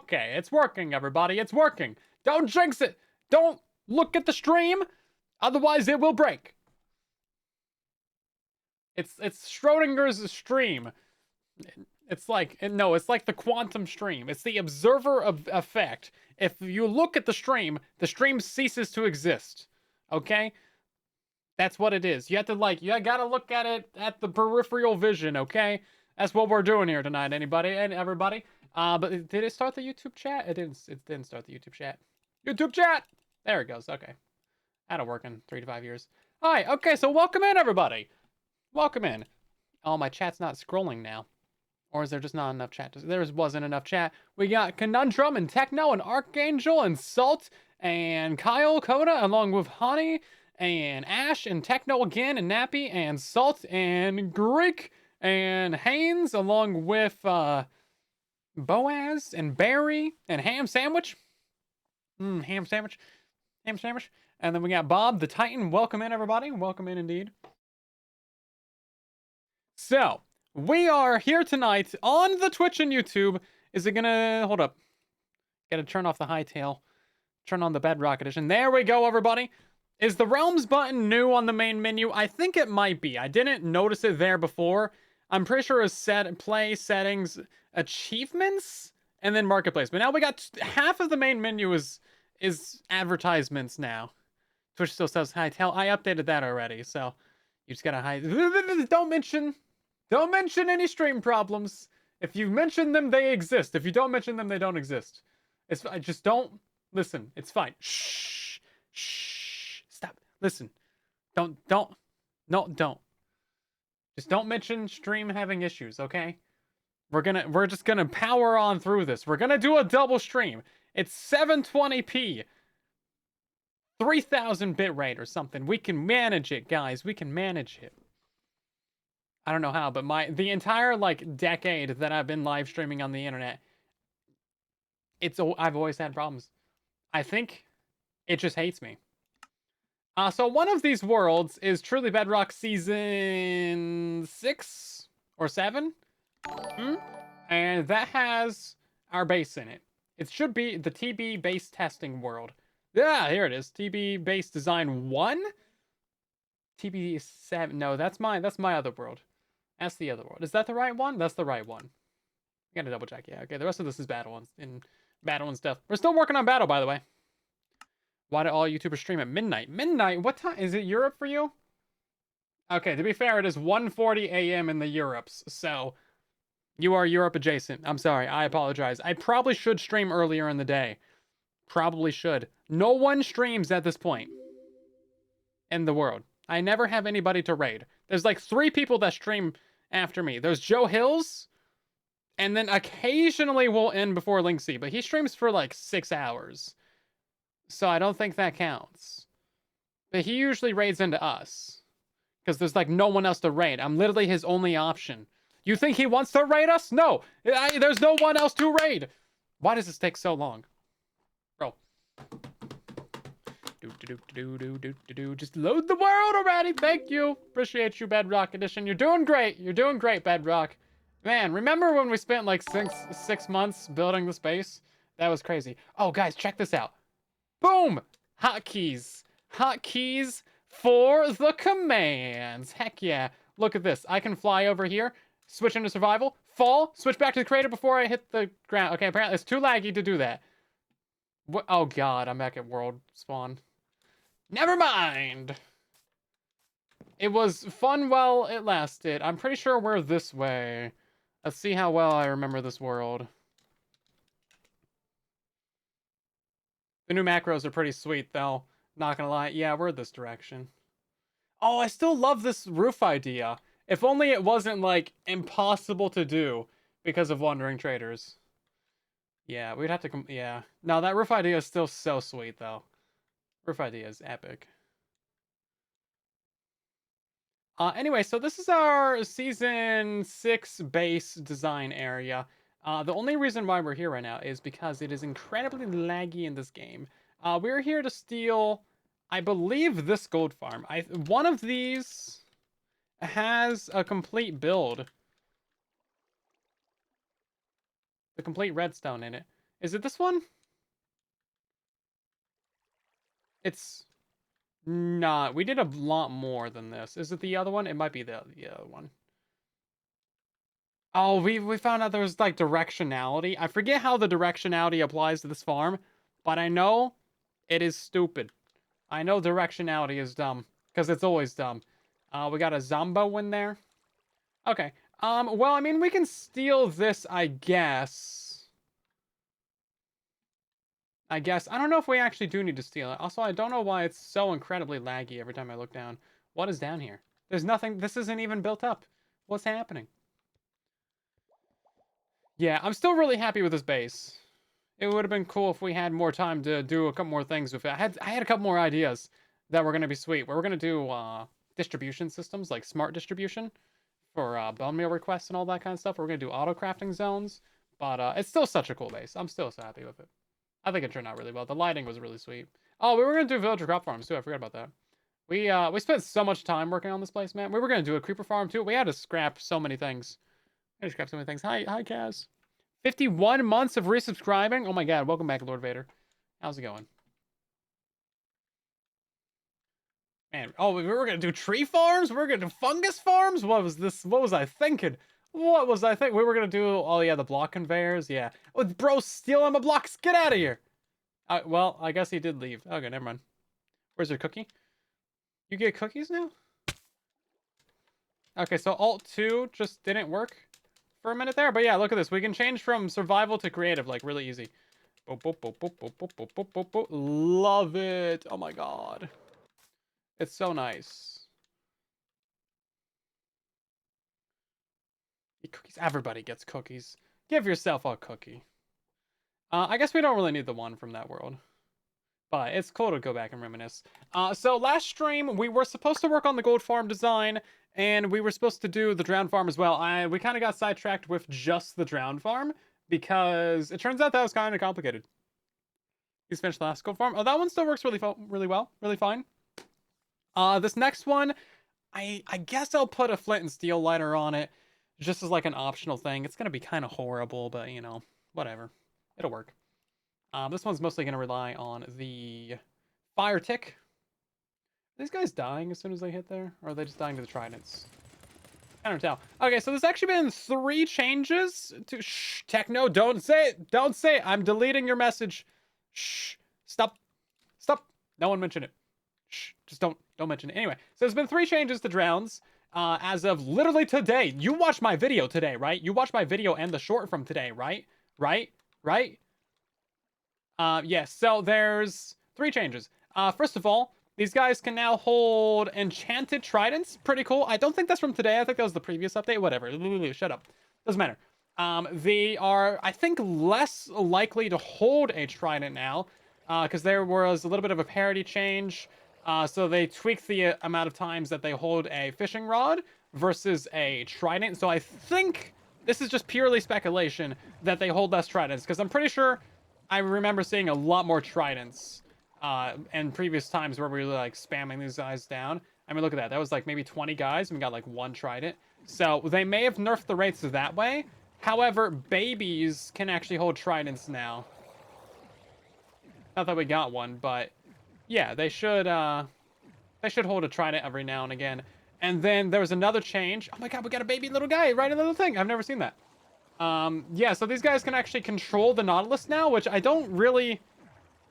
Okay, it's working, everybody. It's working. Don't jinx it. Don't look at the stream. Otherwise, it will break. It's Schrodinger's stream. It's like, no, it's like the quantum stream. It's the observer of effect. If you look at the stream ceases to exist. Okay? That's what it is. You have to, like, you gotta look at it at the peripheral vision, okay? That's what we're doing here tonight, anybody and everybody. But did it start the YouTube chat? It didn't start the YouTube chat. YouTube chat! There it goes, okay. That'll work in 3 to 5 years. Hi, okay, so welcome in, everybody. Welcome in. Oh, my chat's not scrolling now. Or is there just not enough chat? There wasn't enough chat. We got Conundrum and Techno and Archangel and Salt and Kyle Coda along with Honey and Ash and Techno again and Nappy and Salt and Greek and Haynes along with Boaz and Barry and Ham Sandwich. Ham Sandwich. Ham Sandwich. And then we got Bob the Titan. Welcome in, everybody. Welcome in indeed. So, we are here tonight on the Twitch and YouTube. Is it gonna... Hold up. Gotta turn off the hightail. Turn on the Bedrock edition. There we go, everybody. Is the Realms button new on the main menu? I think it might be. I didn't notice it there before. I'm pretty sure it's play, settings, achievements, and then marketplace. But now we got half of the main menu is advertisements now. Twitch still says hightail. I updated that already, so you just gotta hide. Don't mention any stream problems. If you mention them, they exist. If you don't mention them, they don't exist. I just don't listen. It's fine. Shh. Stop. Listen. Don't. Just don't mention stream having issues, okay? We're just gonna power on through this. We're gonna do a double stream. It's 720p. 3000 bitrate or something. We can manage it, guys. We can manage it. I don't know how, but the entire like decade that I've been live streaming on the internet, I've always had problems. I think it just hates me. So one of these worlds is truly Bedrock season 6 or 7, and that has our base in it. It should be the TB base testing world. Yeah, here it is. TB base design 1. TB 7. No, that's my other world. That's the other world. Is that the right one? That's the right one. I gotta double check. Yeah, okay. The rest of this is battle and stuff. We're still working on battle, by the way. Why do all YouTubers stream at midnight? Midnight? What time? Is it Europe for you? Okay, to be fair, it is 1:40 a.m. in the Europes, so you are Europe adjacent. I'm sorry. I apologize. I probably should stream earlier in the day. Probably should. No one streams at this point in the world. I never have anybody to raid. There's like 3 people that stream after me. There's Joe Hills, and then occasionally we'll end before Linksy, but he streams for like 6 hours. So I don't think that counts. But he usually raids into us. Because there's like no one else to raid. I'm literally his only option. You think he wants to raid us? No! There's no one else to raid! Why does this take so long? Bro. Just load the world already! Thank you! Appreciate you, Bedrock Edition. You're doing great! You're doing great, Bedrock. Man, remember when we spent like six months building the space? That was crazy. Oh, guys, check this out. Boom! Hotkeys. Hotkeys for the commands. Heck yeah. Look at this. I can fly over here, switch into survival, fall, switch back to the creator before I hit the ground. Okay, apparently it's too laggy to do that. What? Oh god, I'm back at world spawn. Never mind! It was fun while it lasted. I'm pretty sure we're this way. Let's see how well I remember this world. The new macros are pretty sweet, though. Not gonna lie. Yeah, we're this direction. Oh, I still love this roof idea. If only it wasn't, like, impossible to do because of wandering traders. Yeah, we'd have to... yeah. No, that roof idea is still so sweet, though. Roof idea is epic. Anyway, so this is our Season 6 base design area. The only reason why we're here right now is because it is incredibly laggy in this game. We're here to steal, I believe, this gold farm. One of these has a complete build. The complete redstone in it. Is it this one? It's not. We did a lot more than this. Is it the other one? It might be the other one. Oh, we found out there was like directionality. I forget how the directionality applies to this farm, but I know it is stupid. I know directionality is dumb because it's always dumb. We got a Zombo in there. Okay. Well, I mean, we can steal this, I guess. I don't know if we actually do need to steal it. Also, I don't know why it's so incredibly laggy every time I look down. What is down here? There's nothing. This isn't even built up. What's happening? Yeah, I'm still really happy with this base. It would have been cool if we had more time to do a couple more things with it. I had a couple more ideas that were going to be sweet. We're going to do distribution systems, like smart distribution for bone meal requests and all that kind of stuff. We're going to do auto crafting zones, but it's still such a cool base. I'm still so happy with it. I think it turned out really well. The lighting was really sweet. Oh, we were going to do villager crop farms too. I forgot about that. We spent so much time working on this place, man. We were going to do a creeper farm too. We had to scrap so many things. I just scrapped so many things. Hi, Kaz. 51 months of resubscribing. Oh my god, welcome back, Lord Vader. How's it going? Man, oh, we were gonna do tree farms? We were gonna do fungus farms? What was this? What was I thinking? What was I thinking? We were gonna do, oh yeah, the block conveyors, yeah. Oh, bro, stealing my blocks, get out of here! Well, I guess he did leave. Okay, never mind. Where's your cookie? You get cookies now? Okay, so Alt-2 just didn't work for a minute there, but yeah, look at this. We can change from survival to creative, like, really easy. Love it. Oh my god. It's so nice. Cookies. Everybody gets cookies. Give yourself a cookie. I guess we don't really need the one from that world. But it's cool to go back and reminisce. So last stream, we were supposed to work on the gold farm design, and we were supposed to do the drowned farm as well. We kind of got sidetracked with just the drowned farm, because it turns out that was kind of complicated. He's finished the last gold farm. Oh, that one still works really well. Really fine. This next one, I guess I'll put a flint and steel lighter on it, just as like an optional thing. It's gonna be kind of horrible, but you know, whatever. It'll work. This one's mostly gonna rely on the fire tick. Are these guys dying as soon as they hit there? Or are they just dying to the tridents? I don't tell. Okay, so there's actually been 3 changes to... Shh, Techno, don't say it! Don't say it! I'm deleting your message. Shh, stop. Stop. No one mention it. Shh, just don't mention it. Anyway, so there's been 3 changes to drowns as of literally today. You watched my video today, right? You watched my video and the short from today, right? Right? Yes, so there's 3 changes. First of all, these guys can now hold enchanted tridents. Pretty cool. I don't think that's from today. I think that was the previous update. Whatever. Shut up. Doesn't matter. They are, I think, less likely to hold a trident now, because there was a little bit of a parity change. So they tweaked the amount of times that they hold a fishing rod versus a trident. So I think this is just purely speculation that they hold less tridents, because I'm pretty sure I remember seeing a lot more tridents in previous times where we were like spamming these guys down. I mean, look at that. That was like maybe 20 guys and we got like 1 trident. So they may have nerfed the rates that way. However, babies can actually hold tridents now. Not that we got one, but yeah, they should hold a trident every now and again. And then there was another change. Oh my god, we got a baby little guy right in the little thing. I've never seen that. Yeah, so these guys can actually control the Nautilus now, which I don't really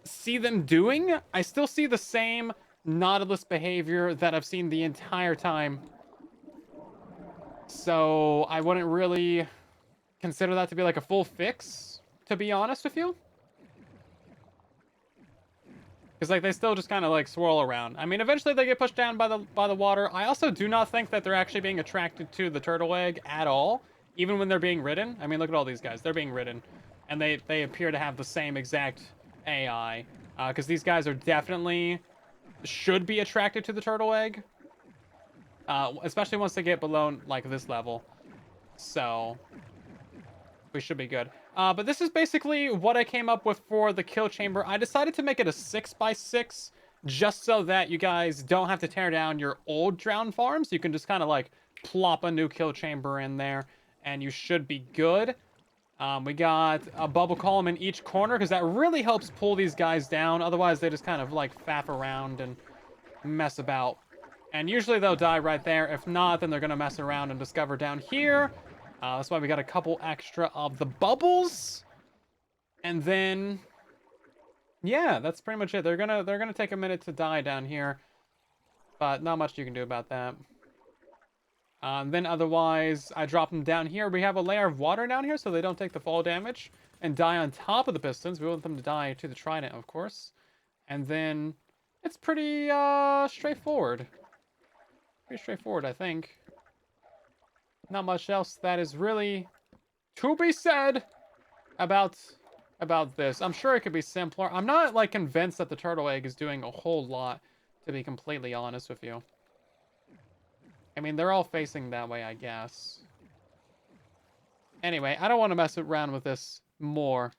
see them doing. I still see the same Nautilus behavior that I've seen the entire time. So I wouldn't really consider that to be like a full fix, to be honest with you. Because like they still just kind of like swirl around. I mean, eventually they get pushed down by the water. I also do not think that they're actually being attracted to the turtle egg at all, even when they're being ridden. I mean, look at all these guys. They're being ridden, and they appear to have the same exact AI. Because these guys are definitely should be attracted to the turtle egg, especially once they get below like this level. So we should be good. But this is basically what I came up with for the kill chamber. I decided to make it a 6x6 just so that you guys don't have to tear down your old drown farms. You can just kind of like plop a new kill chamber in there and you should be good. We got a bubble column in each corner because that really helps pull these guys down. Otherwise, they just kind of like faff around and mess about. And usually they'll die right there. If not, then they're going to mess around and discover down here. That's why we got a couple extra of the bubbles. And then, yeah, that's pretty much it. They're gonna take a minute to die down here, but not much you can do about that. Then otherwise, I drop them down here. We have a layer of water down here so they don't take the fall damage and die on top of the pistons. We want them to die to the trident, of course. And then it's pretty straightforward. Pretty straightforward, I think. Not much else that is really to be said about this. I'm sure it could be simpler. I'm not like convinced that the turtle egg is doing a whole lot, to be completely honest with you. I mean, they're all facing that way, I guess. Anyway, I don't want to mess around with this more.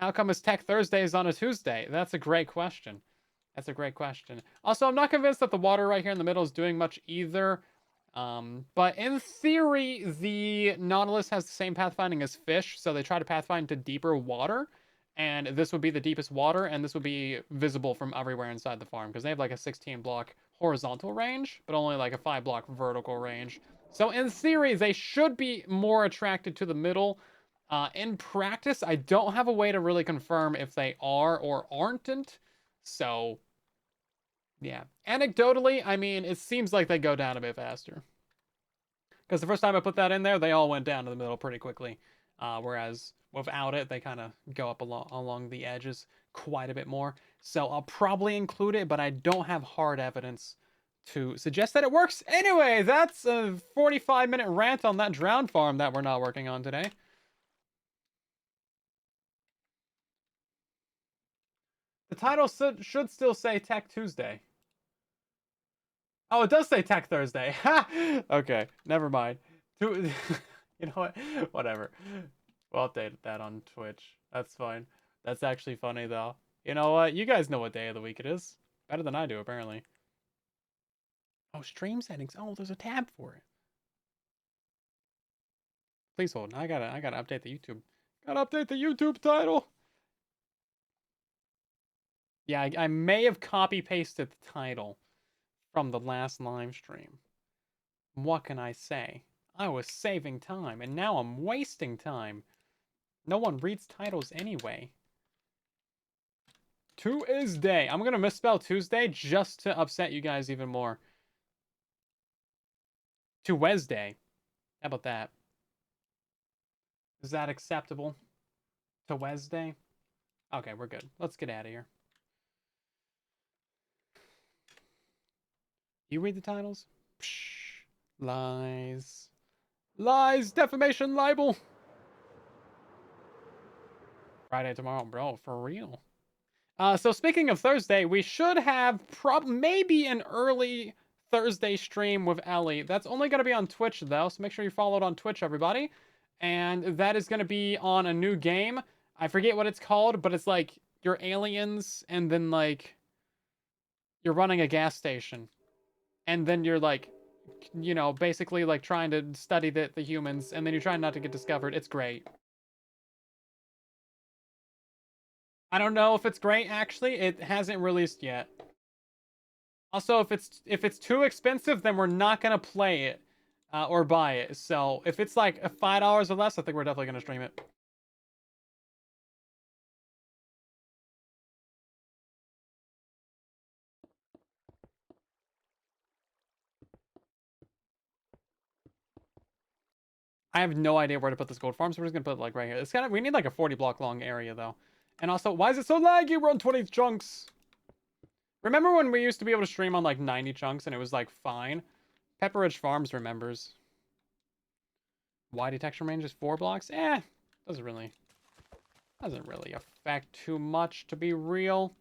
How come it's Tech Thursdays on a Tuesday? That's a great question. That's a great question. Also, I'm not convinced that the water right here in the middle is doing much either. But in theory, the Nautilus has the same pathfinding as fish, so they try to pathfind to deeper water. And this would be the deepest water, and this would be visible from everywhere inside the farm, because they have like a 16 block horizontal range, but only like a 5 block vertical range. So in theory, they should be more attracted to the middle. In practice, I don't have a way to really confirm if they are or aren't. So, yeah. Anecdotally, I mean, it seems like they go down a bit faster. Because the first time I put that in there, they all went down to the middle pretty quickly. Whereas without it, they kind of go up along the edges quite a bit more. So I'll probably include it, but I don't have hard evidence to suggest that it works. Anyway, that's a 45-minute rant on that drowned farm that we're not working on today. The title should still say Tech Tuesday. Oh, it does say Tech Thursday. Okay, never mind. You know what? Whatever. We'll update that on Twitch. That's fine. That's actually funny, though. You know what? You guys know what day of the week it is. Better than I do, apparently. Oh, stream settings. Oh, there's a tab for it. Please hold. I gotta update the YouTube. Gotta update the YouTube title. Yeah, I may have copy-pasted the title from the last live stream. What can I say? I was saving time, and now I'm wasting time. No one reads titles anyway. Tuesday. I'm gonna misspell Tuesday just to upset you guys even more. To Wednesday. How about that? Is that acceptable? To Wednesday? Okay, we're good. Let's get out of here. You read the titles? Psh, lies. Lies! Defamation! Libel! Friday tomorrow, bro. For real. So speaking of Thursday, we should have maybe an early Thursday stream with Ellie. That's only going to be on Twitch, though, so make sure you follow it on Twitch, everybody. And that is going to be on a new game. I forget what it's called, but it's like you're aliens, and then, like, you're running a gas station. And then you're, like, you know, basically, like, trying to study the humans, and then you're trying not to get discovered. It's great. I don't know if it's great, actually. It hasn't released yet. Also, if it's too expensive, then we're not gonna play it or buy it. So if it's like $5 or less, I think we're definitely gonna stream it. I have no idea where to put this gold farm, so we're just gonna put it like right here. It's we need like a 40 block long area though. And also, why is it so laggy? We're on 20 chunks. Remember when we used to be able to stream on like 90 chunks and it was like fine? Pepperidge Farms remembers. Why detection range is 4 blocks? Doesn't really affect too much, to be real.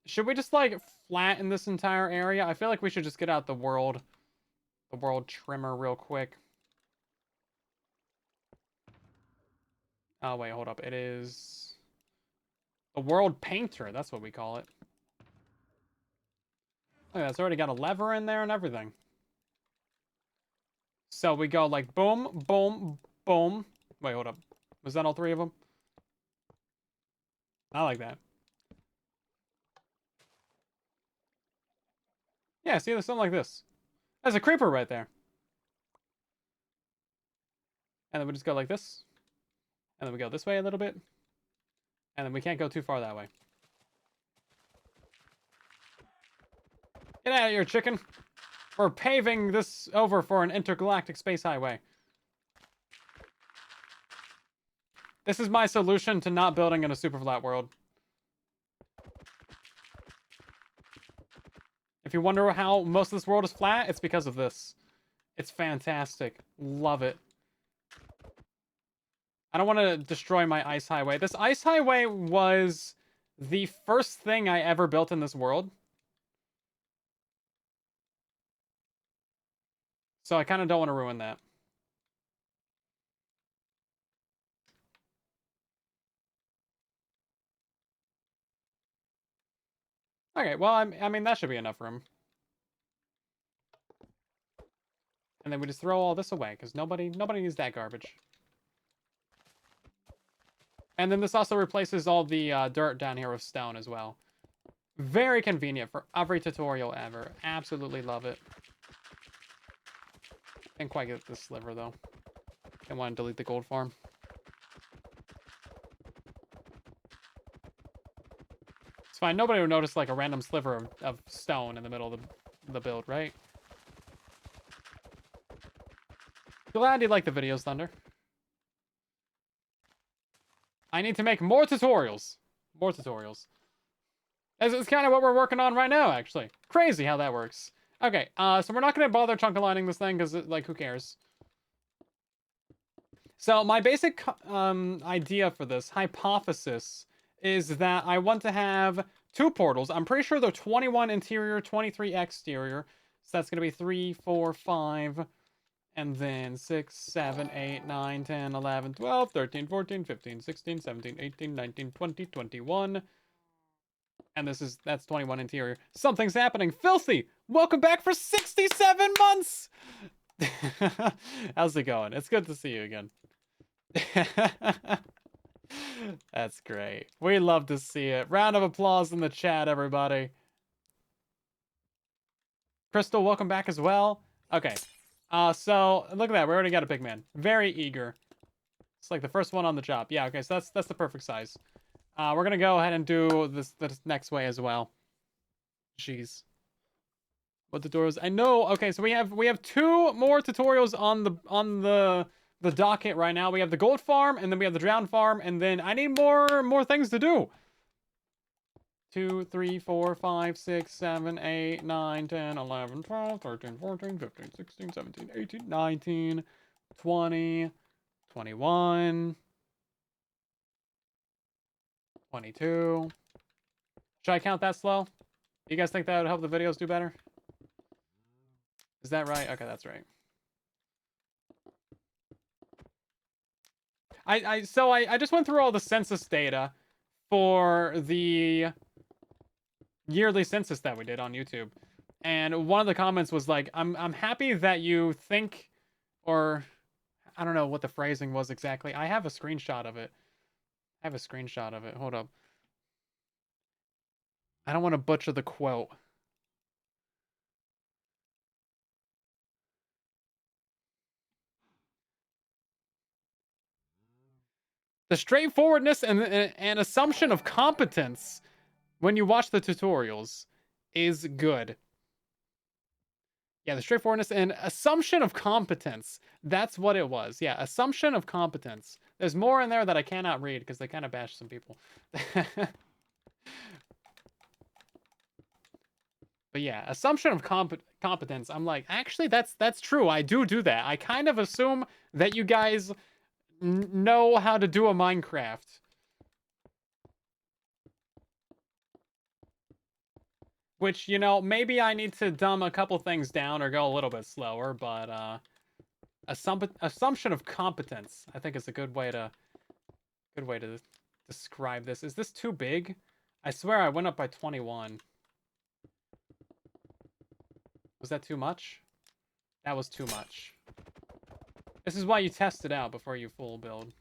Should we just like flatten this entire area? I feel like we should just get out the world trimmer real quick. Oh wait, hold up. It is the world painter. That's what we call it. Oh, yeah, it's already got a lever in there and everything. So we go like boom, boom, boom. Wait, hold up. Was that all 3 of them? I like that. Yeah, see, there's something like this. There's a creeper right there. And then we just go like this. And then we go this way a little bit. And then we can't go too far that way. Get out of here, chicken. We're paving this over for an intergalactic space highway. This is my solution to not building in a super flat world. If you wonder how most of this world is flat, it's because of this. It's fantastic. Love it. I don't want to destroy my ice highway. This ice highway was the first thing I ever built in this world. So I kind of don't want to ruin that. Okay, well, I mean, that should be enough room. And then we just throw all this away, because nobody needs that garbage. And then this also replaces all the dirt down here with stone as well. Very convenient for every tutorial ever. Absolutely love it. Can't quite get this sliver, though. I want to delete the gold farm. It's fine. Nobody would notice, like, a random sliver of stone in the middle of the build, right? Glad you like the videos, Thunder. I need to make more tutorials. More tutorials. It's kind of what we're working on right now, actually. Crazy how that works. Okay, so we're not going to bother chunk aligning this thing, because, like, who cares? So my basic idea for this, hypothesis, is that I want to have 2 portals. I'm pretty sure they're 21 interior, 23 exterior. So that's going to be 3, 4, 5... And then 6, 7, 8, 9, 10, 11, 12, 13, 14, 15, 16, 17, 18, 19, 20, 21. And that's 21 interior. Something's happening. Filthy! Welcome back for 67 months! How's it going? It's good to see you again. That's great. We love to see it. Round of applause in the chat, everybody. Crystal, welcome back as well. Okay. So look at that. We already got a big man. Very eager. It's like the first one on the job. Yeah, okay, so that's the perfect size. We're gonna go ahead and do this next way as well. Jeez. What tutorials? I know. Okay, so we have 2 more tutorials on the docket right now. We have the gold farm, and then we have the drown farm, and then I need more things to do. 2, 3, 4, 5, 6, 7, 8, 9, 10, 11, 12, 13, 14, 15, 16, 17, 18, 19, 20, 21, 22. Should I count that slow? You guys think that would help the videos do better? Is that right? Okay, that's right. I just went through all the census data for the yearly census that we did on YouTube. And one of the comments was like, I'm happy that you think, or I don't know what the phrasing was exactly. I have a screenshot of it. Hold up. I don't want to butcher the quote. The straightforwardness and assumption of competence when you watch the tutorials is good. Yeah, the straightforwardness and assumption of competence. That's what it was. Yeah, assumption of competence. There's more in there that I cannot read because they kind of bashed some people. But yeah, assumption of competence. I'm like, actually, that's true. I do that. I kind of assume that you guys know how to do a Minecraft. Which, you know, maybe I need to dumb a couple things down or go a little bit slower, but assumption of competence, I think is a good way to describe this. Is this too big? I swear I went up by 21. Was that too much? That was too much. This is why you test it out before you full build.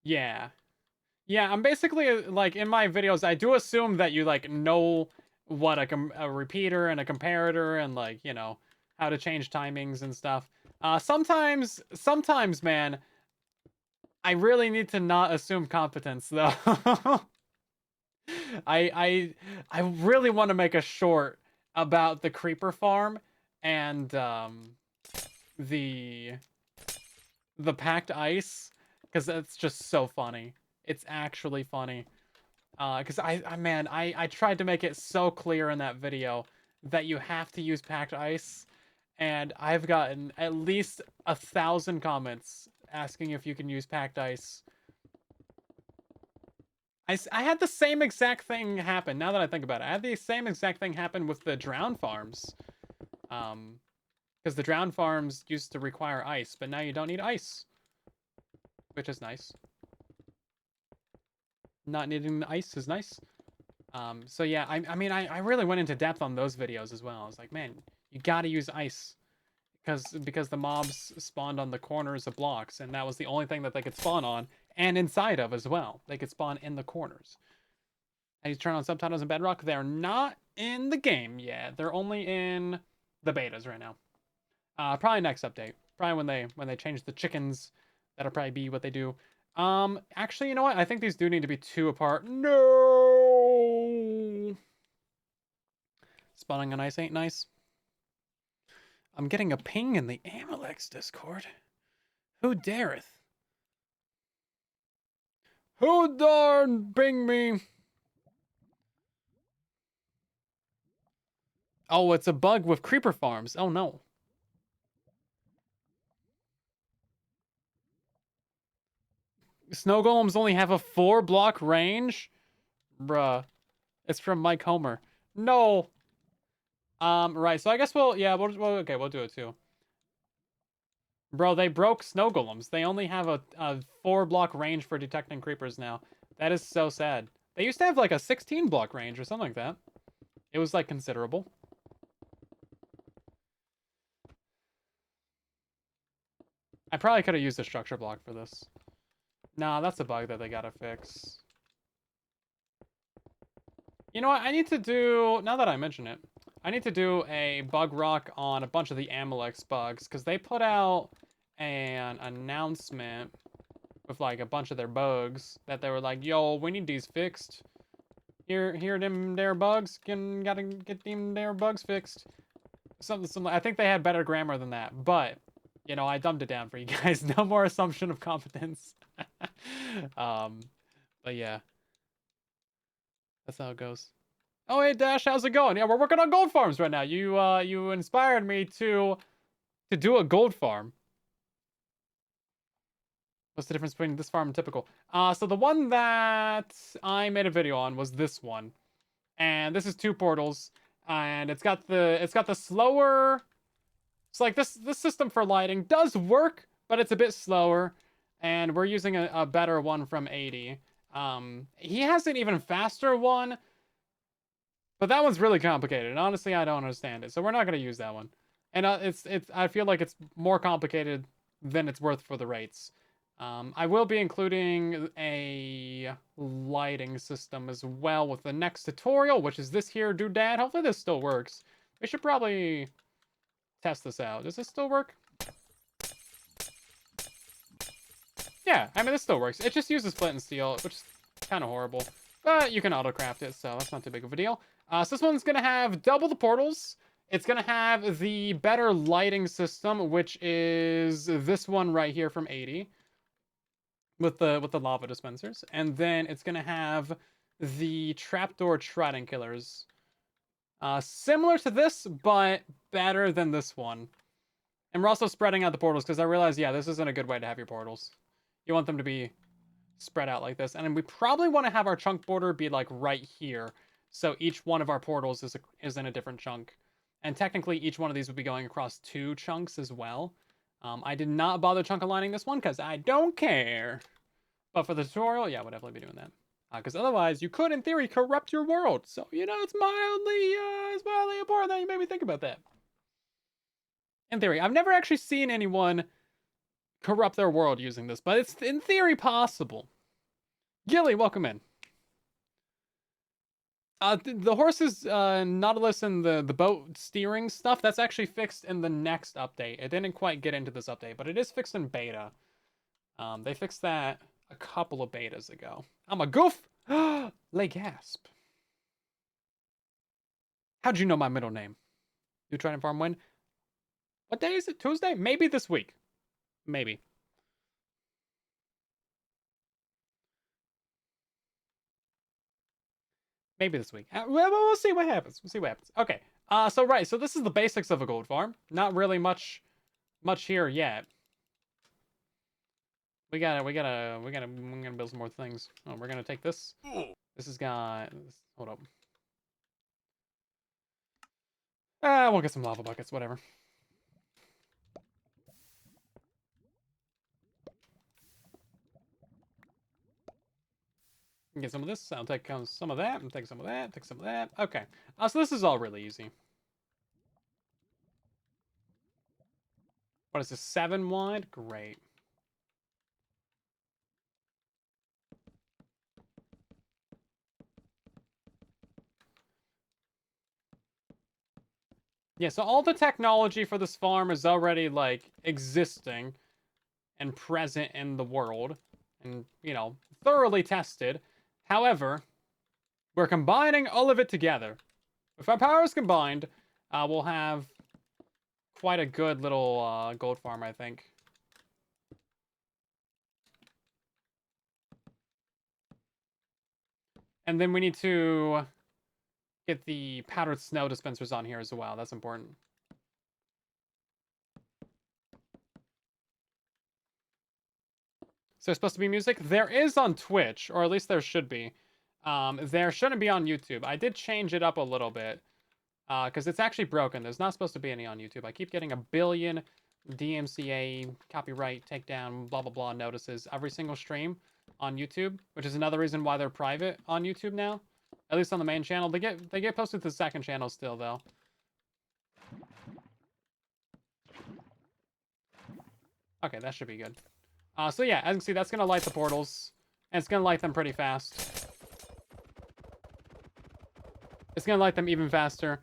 Yeah. Yeah, I'm basically, like, in my videos, I do assume that you, like, know what a repeater and a comparator and, like, you know, how to change timings and stuff. Sometimes, man, I really need to not assume competence, though. I I I really want to make a short about the creeper farm and the packed ice because that's just so funny. It's actually funny. Because I tried to make it so clear in that video that you have to use packed ice, and I've gotten at least 1,000 comments asking if you can use packed ice. I had the same exact thing happen, now that I think about it. I had the same exact thing happen with the drown farms. Because the drown farms used to require ice, but now you don't need ice, which is nice. Not needing the ice is nice. So yeah, I mean, I really went into depth on those videos as well. I was like, man, you gotta use ice. Because the mobs spawned on the corners of blocks, and that was the only thing that they could spawn on, and inside of as well. They could spawn in the corners. And you turn on subtitles in Bedrock, they're not in the game yet. They're only in the betas right now. Probably next update. Probably when they change the chickens, that'll probably be what they do. Actually, you know what? I think these do need to be 2 apart. No! Spawning on ice ain't nice. I'm getting a ping in the Amalex Discord. Who dareth? Who darn ping me? Oh, it's a bug with creeper farms. Oh no. Snow golems only have a 4-block range? Bruh. It's from Mike Homer. No. Right. So I guess we'll do it too. Bro, they broke snow golems. They only have a 4-block range for detecting creepers now. That is so sad. They used to have like a 16-block range or something like that. It was like considerable. I probably could have used a structure block for this. Nah, that's a bug that they gotta fix. You know what? I need to do, now that I mention it, I need to do a bug rock on a bunch of the Amalex bugs, because they put out an announcement with like a bunch of their bugs that they were like, yo, we need these fixed. Here them their bugs. Gotta get them their bugs fixed. Something. I think they had better grammar than that, but you know, I dumbed it down for you guys. No more assumption of competence. um, but yeah, that's how it goes. Oh hey Dash, how's it going? Yeah, we're working on gold farms right now. You inspired me to do a gold farm. What's the difference between this farm and typical? So the one that I made a video on was this one. And this is 2 portals. And it's got the slower. It's like this system for lighting does work, but it's a bit slower. And we're using a better one from 80. He has an even faster one, but that one's really complicated. And honestly, I don't understand it. So we're not gonna use that one. And it's I feel like it's more complicated than it's worth for the rates. I will be including a lighting system as well with the next tutorial, which is this here doodad. Hopefully this still works. We should probably test this out. Does this still work? Yeah, I mean, this still works. It just uses flint and steel, which is kind of horrible. But you can auto-craft it, so that's not too big of a deal. So this one's going to have double the portals. It's going to have the better lighting system, which is this one right here from 80. With the lava dispensers. And then it's going to have the trapdoor trident killers. Similar to this, but better than this one. And we're also spreading out the portals, because I realized, yeah, this isn't a good way to have your portals. You want them to be spread out like this. And then we probably want to have our chunk border be like right here. So each one of our portals is in a different chunk. And technically each one of these would be going across 2 chunks as well. I did not bother chunk aligning this one because I don't care. But for the tutorial, yeah, we'll definitely be doing that. Because otherwise, you could, in theory, corrupt your world. So, you know, it's mildly important that you made me think about that. In theory, I've never actually seen anyone corrupt their world using this, but it's in theory possible. Gilly, welcome in. The horses, Nautilus and the boat steering stuff, that's actually fixed in the next update. It didn't quite get into this update, but it is fixed in beta. They fixed that a couple of betas ago. I'm a goof! Lay gasp. How'd you know my middle name? You trying to farm when? What day is it? Tuesday? Maybe this week. Maybe. Maybe this week. We'll see what happens. We'll see what happens. Okay. So this is the basics of a gold farm. Not really much here yet. We're gonna build some more things. Oh, we're gonna take this. This has got, hold up. We'll get some lava buckets, whatever. Get some of this. I'll take some of that, and take some of that, take some of that. Okay. So this is all really easy. What is this, 7 wide? Great. Yeah, so all the technology for this farm is already, like, existing and present in the world. And, you know, thoroughly tested. However, we're combining all of it together. If our powers combined, we'll have quite a good little gold farm, I think. And then we need to get the powdered snow dispensers on here as well. That's important. So there's supposed to be music? There is on Twitch, or at least there should be. There shouldn't be on YouTube. I did change it up a little bit, because it's actually broken. There's not supposed to be any on YouTube. I keep getting a billion DMCA, copyright, takedown, blah, blah, blah notices every single stream on YouTube, which is another reason why they're private on YouTube now. At least on the main channel. They get posted to the second channel still, though. Okay, that should be good. So yeah, as you can see, that's going to light the portals. And it's going to light them pretty fast. It's going to light them even faster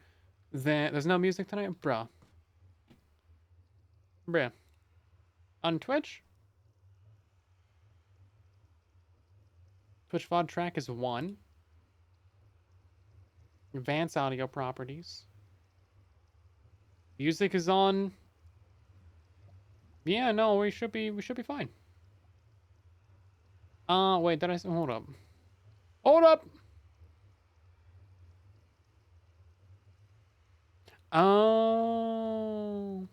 than... There's no music tonight? Bruh. Bruh. On Twitch? Twitch VOD track is 1. Advanced audio properties. Music is on. Yeah, no, we should be fine. Wait, did I say, hold up. Hold up! Oh.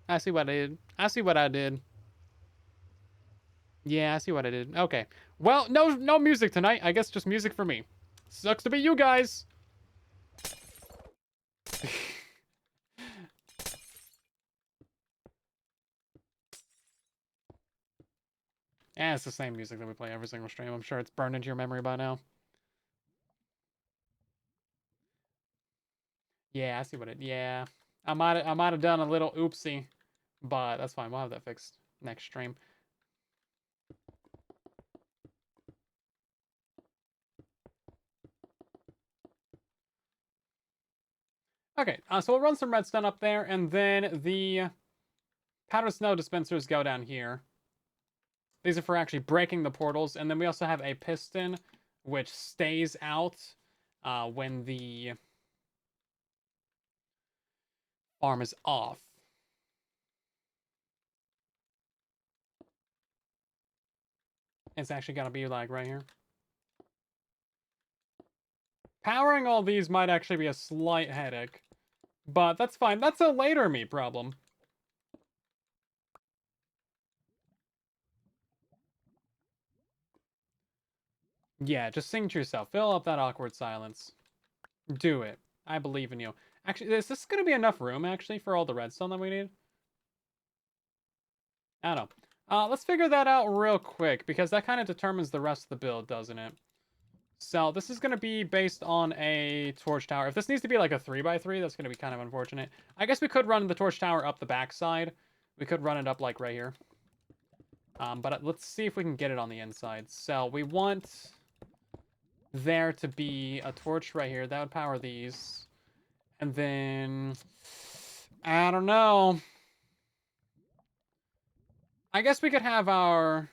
I see what I did. I see what I did. Yeah, I see what I did. Okay. Well, no music tonight. I guess just music for me. Sucks to be you guys. Yeah, it's the same music that we play every single stream. I'm sure it's burned into your memory by now. Yeah, I see what it... Yeah. I might have done a little oopsie. But that's fine. We'll have that fixed next stream. Okay, so we'll run some redstone up there, and then the powdered snow dispensers go down here. These are for actually breaking the portals, and then we also have a piston, which stays out when the farm is off. It's actually gonna be like right here. Powering all these might actually be a slight headache, but that's fine. That's a later me problem. Yeah, just sing to yourself. Fill up that awkward silence. Do it. I believe in you. Actually, is this going to be enough room, actually, for all the redstone that we need? I don't know. Let's figure that out real quick, because that kind of determines the rest of the build, doesn't it? So this is going to be based on a torch tower. If this needs to be like a 3x3, that's going to be kind of unfortunate. I guess we could run the torch tower up the backside. We could run it up like right here. But let's see if we can get it on the inside. So we want there to be a torch right here. That would power these. And then... I don't know. I guess we could have our...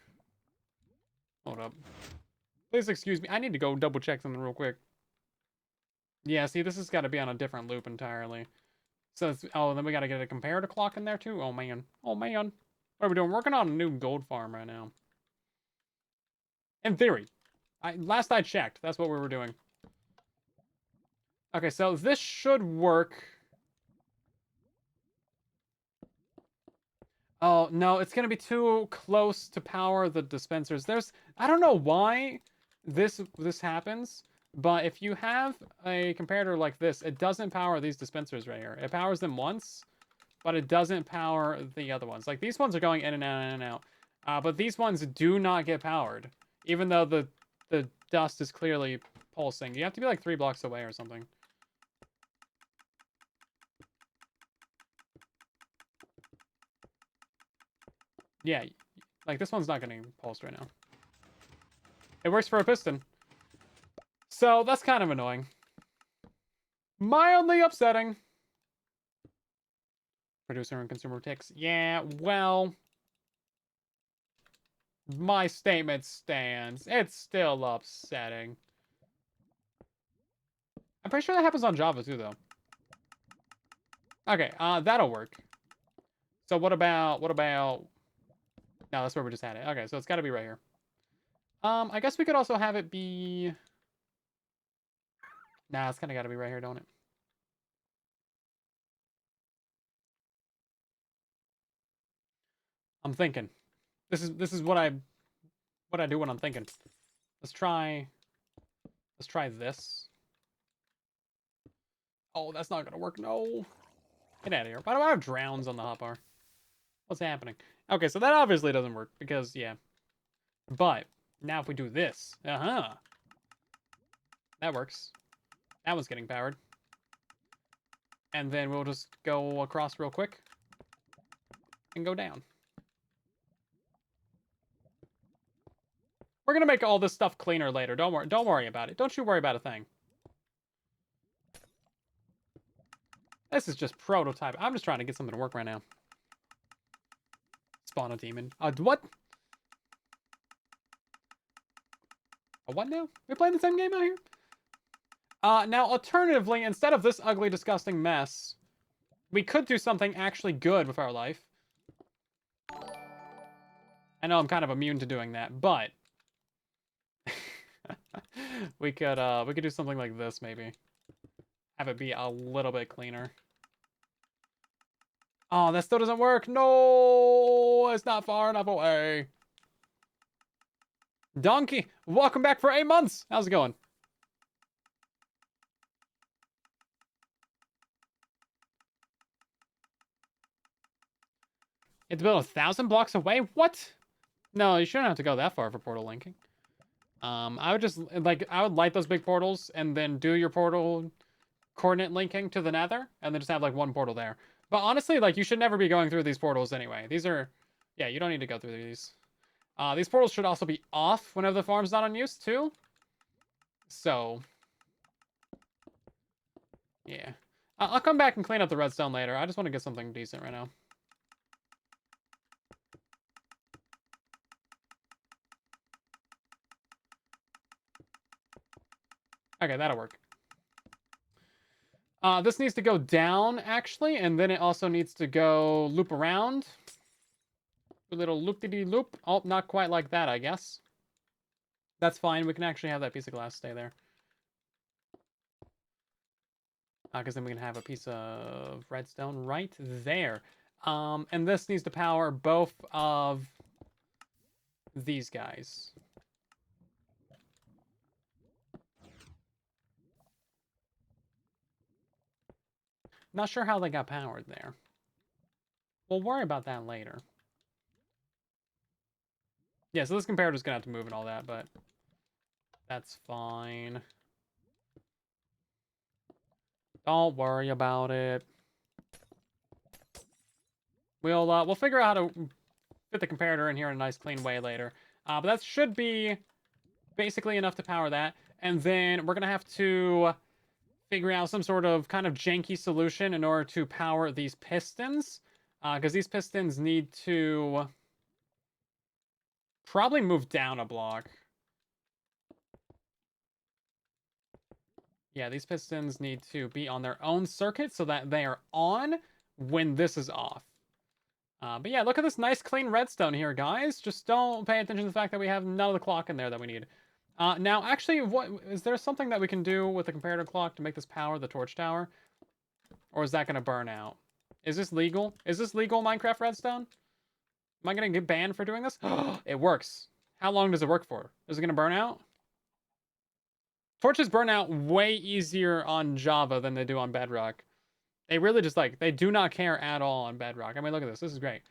Hold up. Please excuse me. I need to go double check something real quick. Yeah, see, this has got to be on a different loop entirely. So, oh, then we got to get a comparator clock in there, too? Oh, man. Oh, man. What are we doing? Working on a new gold farm right now. In theory. Last I checked, that's what we were doing. Okay, so this should work. Oh, no, it's going to be too close to power the dispensers. I don't know why this happens, but if you have a comparator like this, it doesn't power these dispensers right here. It powers them once, but it doesn't power the other ones. Like, these ones are going in and out, in and out. But these ones do not get powered, even though the dust is clearly pulsing. You have to be like 3 blocks away or something. Yeah, like this one's not getting pulsed right now. It works for a piston. So that's kind of annoying. Mildly upsetting. Producer and consumer ticks. Yeah, well, my statement stands. It's still upsetting. I'm pretty sure that happens on Java too, though. Okay, that'll work. So what about... No, that's where we just had it. Okay, so it's got to be right here. I guess we could also have it be... Nah, it's kind of got to be right here, don't it? I'm thinking. This is what I do when I'm thinking. Let's try this. Oh, that's not gonna work. No. Get out of here. Why do I have drowns on the hotbar? What's happening? Okay, so that obviously doesn't work because, yeah. But now if we do this, that works. That one's getting powered. And then we'll just go across real quick and go down. We're gonna make all this stuff cleaner later. Don't worry about it. Don't you worry about a thing. This is just prototype. I'm just trying to get something to work right now. Spawn a demon. What? A what now? We playing the same game out here? Now, alternatively, instead of this ugly, disgusting mess, we could do something actually good with our life. I know I'm kind of immune to doing that, but we could do something like this, maybe. Have it be a little bit cleaner. Oh, that still doesn't work. No, it's not far enough away. Donkey, welcome back for 8 months. How's it going? It's built 1,000 blocks away? What? No, you shouldn't have to go that far for portal linking. I would just, like, I would light those big portals and then do your portal coordinate linking to the nether and then just have, like, one portal there. But honestly, like, you should never be going through these portals anyway. These are, yeah, you don't need to go through these. These portals should also be off whenever the farm's not in use, too. So, yeah. I'll come back and clean up the redstone later. I just want to get something decent right now. Okay, that'll work. This needs to go down, actually, and then it also needs to go loop around. A little loop-de-de-loop. Oh, not quite like that, I guess. That's fine. We can actually have that piece of glass stay there. Because then we can have a piece of redstone right there. And this needs to power both of these guys. Not sure how they got powered there. We'll worry about that later. Yeah, so this comparator's gonna have to move and all that, but that's fine. Don't worry about it. We'll figure out how to fit the comparator in here in a nice clean way later. But that should be basically enough to power that. And then we're going to have to figure out some sort of kind of janky solution in order to power these pistons. Because these pistons need to probably move down a block. Yeah, these pistons need to be on their own circuit so that they are on when this is off. But yeah, look at this nice clean redstone here, guys. Just don't pay attention to the fact that we have none of the clock in there that we need. Now, actually, what is there something that we can do with the comparative clock to make this power the torch tower? Or is that going to burn out? Is this legal? Is this legal Minecraft redstone? Am I going to get banned for doing this? It works. How long does it work for? Is it going to burn out? Torches burn out way easier on Java than they do on Bedrock. They really just they do not care at all on Bedrock. I mean, look at this. This is great.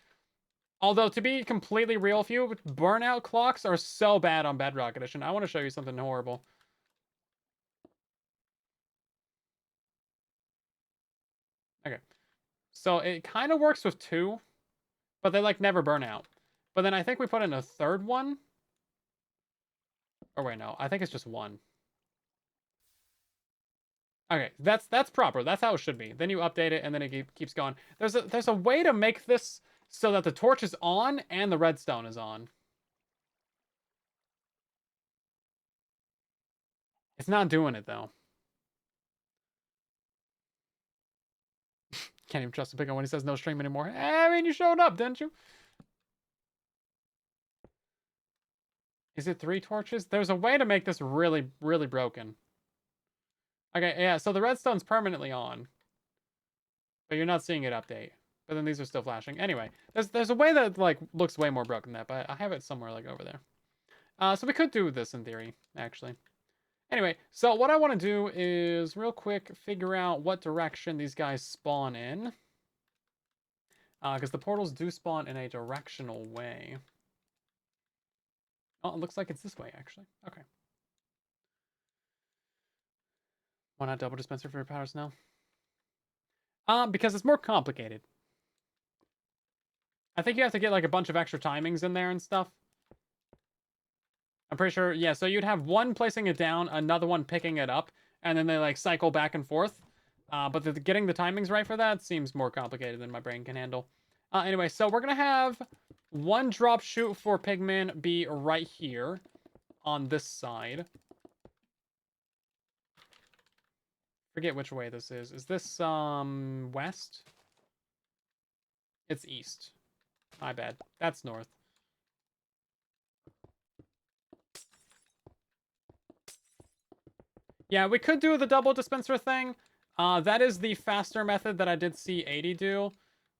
Although, to be completely real with you, burnout clocks are so bad on Bedrock Edition. I want to show you something horrible. Okay. So, it kind of works with 2, but they, never burn out. But then I think we put in a 3rd one. Or wait, no. I think it's just 1. Okay, that's proper. That's how it should be. Then you update it, and then it keeps going. There's a way to make this so that the torch is on and the redstone is on. It's not doing it, though. Can't even trust the big one when he says no stream anymore. I mean, you showed up, didn't you? Is it 3 torches? There's a way to make this really, really broken. Okay, yeah, so the redstone's permanently on. But you're not seeing it update. But then these are still flashing. Anyway, there's a way that, looks way more broken than that, but I have it somewhere, over there. So we could do this in theory, actually. Anyway, so what I want to do is, real quick, figure out what direction these guys spawn in. Because the portals do spawn in a directional way. Oh, it looks like it's this way, actually. Okay. Why not double dispenser for your powers now? Because it's more complicated. I think you have to get, a bunch of extra timings in there and stuff. I'm pretty sure, yeah, so you'd have one placing it down, another one picking it up, and then they, cycle back and forth. But getting the timings right for that seems more complicated than my brain can handle. Anyway, so we're going to have one drop chute for pigmen be right here on this side. Forget which way this is. Is this, west? It's east. My bad. That's north. Yeah, we could do the double dispenser thing. That is the faster method that I did see 80 do.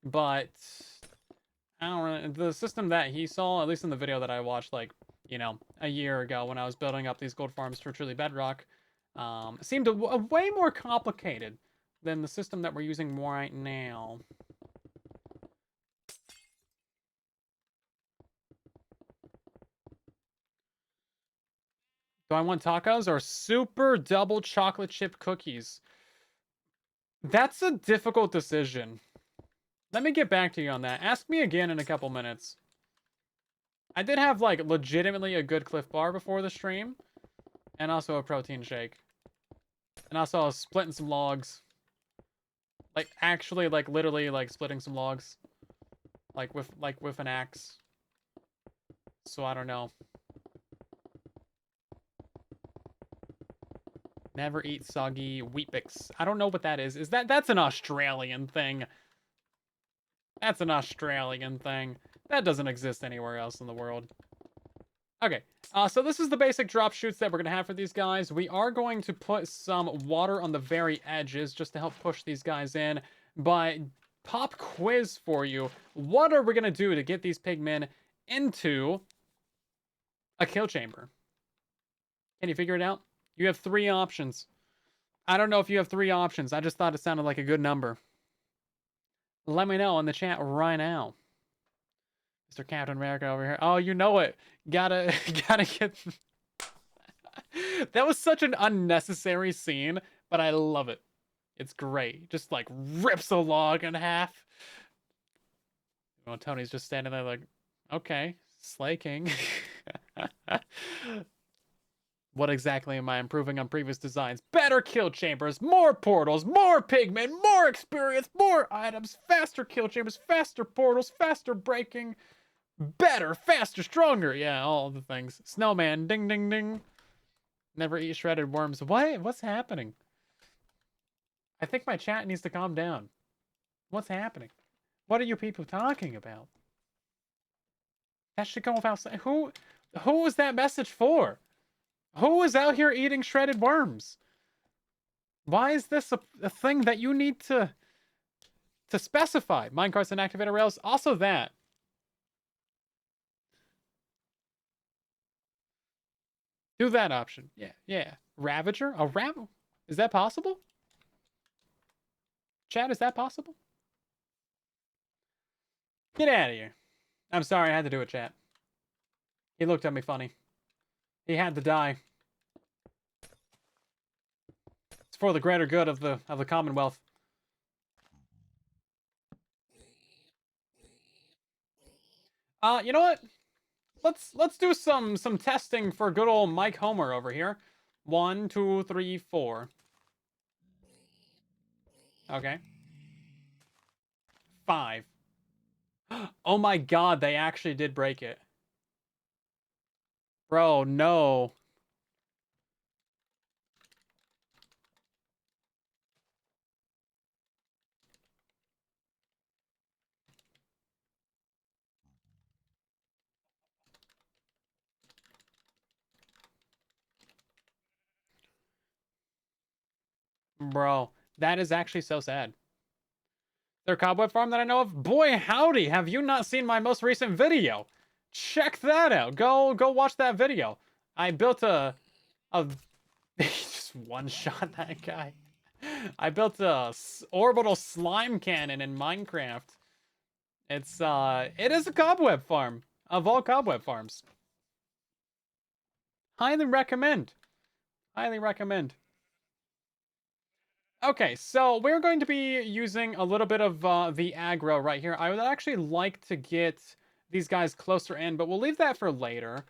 But I don't really, the system that he saw, at least in the video that I watched, a year ago when I was building up these gold farms for Truly Bedrock, seemed way more complicated than the system that we're using right now. Do I want tacos or super double chocolate chip cookies? That's a difficult decision. Let me get back to you on that. Ask me again in a couple minutes. I did have, legitimately a good Cliff Bar before the stream. And also a protein shake. And also I was splitting some logs. Actually, literally, splitting some logs. With an axe. So I don't know. Never eat soggy Weet-Bix. I don't know what that is. That's an Australian thing. That's an Australian thing. That doesn't exist anywhere else in the world. Okay, so this is the basic drop chutes that we're going to have for these guys. We are going to put some water on the very edges just to help push these guys in. But pop quiz for you. What are we going to do to get these pigmen into a kill chamber? Can you figure it out? You have 3 options. I don't know if you have 3 options. I just thought it sounded like a good number. Let me know in the chat right now. Mr. Captain America over here. Oh, you know it. Gotta get... That was such an unnecessary scene, but I love it. It's great. Just, rips a log in half. Well, Tony's just standing there Okay. Slay King. What exactly am I improving on previous designs? Better kill chambers, more portals, more pigmen, more experience, more items, faster kill chambers, faster portals, faster breaking, better, faster, stronger. Yeah, all the things. Snowman, ding, ding, ding. Never eat shredded worms. What? What's happening? I think my chat needs to calm down. What's happening? What are you people talking about? That should go without saying. Who was that message for? Who is out here eating shredded worms? Why is this a thing that you need to specify? Minecarts and activator rails. Also that. Do that option. Yeah, yeah. Ravager? A rav? Is that possible? Chat, is that possible? Get out of here. I'm sorry, I had to do it, chat. He looked at me funny. He had to die. It's for the greater good of the Commonwealth. You know what? Let's do some testing for good old Mike Homer over here. 1, 2, 3, 4. Okay. 5. Oh my god, they actually did break it. Bro, no. Bro, that is actually so sad. Their cobweb farm that I know of? Boy, howdy, have you not seen my most recent video? Check that out. Go watch that video. I built a just one-shot that guy. I built a orbital slime cannon in Minecraft. It is a cobweb farm of all cobweb farms. Highly recommend. Highly recommend. Okay, so we're going to be using a little bit of the aggro right here. I would actually like to get these guys closer in, but we'll leave that for later.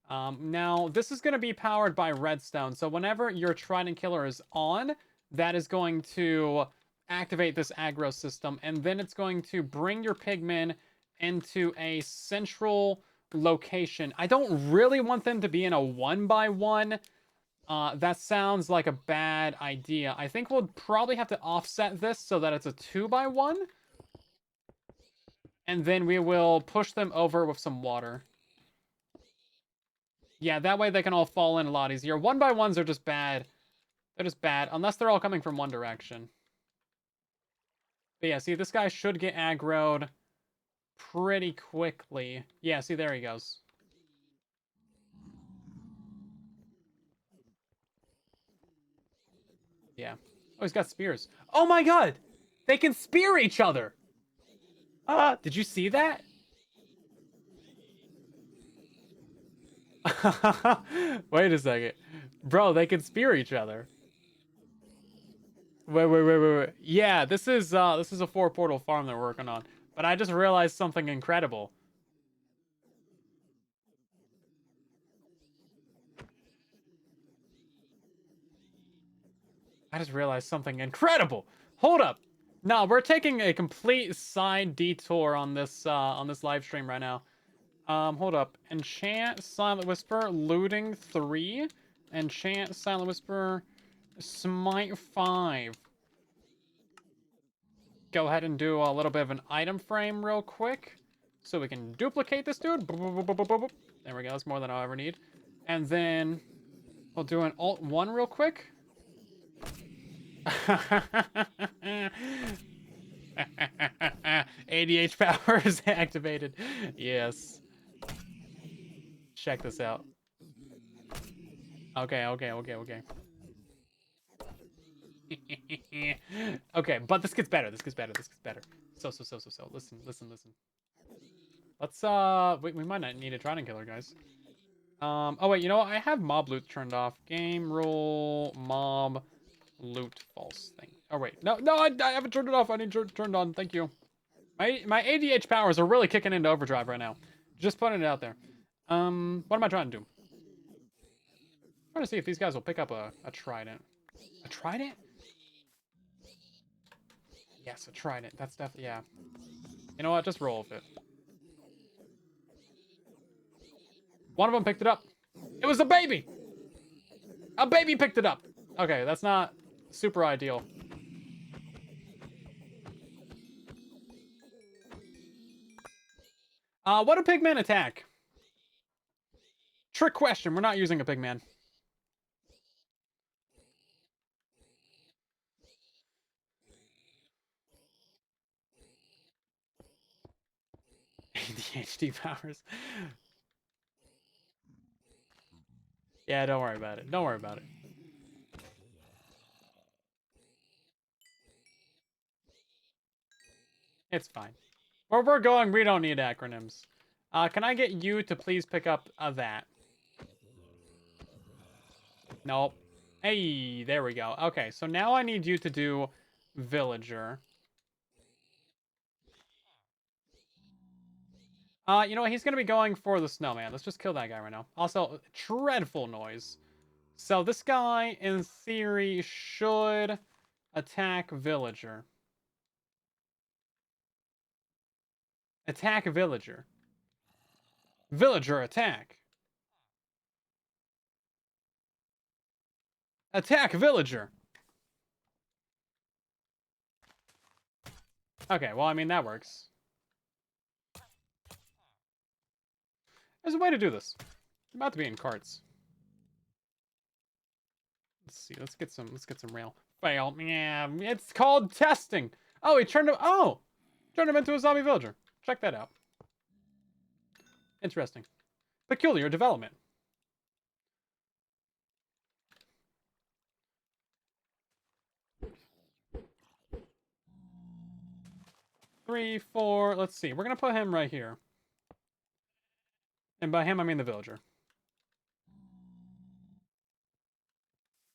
Now, this is going to be powered by redstone, so whenever your trident killer is on, that is going to activate this aggro system, and then it's going to bring your pigmen into a central location. I don't really want them to be in a 1x1. That sounds like a bad idea. I think we'll probably have to offset this so that it's a 2x1. And then we will push them over with some water. Yeah, that way they can all fall in a lot easier. 1x1s are just bad. They're just bad, unless they're all coming from one direction. But yeah, see, this guy should get aggroed pretty quickly. Yeah, see, there he goes. Yeah. Oh, he's got spears. Oh my god! They can spear each other! Did you see that? Wait a second. Bro, they can spear each other. Wait. Yeah, this is a 4 portal farm they're working on. But I just realized something incredible. I just realized something incredible. Hold up. No, we're taking a complete side detour on this live stream right now. Hold up. Enchant Silent Whisper looting 3. Enchant Silent Whisper smite 5. Go ahead and do a little bit of an item frame real quick. So we can duplicate this dude. There we go. That's more than I'll ever need. And then we'll do an Alt 1 real quick. ADH power is activated. Yes. Check this out. Okay. Okay, but this gets better. This gets better. So. Listen. Let's we might not need a trident killer, guys. Oh wait, you know what? I have mob loot turned off. Game rule mob loot false thing. Oh wait, no, I haven't turned it off. I need to turn it on. Thank you. My ADH powers are really kicking into overdrive right now. Just putting it out there. What am I trying to do? I'm trying to see if these guys will pick up a trident. A trident? Yes, a trident. That's definitely, yeah. You know what? Just roll with it. One of them picked it up. It was a baby! A baby picked it up! Okay, that's not super ideal. What do pigmen attack? Trick question. We're not using a pigman. ADHD powers. Yeah, don't worry about it. Don't worry about it. It's fine. Where we're going, we don't need acronyms. Can I get you to please pick up that? Nope. Hey, there we go. Okay, so now I need you to do villager. You know what? He's going to be going for the snowman. Let's just kill that guy right now. Also, dreadful noise. So this guy, in theory, should attack villager. Attack villager. Villager attack. Attack villager. Okay, well, I mean, that works. There's a way to do this. I'm about to be in carts. Let's see. Let's get some rail. Fail. Yeah, it's called testing. Oh, he turned him. Oh, turned him into a zombie villager. Check that out. Interesting. Peculiar development. Three, four. Let's see. We're gonna put him right here. And by him, I mean the villager.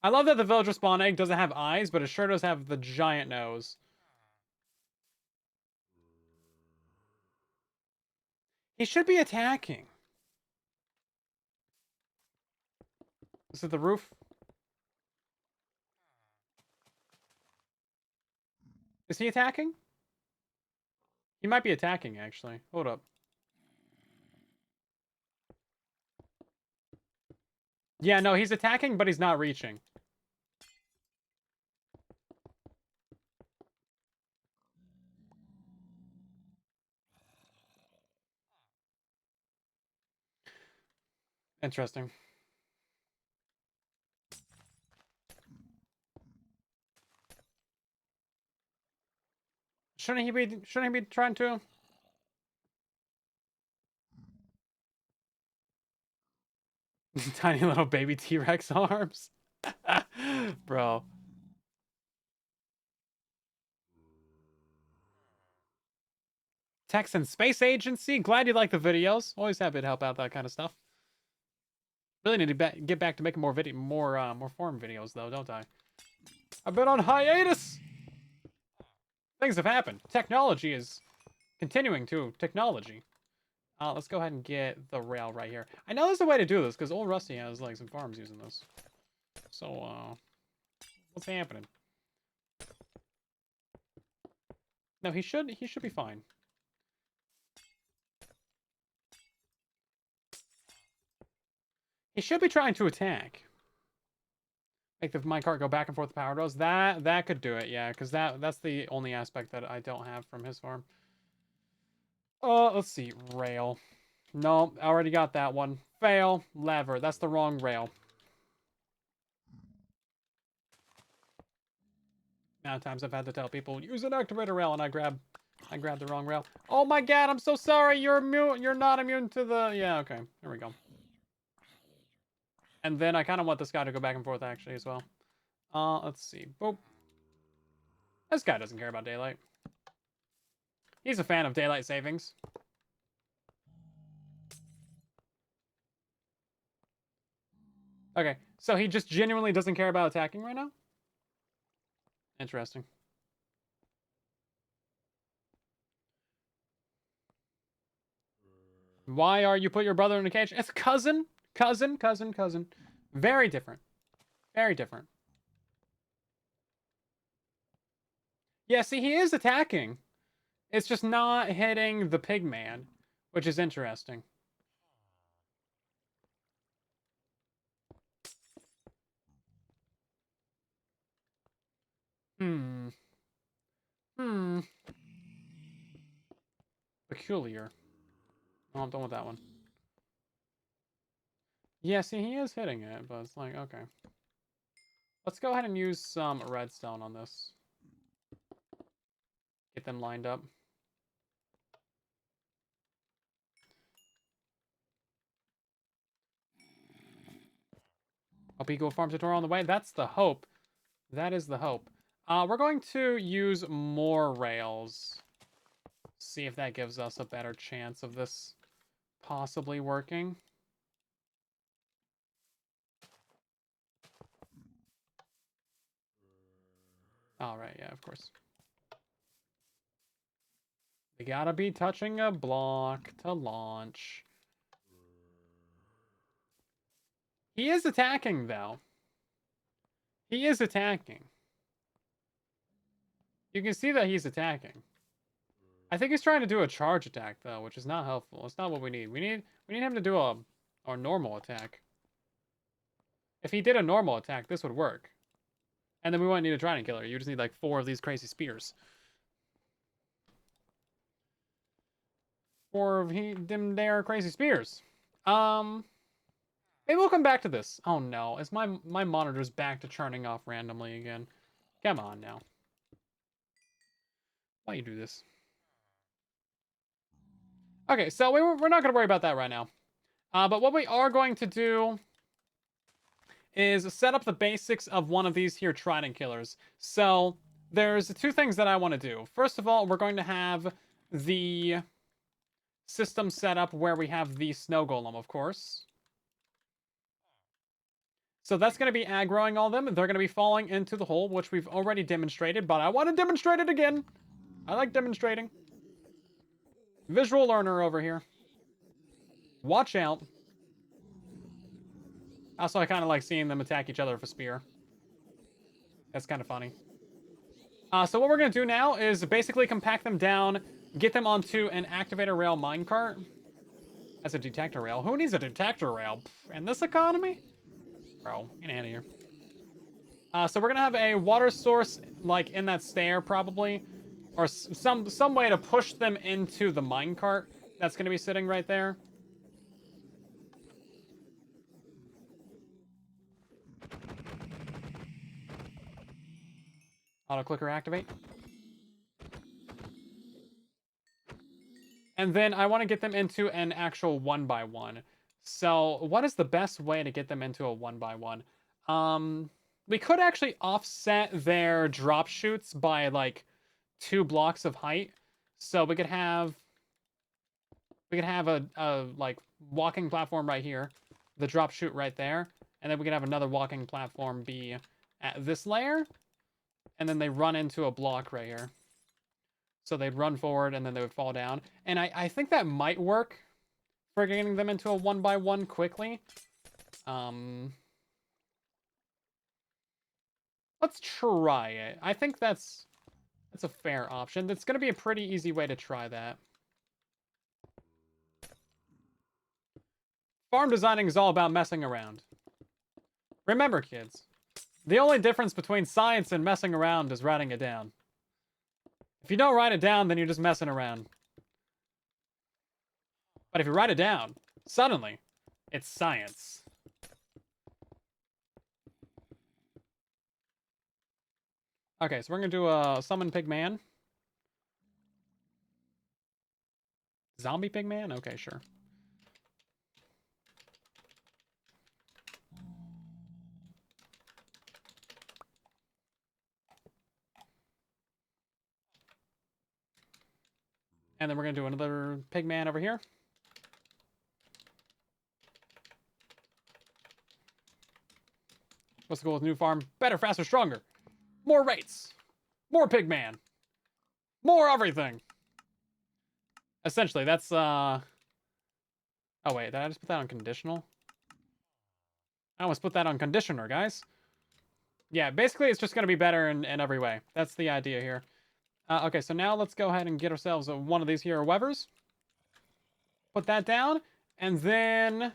I love that the villager spawn egg doesn't have eyes, but it sure does have the giant nose. He should be attacking. Is it the roof? Is he attacking? He might be attacking, actually. Hold up. Yeah, no, he's attacking, but he's not reaching. Interesting. Shouldn't he be trying to? Tiny little baby T-Rex arms. Bro. Texan Space Agency. Glad you like the videos. Always happy to help out that kind of stuff. Really need to get back to making more forum videos though, don't I? I've been on hiatus. Things have happened. Technology is continuing to technology. Let's go ahead and get the rail right here. I know there's a way to do this because old Rusty has like some farms using this. So what's happening? No, he should be fine. He should be trying to attack. Make the minecart go back and forth with power arrows. That could do it, yeah, because that's the only aspect that I don't have from his farm. Let's see. Rail. No, I already got that one. Fail. Lever. That's the wrong rail. Amount of times I've had to tell people, use an activator rail, and I grab the wrong rail. Oh my god, I'm so sorry. You're immune. You're not immune to the... Yeah, okay. There we go. And then I kind of want this guy to go back and forth, actually, as well. Let's see. Boop. This guy doesn't care about daylight. He's a fan of daylight savings. Okay, so he just genuinely doesn't care about attacking right now? Interesting. Why are you put your brother in a cage? It's cousin. Cousin, cousin, cousin. Very different. Very different. Yeah, see, he is attacking. It's just not hitting the pig man, which is interesting. Hmm. Hmm. Peculiar. Oh, I'm done with that one. Yeah, see, he is hitting it, but it's like, okay. Let's go ahead and use some redstone on this. Get them lined up. Hope Eagle Farm tutorial on the way. That's the hope. That is the hope. We're going to use more rails. See if that gives us a better chance of this possibly working. All right, yeah, of course. We gotta be touching a block to launch. He is attacking, though. He is attacking. You can see that he's attacking. I think he's trying to do a charge attack, though, which is not helpful. It's not what we need. We need him to do a normal attack. If he did a normal attack, this would work. And then we wouldn't need a trident killer. You just need like 4 of these crazy spears. 4 of them there crazy spears. Maybe we'll come back to this. Oh no, is my monitor's back to churning off randomly again? Come on now. Why you do this? Okay, so we're not going to worry about that right now. But what we are going to do is set up the basics of one of these here trident killers. So there's 2 things that I want to do. First of all, we're going to have the system set up where we have the snow golem, of course. So that's going to be aggroing all them. They're going to be falling into the hole, which we've already demonstrated, but I want to demonstrate it again. I like demonstrating. Visual learner over here. Watch out. Also, I kind of like seeing them attack each other with a spear. That's kind of funny. So what we're going to do now is basically compact them down, get them onto an activator rail minecart. That's a detector rail. Who needs a detector rail? In this economy? Bro, get out of here. So we're going to have a water source, like, in that stair, probably. Or some way to push them into the minecart that's going to be sitting right there. Auto clicker activate. And then I want to get them into an actual 1x1. So what is the best way to get them into a 1x1? We could actually offset their drop chutes by like 2 blocks of height. So we could have a like walking platform right here, the drop chute right there, and then we could have another walking platform be at this layer, and then they run into a block right here. So they'd run forward and then they would fall down. And I think that might work for getting them into a 1x1 quickly. Let's try it. I think that's a fair option. That's going to be a pretty easy way to try that. Farm designing is all about messing around. Remember, kids, the only difference between science and messing around is writing it down. If you don't write it down, then you're just messing around. But if you write it down, suddenly, it's science. Okay, so we're going to do a summon pigman. Zombie pigman? Okay, sure. And then we're going to do another pigman over here. What's the goal with new farm? Better, faster, stronger. More rates. More pigman. More everything. Essentially, that's Oh, wait. Did I just put that on conditional? I almost put that on conditioner, guys. Yeah, basically it's just going to be better in every way. That's the idea here. Okay, so now let's go ahead and get ourselves one of these here Wevers. Put that down. And then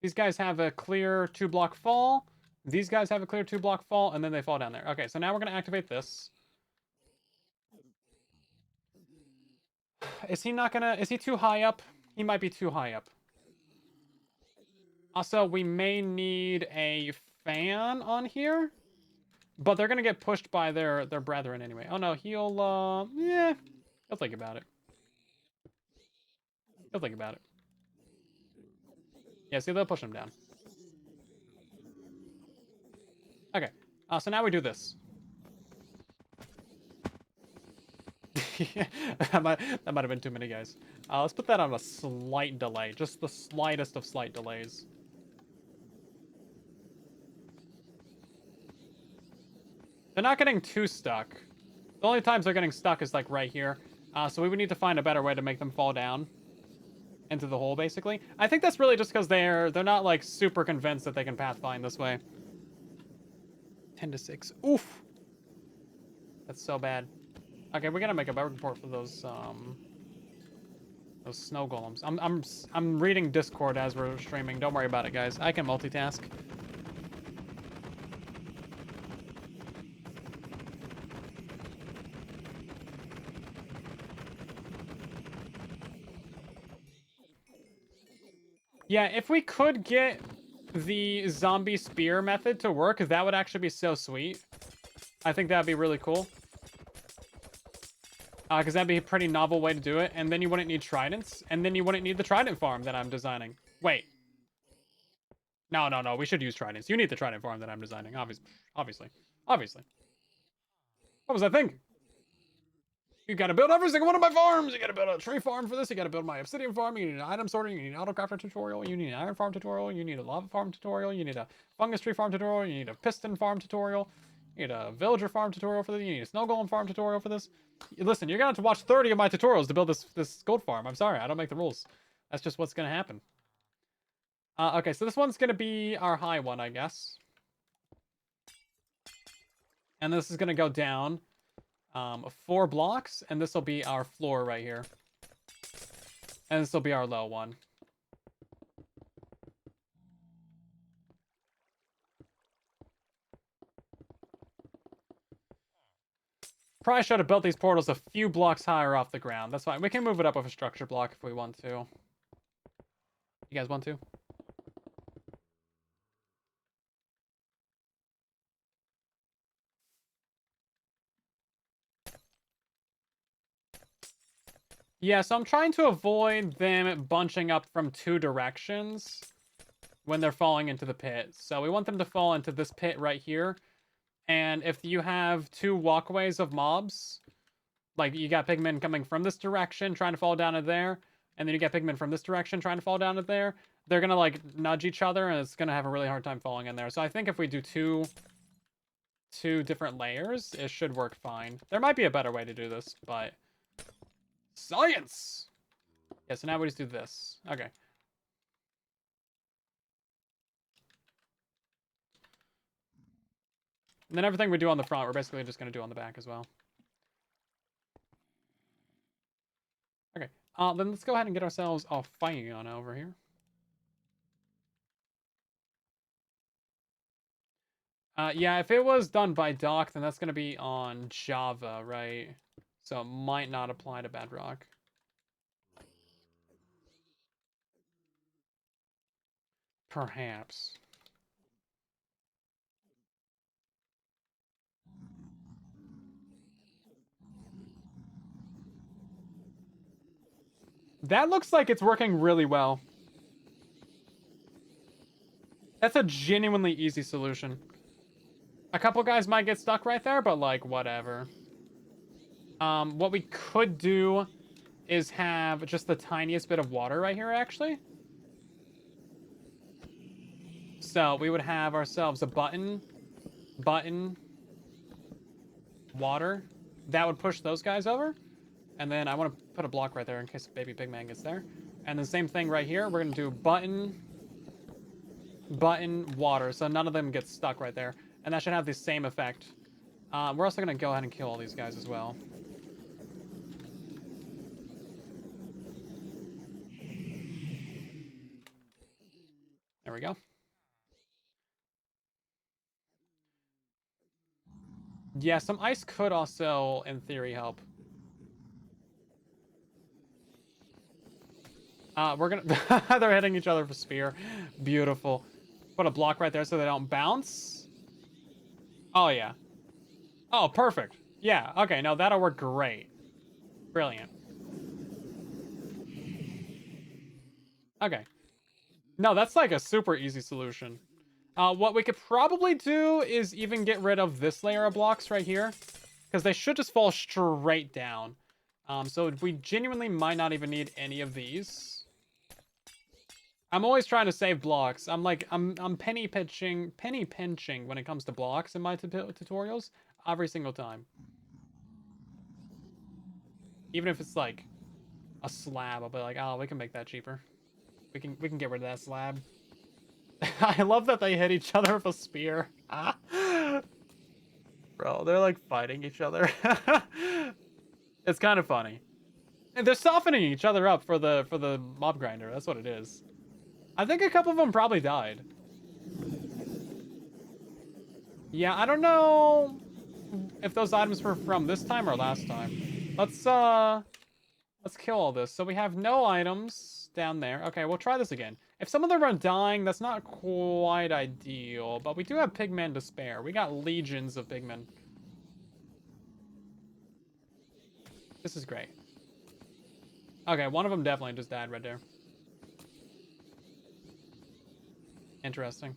these guys have a clear 2-block fall. These guys have a clear 2-block fall, and then they fall down there. Okay, so now we're going to activate this. Is he not going to... Is he too high up? He might be too high up. Also, we may need a fan on here. But they're going to get pushed by their brethren anyway. Oh, no, he'll... Yeah, he'll think about it. He'll think about it. Yeah, see, they'll push him down. Okay, so now we do this. that might have been too many guys. Let's put that on a slight delay. Just the slightest of slight delays. They're not getting too stuck. The only times they're getting stuck is like right here. So we would need to find a better way to make them fall down into the hole, basically. I think that's really just because they're not like super convinced that they can pathfind this way. 10 to 6. Oof. That's so bad. Okay, we gotta make a bug report for those snow golems. I'm reading Discord as we're streaming. Don't worry about it, guys. I can multitask. Yeah, if we could get the zombie spear method to work, that would actually be so sweet. I think that'd be really cool. Because that'd be a pretty novel way to do it. And then you wouldn't need tridents. And then you wouldn't need the trident farm that I'm designing. Wait. No. We should use tridents. You need the trident farm that I'm designing. Obviously. What was I thinking? You gotta build every single one of my farms. You gotta build a tree farm for this. You gotta build my obsidian farm. You need an item sorting. You need an autocrafter tutorial. You need an iron farm tutorial. You need a lava farm tutorial. You need a fungus tree farm tutorial. You need a piston farm tutorial. You need a villager farm tutorial for this. You need a snow golem farm tutorial for this. Listen, you're gonna have to watch 30 of my tutorials to build this gold farm. I'm sorry, I don't make the rules. That's just what's gonna happen. Okay, so this one's gonna be our high one, I guess. And this is gonna go down 4 blocks, and this will be our floor right here. And this will be our low one. Probably should have built these portals a few blocks higher off the ground. That's fine. We can move it up with a structure block if we want to. You guys want to? Yeah, so I'm trying to avoid them bunching up from 2 directions when they're falling into the pit. So we want them to fall into this pit right here. And if you have 2 walkways of mobs, like you got pigmen coming from this direction trying to fall down to there, and then you get pigmen from this direction trying to fall down to there, they're gonna like nudge each other, and it's gonna have a really hard time falling in there. So I think if we do two different layers, it should work fine. There might be a better way to do this, but science. Yeah, so now we just do this. Okay. And then everything we do on the front, we're basically just going to do on the back as well. Okay. Then let's go ahead and get ourselves a fan over here. Yeah, if it was done by Doc, then that's going to be on Java, right? So it might not apply to Bedrock. Perhaps. That looks like it's working really well. That's a genuinely easy solution. A couple guys might get stuck right there, but like, whatever. What we could do is have just the tiniest bit of water right here, actually. So we would have ourselves a button, water. That would push those guys over. And then I want to put a block right there in case baby pigman gets there. And the same thing right here. We're going to do button, button, water. So none of them get stuck right there. And that should have the same effect. We're also going to go ahead and kill all these guys as well. There we go. Yeah, some ice could also, in theory, help. We're gonna... They're hitting each other for spear. Beautiful. Put a block right there so they don't bounce. Oh, yeah. Oh, perfect. Yeah, okay, no, that'll work great. Brilliant. Okay. No, that's like a super easy solution. What we could probably do is even get rid of this layer of blocks right here. Because they should just fall straight down. So we genuinely might not even need any of these. I'm always trying to save blocks. I'm penny pinching when it comes to blocks in my tutorials every single time. Even if it's like a slab, I'll be like, oh, we can make that cheaper. We can get rid of that slab. I love that they hit each other with a spear. Bro, they're like fighting each other. It's kind of funny. And they're softening each other up for the mob grinder. That's what it is. I think a couple of them probably died. Yeah, I don't know if those items were from this time or last time. Let's kill all this. So we have no items down there. Okay, we'll try this again. If some of them are dying, that's not quite ideal, but we do have pigmen to spare. We got legions of pigmen. This is great. Okay, one of them definitely just died right there. Interesting.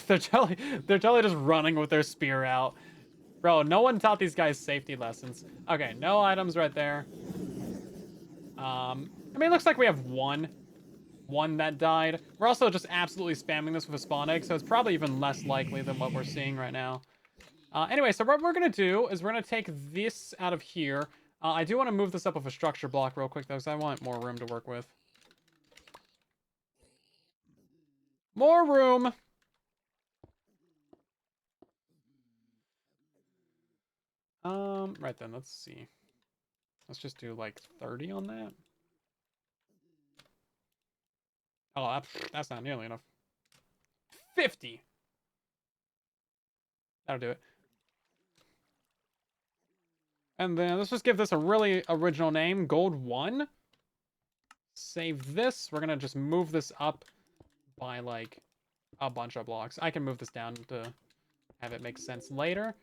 they're totally just running with their spear out. Bro, no one taught these guys safety lessons. Okay, no items right there. I mean, it looks like we have one that died. We're also just absolutely spamming this with a spawn egg, so it's probably even less likely than what we're seeing right now. Anyway, so what we're going to do is we're going to take this out of here. I do want to move this up with a structure block real quick, though, because I want more room to work with. More room! Right then, let's see. Let's just do, like, 30 on that. Oh, that's not nearly enough. 50! That'll do it. And then let's just give this a really original name. Gold 1. Save this. We're going to just move this up by, like, a bunch of blocks. I can move this down to have it make sense later.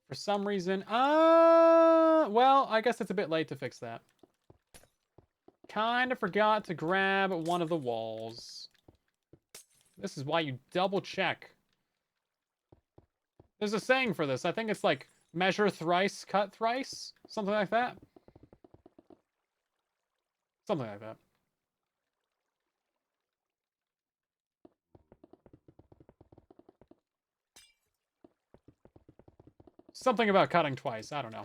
For some reason, well, I guess it's a bit late to fix that. Kind of forgot to grab one of the walls. This is why you double check. There's a saying for this. I think it's like, measure thrice, cut thrice. Something like that. Something like that. Something about cutting twice. I don't know.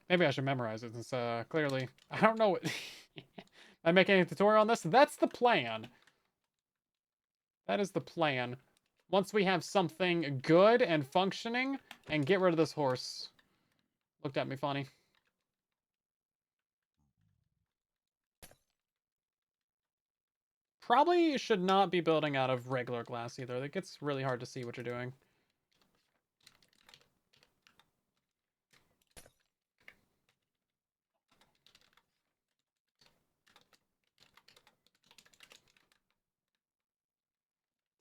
Maybe I should memorize it since clearly I don't know what... I'm making a tutorial on this. That's the plan. That is the plan. Once we have something good and functioning, and get rid of this horse. Looked at me funny. Probably should not be building out of regular glass either. It gets really hard to see what you're doing.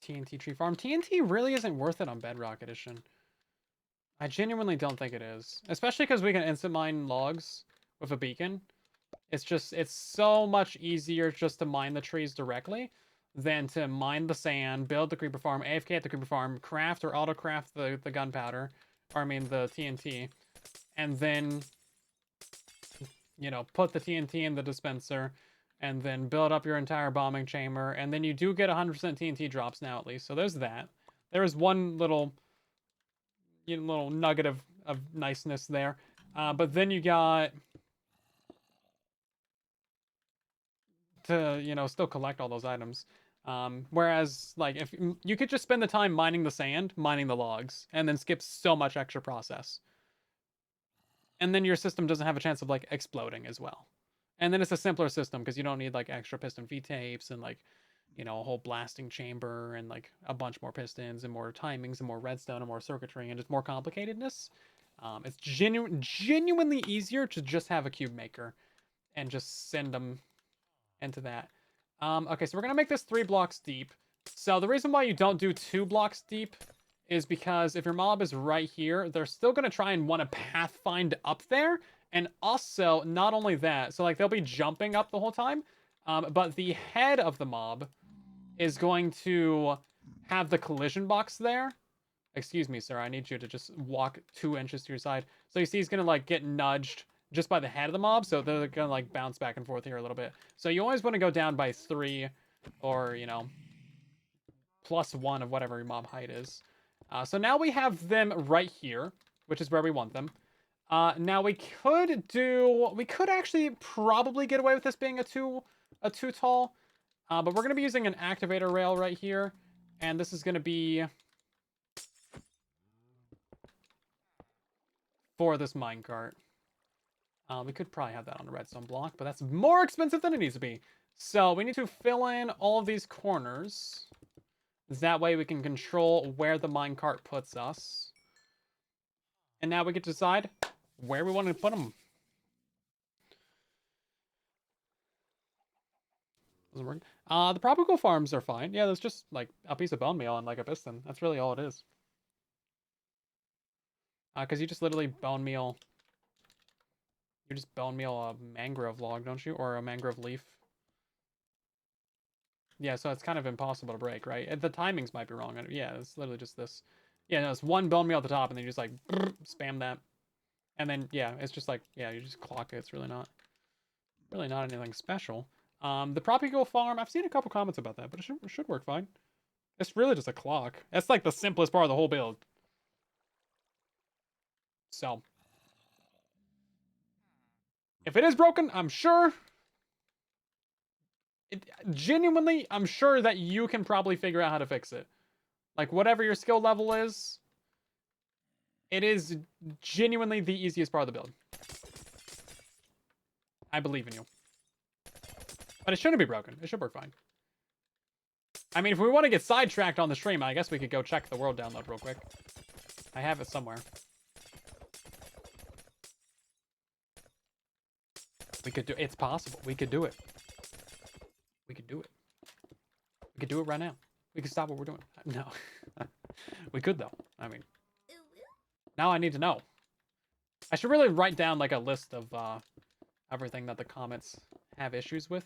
TNT tree farm. TNT really isn't worth it on Bedrock Edition. I genuinely don't think it is. Especially because we can instant mine logs with a beacon. It's so much easier just to mine the trees directly than to mine the sand, build the creeper farm, AFK at the creeper farm, craft or auto-craft the gunpowder, or I mean the TNT, and then, you know, put the TNT in the dispenser, and then build up your entire bombing chamber, and then you do get 100% TNT drops now at least. So there's that. There is one little little nugget of niceness there. But then you got to, still collect all those items. Whereas, like, if you could just spend the time mining the sand, mining the logs, and then skip so much extra process. And then your system doesn't have a chance of, like, exploding as well. And then it's a simpler system because you don't need, like, extra piston V-tapes and, like, a whole blasting chamber and, like, a bunch more pistons and more timings and more redstone and more circuitry and just more complicatedness. It's genuinely easier to just have a cube maker and just send them into that. Okay, so we're gonna make this 3 blocks deep. So the reason why you don't do 2 blocks deep is because if your mob is right here, they're still gonna try and want to pathfind up there. And also, not only that, so like they'll be jumping up the whole time, but the head of the mob is going to have the collision box there. Excuse me, sir, I need you to just walk 2 inches to your side. So you see he's gonna like get nudged just by the head of the mob, so they're gonna like bounce back and forth here a little bit. So you always want to go down by 3 or, +1 of whatever your mob height is. So now we have them right here, which is where we want them. Now we could actually probably get away with this being a two tall, but we're gonna be using an activator rail right here, and this is gonna be for this minecart. We could probably have that on a redstone block, but that's more expensive than it needs to be. So we need to fill in all of these corners. That way we can control where the minecart puts us. And now we get to decide where we want to put them. Doesn't work. The tropical farms are fine. Yeah, there's just like a piece of bone meal and like a piston. That's really all it is. Because you just literally bone meal. You just bone meal a mangrove log, don't you? Or a mangrove leaf. Yeah, so it's kind of impossible to break, right? The timings might be wrong. Yeah, it's literally just this. Yeah, no, it's one bone meal at the top, and then you just like spam that, and then yeah, it's just like you just clock it. It's really not anything special. The Tropical Farm, I've seen a couple comments about that, but it should work fine. It's really just a clock. That's like the simplest part of the whole build. So, if it is broken, I'm sure. Genuinely, I'm sure that you can probably figure out how to fix it. Like, whatever your skill level is, it is genuinely the easiest part of the build. I believe in you. But it shouldn't be broken. It should work fine. I mean, if we want to get sidetracked on the stream, I guess we could go check the world download real quick. I have it somewhere. We could do it. It's possible. We could do it. We could do it. We could do it right now. We could stop what we're doing. No. We could, though. I mean, now I need to know. I should really write down, like, a list of everything that the comments have issues with.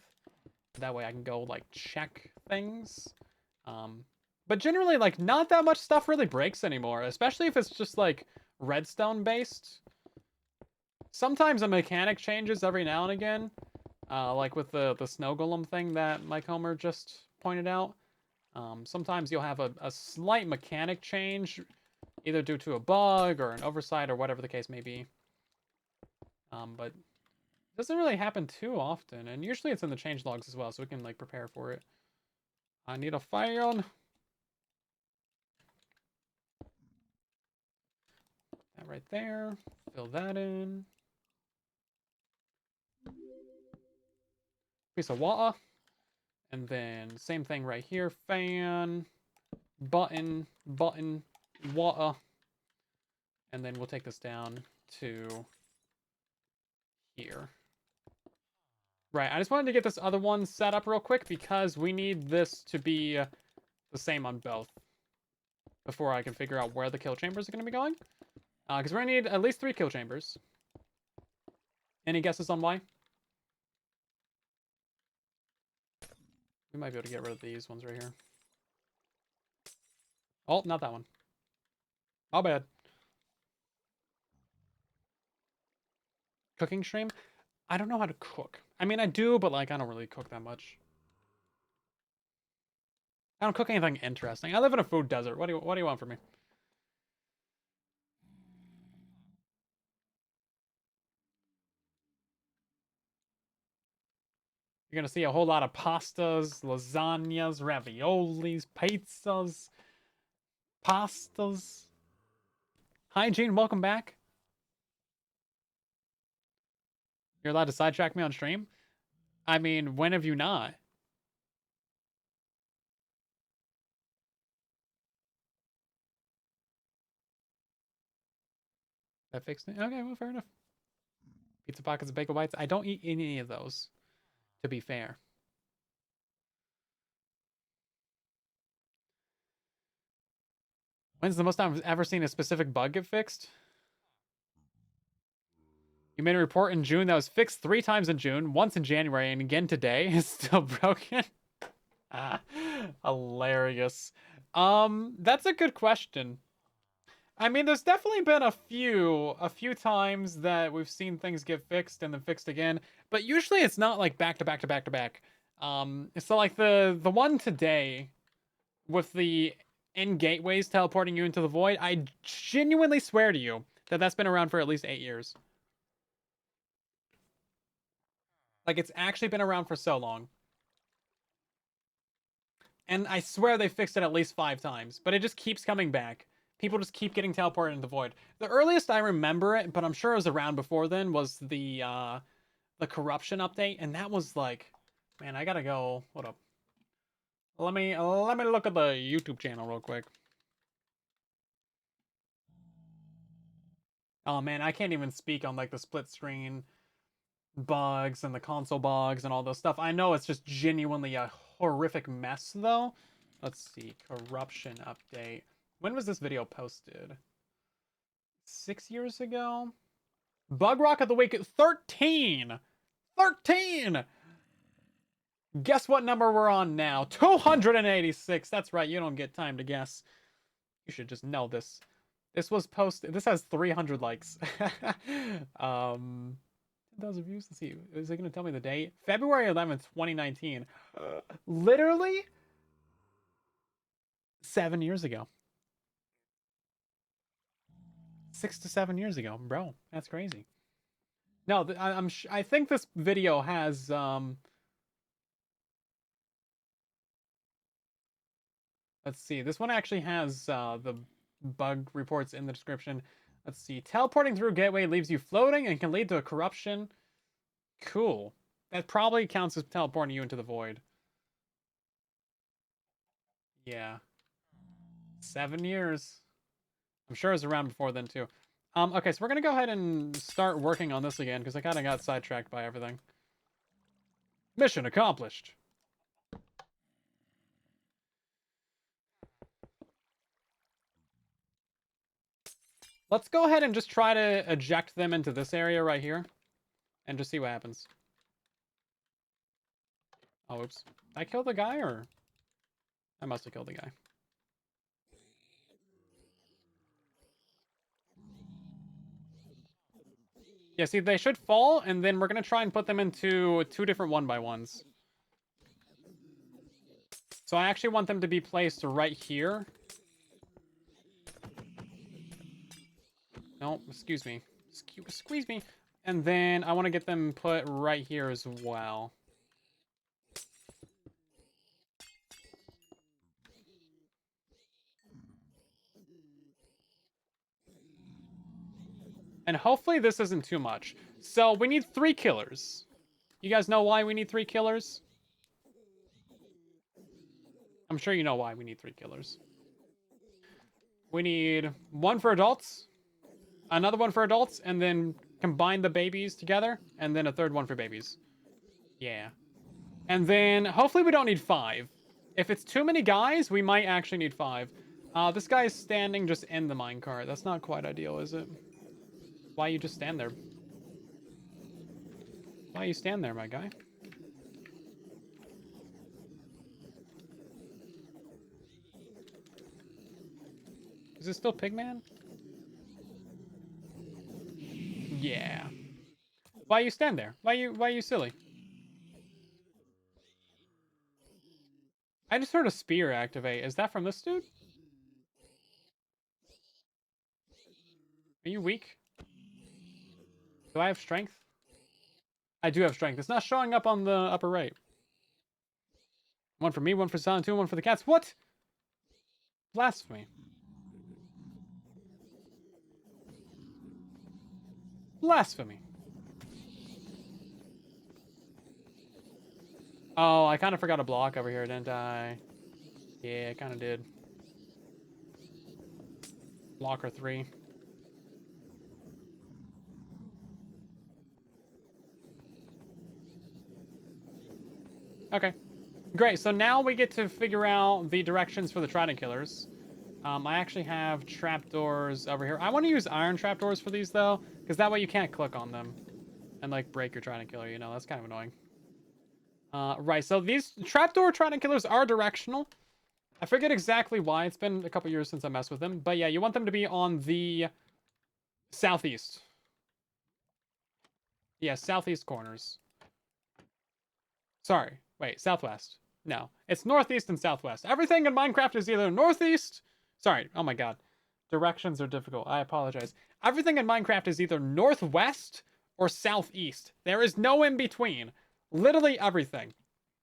That way I can go, like, check things. But generally, like, not that much stuff really breaks anymore. Especially if it's just, like, redstone-based. Sometimes a mechanic changes every now and again. Like with the snow golem thing that Mike Homer just pointed out. Sometimes you'll have a slight mechanic change, either due to a bug or an oversight or whatever the case may be. But it doesn't really happen too often, and usually it's in the change logs as well, so we can like prepare for it. I need a fan. That right there. Fill that in. Piece of water. And then same thing right here. Fan, button, water. And then we'll take this down to here. Right, I just wanted to get this other one set up real quick because we need this to be the same on both before I can figure out where the kill chambers are going to be going. Because we're going to need at least 3 kill chambers. Any guesses on why? We might be able to get rid of these ones right here. Oh, not that one. My bad. Cooking stream? I don't know how to cook. I mean, I do, but like, I don't really cook that much. I don't cook anything interesting. I live in a food desert. What do you want from me? You're gonna see a whole lot of pastas, lasagnas, raviolis, pizzas, pastas. Hi, Gene. Welcome back. You're allowed to sidetrack me on stream? I mean, when have you not? That fixed it? Okay, well, fair enough. Pizza pockets and bagel bites. I don't eat any of those, to be fair. When's the most time I've ever seen a specific bug get fixed? You made a report in June that was fixed 3 times in June, once in January, and again today. It's still broken. Ah, hilarious. That's a good question. I mean, there's definitely been a few times that we've seen things get fixed and then fixed again, but usually it's not like back to back to back to back. So like the one today with the end gateways teleporting you into the void, I genuinely swear to you that that's been around for at least 8 years. Like it's actually been around for so long. And I swear they fixed it at least 5 times, but it just keeps coming back. People just keep getting teleported into the void. The earliest I remember it, but I'm sure it was around before then, was the corruption update, and that was like, man, I gotta go. Hold up. Let me look at the YouTube channel real quick. Oh man, I can't even speak on like the split screen bugs and the console bugs and all those stuff. I know it's just genuinely a horrific mess though. Let's see, corruption update. When was this video posted? 6 years ago? Bug Rock of the Week 13! 13! Guess what number we're on now? 286. That's right, you don't get time to guess. You should just know this. This was posted. This has 300 likes. 10,000 views. Let's see. Is it going to tell me the date? February 11th, 2019. Literally 7 years ago. 6 to 7 years ago, bro. That's crazy. No, I think this video has let's see. This one actually has the bug reports in the description. Let's see. Teleporting through gateway leaves you floating and can lead to a corruption. Cool. That probably counts as teleporting you into the void. Yeah. 7 years. I'm sure it was around before then too. Okay, so we're gonna go ahead and start working on this again because I kind of got sidetracked by everything. Mission accomplished. Let's go ahead and just try to eject them into this area right here and just see what happens. Oh, oops. Did I kill the guy or? I must have killed the guy. Yeah, see, they should fall, and then we're going to try and put them into 2 different 1x1s. So I actually want them to be placed right here. No, excuse me. Squeeze me. And then I want to get them put right here as well. And hopefully this isn't too much. So we need 3 killers. You guys know why we need 3 killers? I'm sure you know why we need 3 killers. We need 1 for adults, another 1 for adults, and then combine the babies together, and then a 3rd one for babies. Yeah. And then hopefully we don't need 5. If it's too many guys, we might actually need 5. This guy is standing just in the minecart. That's not quite ideal, is it? Why you just stand there? Why you stand there, my guy? Is it still Pigman? Yeah. Why you stand there? Why you silly? I just heard a spear activate. Is that from this dude? Are you weak? Do I have strength? I do have strength. It's not showing up on the upper right. One for me, one for Silent 2, one for the cats. What? Blasphemy. Blasphemy. Oh, I kind of forgot a block over here, didn't I? Yeah, I kind of did. Blocker 3. Okay. Great, so now we get to figure out the directions for the trident killers. I actually have trapdoors over here. I want to use iron trapdoors for these, though, because that way you can't click on them and, like, break your trident killer, you know? That's kind of annoying. Right, so these trapdoor trident killers are directional. I forget exactly why. It's been a couple years since I messed with them. But yeah, you want them to be on the southeast. Yeah, southeast corners. Sorry. Wait, southwest. No, it's northeast and southwest. Everything in Minecraft is either northeast... Sorry, oh my god. Directions are difficult. I apologize. Everything in Minecraft is either northwest or southeast. There is no in between. Literally everything.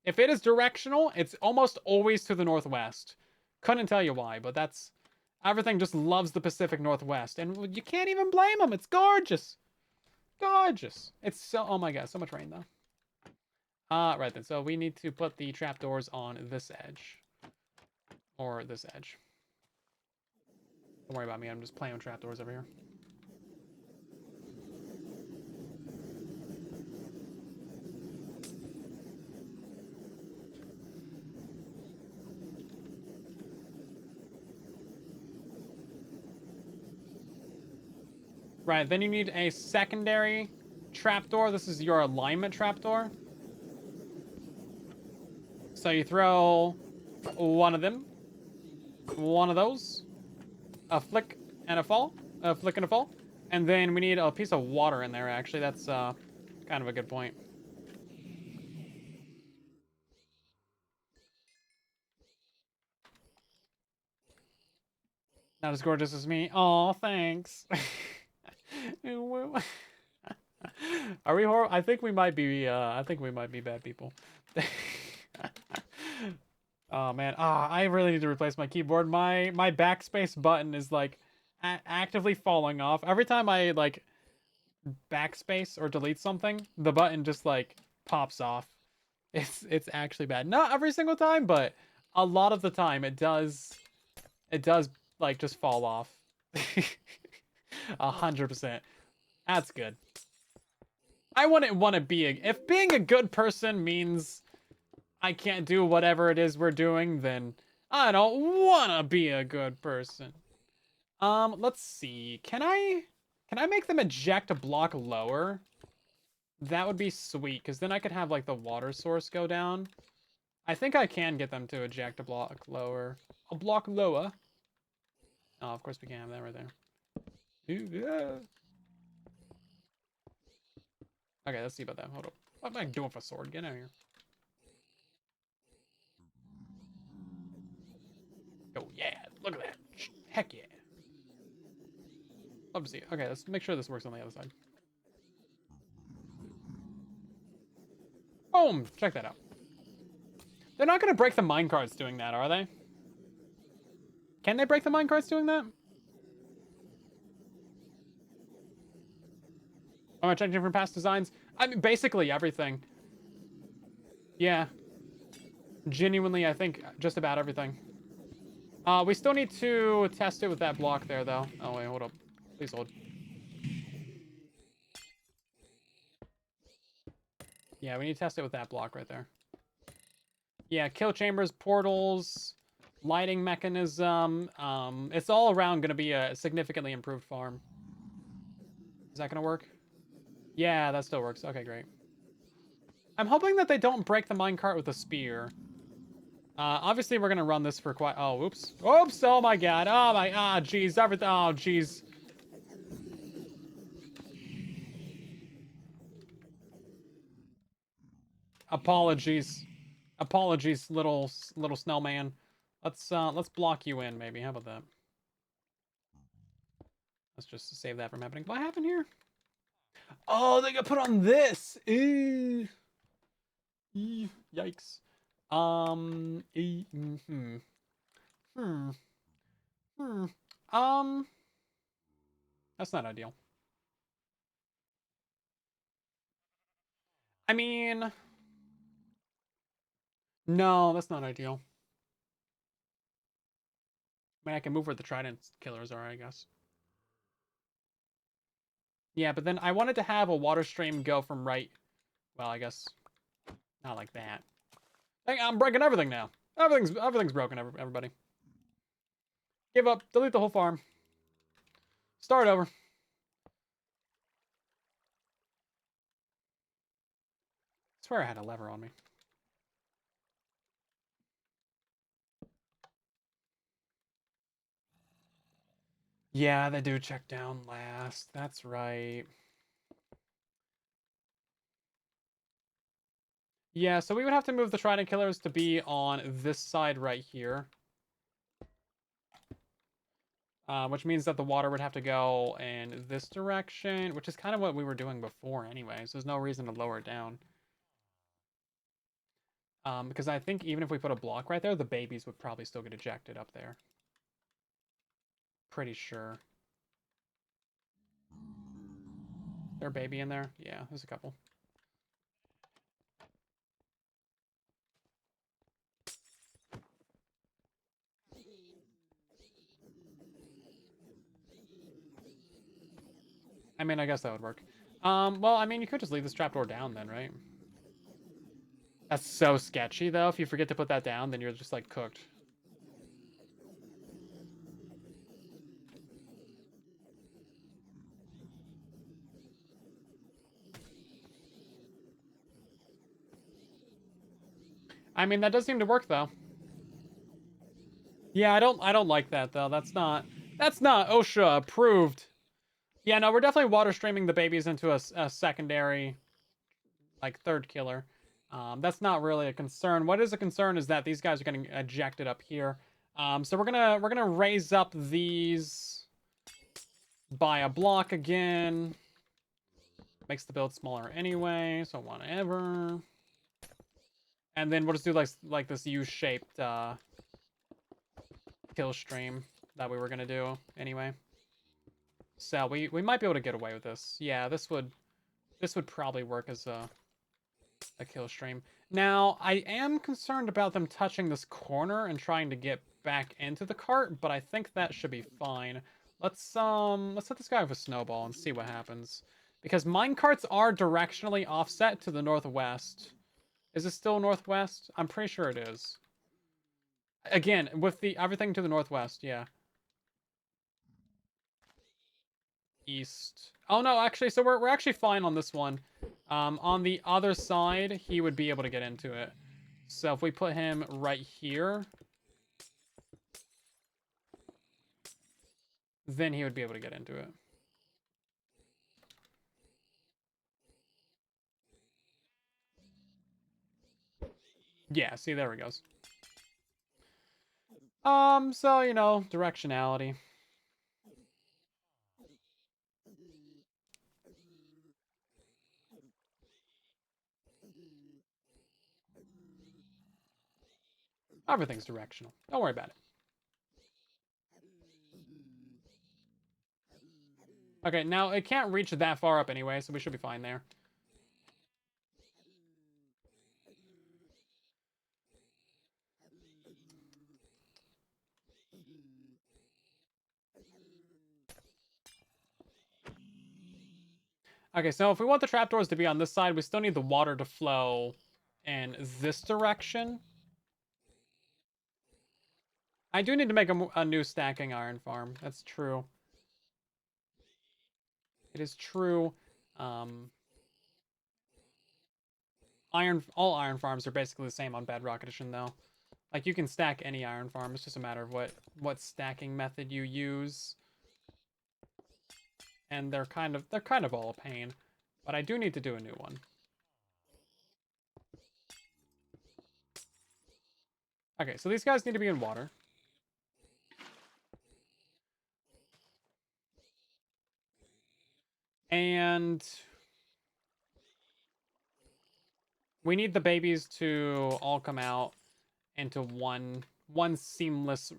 If it is directional, it's almost always to the northwest. Couldn't tell you why, but that's... Everything just loves the Pacific Northwest. And you can't even blame them. It's gorgeous. Gorgeous. It's so... Oh my god, so much rain, though. Right then. So we need to put the trapdoors on this edge. Or this edge. Don't worry about me. I'm just playing with trapdoors over here. Right, then you need a secondary trapdoor. This is your alignment trapdoor. So you throw one of them, one of those, a flick and a fall, a flick and a fall, and then we need a piece of water in there, actually. That's kind of a good point. Not as gorgeous as me. Oh, thanks. Are we horrible? I think we might be. I think we might be bad people. Oh man. I really need to replace my keyboard. My backspace button is like actively falling off. Every time I like backspace or delete something, the button just like pops off. It's actually bad. Not every single time, but a lot of the time it does. It does like just fall off. 100%. That's good. I wouldn't want to be if being a good person means I can't do whatever it is we're doing, then I don't want to be a good person. Let's see. Can I make them eject a block lower? That would be sweet, because then I could have like the water source go down. I think I can get them to eject a block lower. A block lower. Oh, of course we can have that right there. Yeah. Okay, let's see about that. Hold up. What am I doing for a sword? Get out of here. Oh, yeah. Look at that. Heck yeah. Love to see it. Okay, let's make sure this works on the other side. Boom! Check that out. They're not going to break the minecarts doing that, are they? Can they break the minecarts doing that? Am I changing from past designs? I mean, basically everything. Yeah. Genuinely, I think just about everything. We still need to test it with that block there, though. Oh, wait, hold up. Please hold. Yeah, we need to test it with that block right there. Yeah, kill chambers, portals, lighting mechanism. It's all around going to be a significantly improved farm. Is that going to work? Yeah, that still works. Okay, great. I'm hoping that they don't break the minecart with a spear. Obviously, we're going to run this for quite... Oh, oops. Oops! Oh, my God. Oh, my... Ah, jeez. Everything... Oh, jeez. Apologies. Apologies, little snowman. Let's block you in, maybe. How about that? Let's just save that from happening. What happened here? Oh, they got put on this. Ew. Yikes. Hmm. Hmm. Hmm. Um. That's not ideal. I mean, no, that's not ideal. I mean, I can move where the trident killers are, I guess. Yeah, but then I wanted to have a water stream go from right. Well, I guess not like that. I'm breaking everything now. Everything's broken. Everybody, give up. Delete the whole farm. Start over. I swear I had a lever on me. Yeah, they do check down last. That's right. Yeah, so we would have to move the trident killers to be on this side right here. Which means that the water would have to go in this direction, which is kind of what we were doing before anyway, so there's no reason to lower it down. Because I think even if we put a block right there, the babies would probably still get ejected up there. Pretty sure. Is there a baby in there? Yeah, there's a couple. I mean, I guess that would work. Well, I mean, you could just leave this trapdoor down then, right? That's so sketchy, though. If you forget to put that down, then you're just, like, cooked. I mean, that does seem to work, though. Yeah, I don't like that, though. That's not OSHA approved. Yeah, no, we're definitely water streaming the babies into a secondary, like, third killer. That's not really a concern. What is a concern is that these guys are getting ejected up here. So we're gonna raise up these by a block again. Makes the build smaller anyway, so whatever. And then we'll just do like this U-shaped kill stream that we were gonna do anyway. So we might be able to get away with this. Yeah, this would probably work as a kill stream. Now, I am concerned about them touching this corner and trying to get back into the cart, but I think that should be fine. Let's hit this guy with a snowball and see what happens. Because minecarts are directionally offset to the northwest. Is it still northwest? I'm pretty sure it is. Again, with the everything to the northwest, yeah. East. Oh no, actually, so we're actually fine on this one. On the other side, he would be able to get into it. So if we put him right here, then he would be able to get into it. Yeah, see, there he goes. So, you know, directionality. Everything's directional. Don't worry about it. Okay, now it can't reach that far up anyway, so we should be fine there. Okay, so if we want the trapdoors to be on this side, we still need the water to flow in this direction. I do need to make a new stacking iron farm. That's true. It is true. All iron farms are basically the same on Bedrock Edition, though. Like, you can stack any iron farm. It's just a matter of what stacking method you use. And they're kind of all a pain. But I do need to do a new one. Okay, so these guys need to be in water. And we need the babies to all come out into one seamless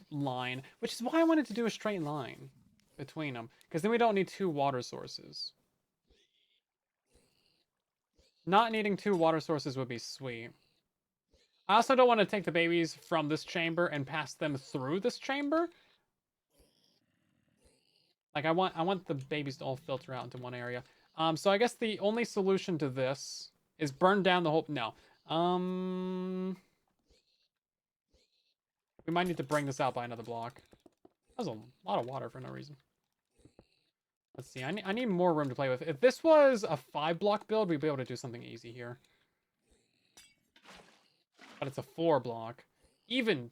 line, which is why I wanted to do a straight line between them, because then we don't need two water sources. Not needing two water sources would be sweet. I also don't want to take the babies from this chamber and pass them through this chamber. Like I want the babies to all filter out into one area. So I guess the only solution to this is burn down the whole. No. We might need to bring this out by another block. That was a lot of water for no reason. Let's see. I need more room to play with. If this was a 5-block build, we'd be able to do something easy here. But it's a 4-block. Even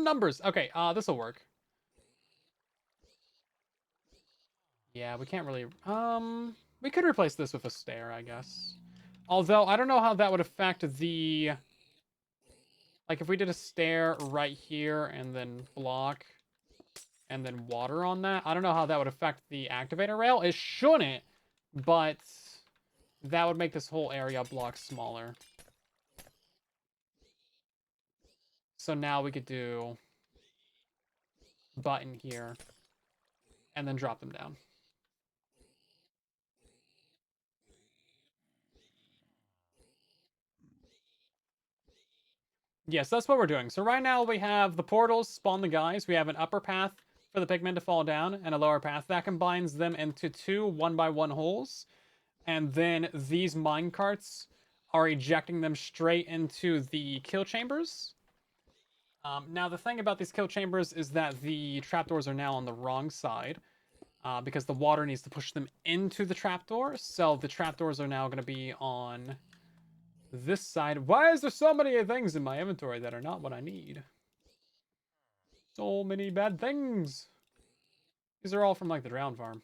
numbers. Okay, this will work. Yeah, we can't really... we could replace this with a stair, I guess. Although, I don't know how that would affect the... Like, if we did a stair right here and then block and then water on that, I don't know how that would affect the activator rail. It shouldn't, but that would make this whole area block smaller. So now we could do button here and then drop them down. Yes, that's what we're doing. So right now we have the portals spawn the guys. We have an upper path for the pigmen to fall down and a lower path. That combines them into two 1x1 holes. And then these minecarts are ejecting them straight into the kill chambers. Now the thing about these kill chambers is that the trapdoors are now on the wrong side. Because the water needs to push them into the trapdoor. So the trapdoors are now going to be on this side. Why is there so many things in my inventory that are not what I need? So many bad things. These are all from like the drown farm.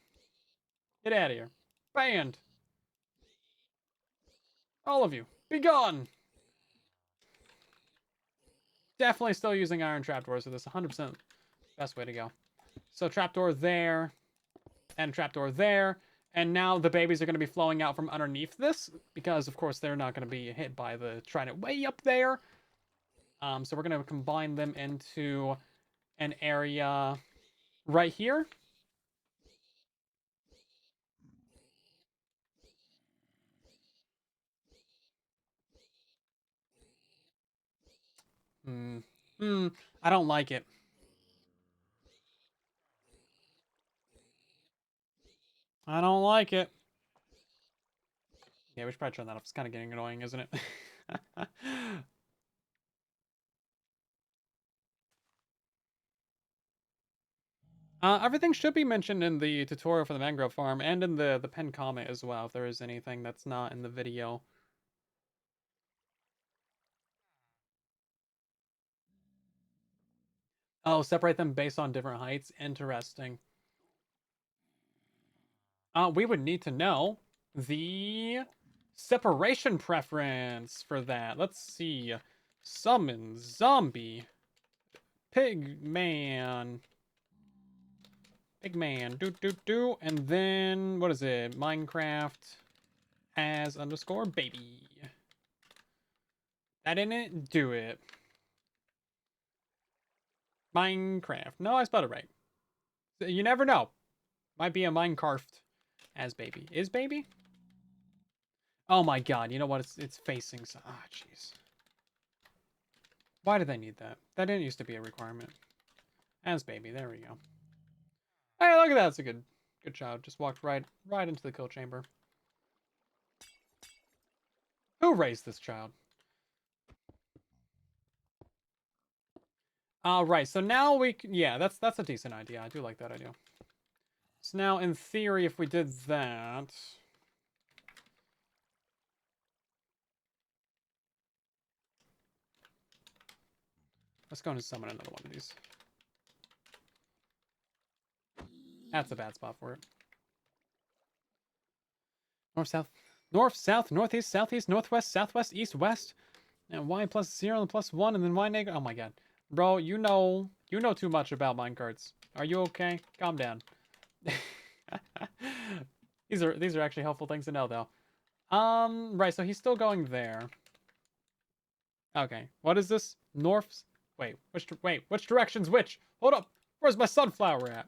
Get out of here. Banned. All of you. Be gone. Definitely still using iron trapdoors for this. 100% best way to go. So trapdoor there. And trapdoor there. And now the babies are going to be flowing out from underneath this. Because, of course, they're not going to be hit by the trident way up there. So we're going to combine them into an area right here. I don't like it. I don't like it. Yeah, we should probably turn that off. It's kind of getting annoying, isn't it? Everything should be mentioned in the tutorial for the mangrove farm and in the pen comment as well, if there is anything that's not in the video. Oh, separate them based on different heights. Interesting. We would need to know the separation preference for that. Let's see. Summon zombie. Pig man. Big man, do, and then, what is it? Minecraft as underscore baby. That in it? Do it. Minecraft. No, I spelled it right. You never know. Might be a Minecraft as baby. Is baby? Oh my god, you know what? It's facing... Ah, jeez. Why did they need that? That didn't used to be a requirement. As baby, there we go. Hey, look at that. It's a good child. Just walked right into the kill chamber. Who raised this child? Right. So now we can, yeah, that's a decent idea. I do like that idea. So now, in theory, if we did that, let's go and summon another one of these. That's a bad spot for it. North, south, northeast, southeast, northwest, southwest, east, west. And y plus 0 and plus 1 and then y negative. Oh my god. Bro, you know too much about minecarts. Are you okay? Calm down. These are actually helpful things to know though. Right, so he's still going there. Okay. What is this? North? Wait, which direction's which? Hold up. Where's my sunflower at?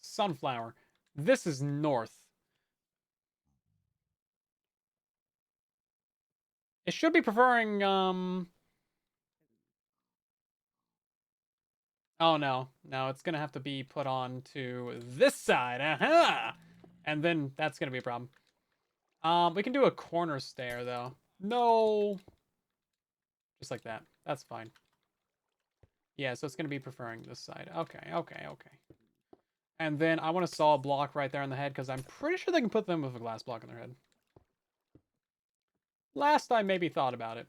Sunflower. This is north. It should be preferring, oh, no. No, it's gonna have to be put on to this side. Aha! And then that's gonna be a problem. We can do a corner stair, though. No! Just like that. That's fine. Yeah, so it's gonna be preferring this side. Okay, okay, okay. And then I want a solid block right there on the head, because I'm pretty sure they can put them with a glass block on their head. Last I maybe thought about it.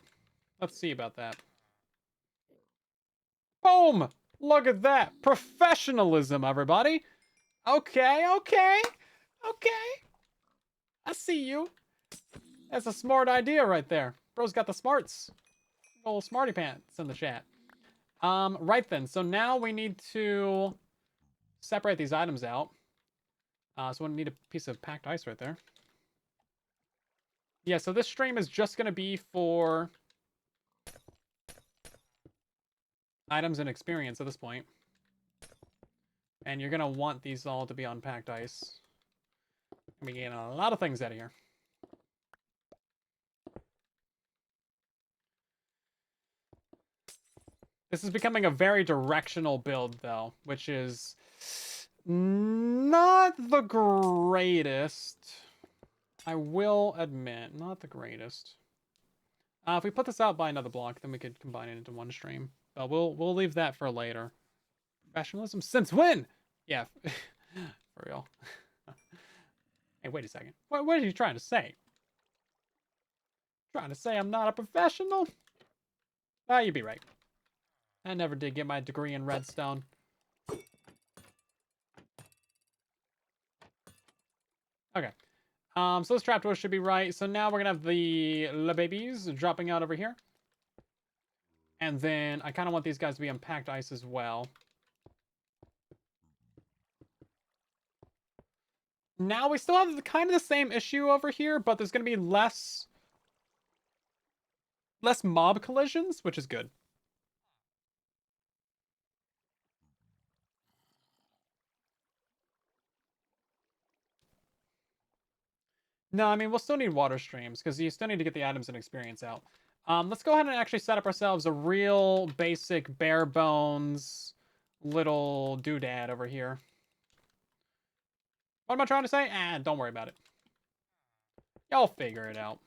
Let's see about that. Boom! Look at that. Professionalism, everybody. Okay, okay. Okay. I see you. That's a smart idea right there. Bro's got the smarts. Old smarty pants in the chat. Right then. So now we need to separate these items out. So we need a piece of packed ice right there. Yeah, so this stream is just going to be for items and experience at this point. And you're going to want these all to be on packed ice. We getting a lot of things out of here. This is becoming a very directional build, though, which is not the greatest. I will admit, not the greatest. If we put this out by another block, then we could combine it into one stream. But we'll leave that for later. Professionalism since when? Yeah, for real. Hey, wait a second. What are you trying to say? Trying to say I'm not a professional? Ah, you'd be right. I never did get my degree in Redstone. Okay. So this trapdoor should be right. So now we're gonna have the babies dropping out over here. And then I kind of want these guys to be on packed ice as well. Now we still have kind of the same issue over here, but there's gonna be less mob collisions, which is good. No, I mean, we'll still need water streams, because you still need to get the items and experience out. Let's go ahead and actually set up ourselves a real basic, bare bones little doodad over here. What am I trying to say? Don't worry about it. Y'all figure it out.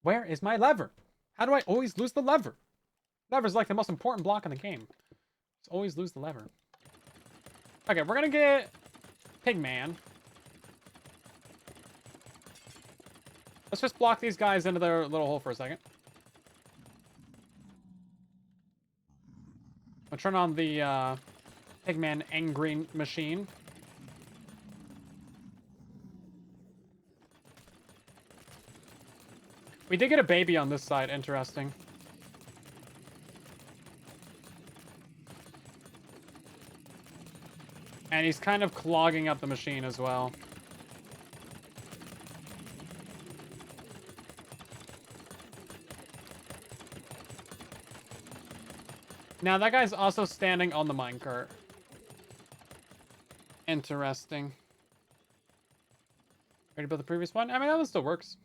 Where is my lever? How do I always lose the lever? Lever's like the most important block in the game. Just always lose the lever. Okay, we're gonna get Pigman. Let's just block these guys into their little hole for a second. I'll turn on the Pigman angry machine. We did get a baby on this side, interesting. And he's kind of clogging up the machine as well. Now that guy's also standing on the minecart. Interesting. Ready to build the previous one? I mean, that one still works.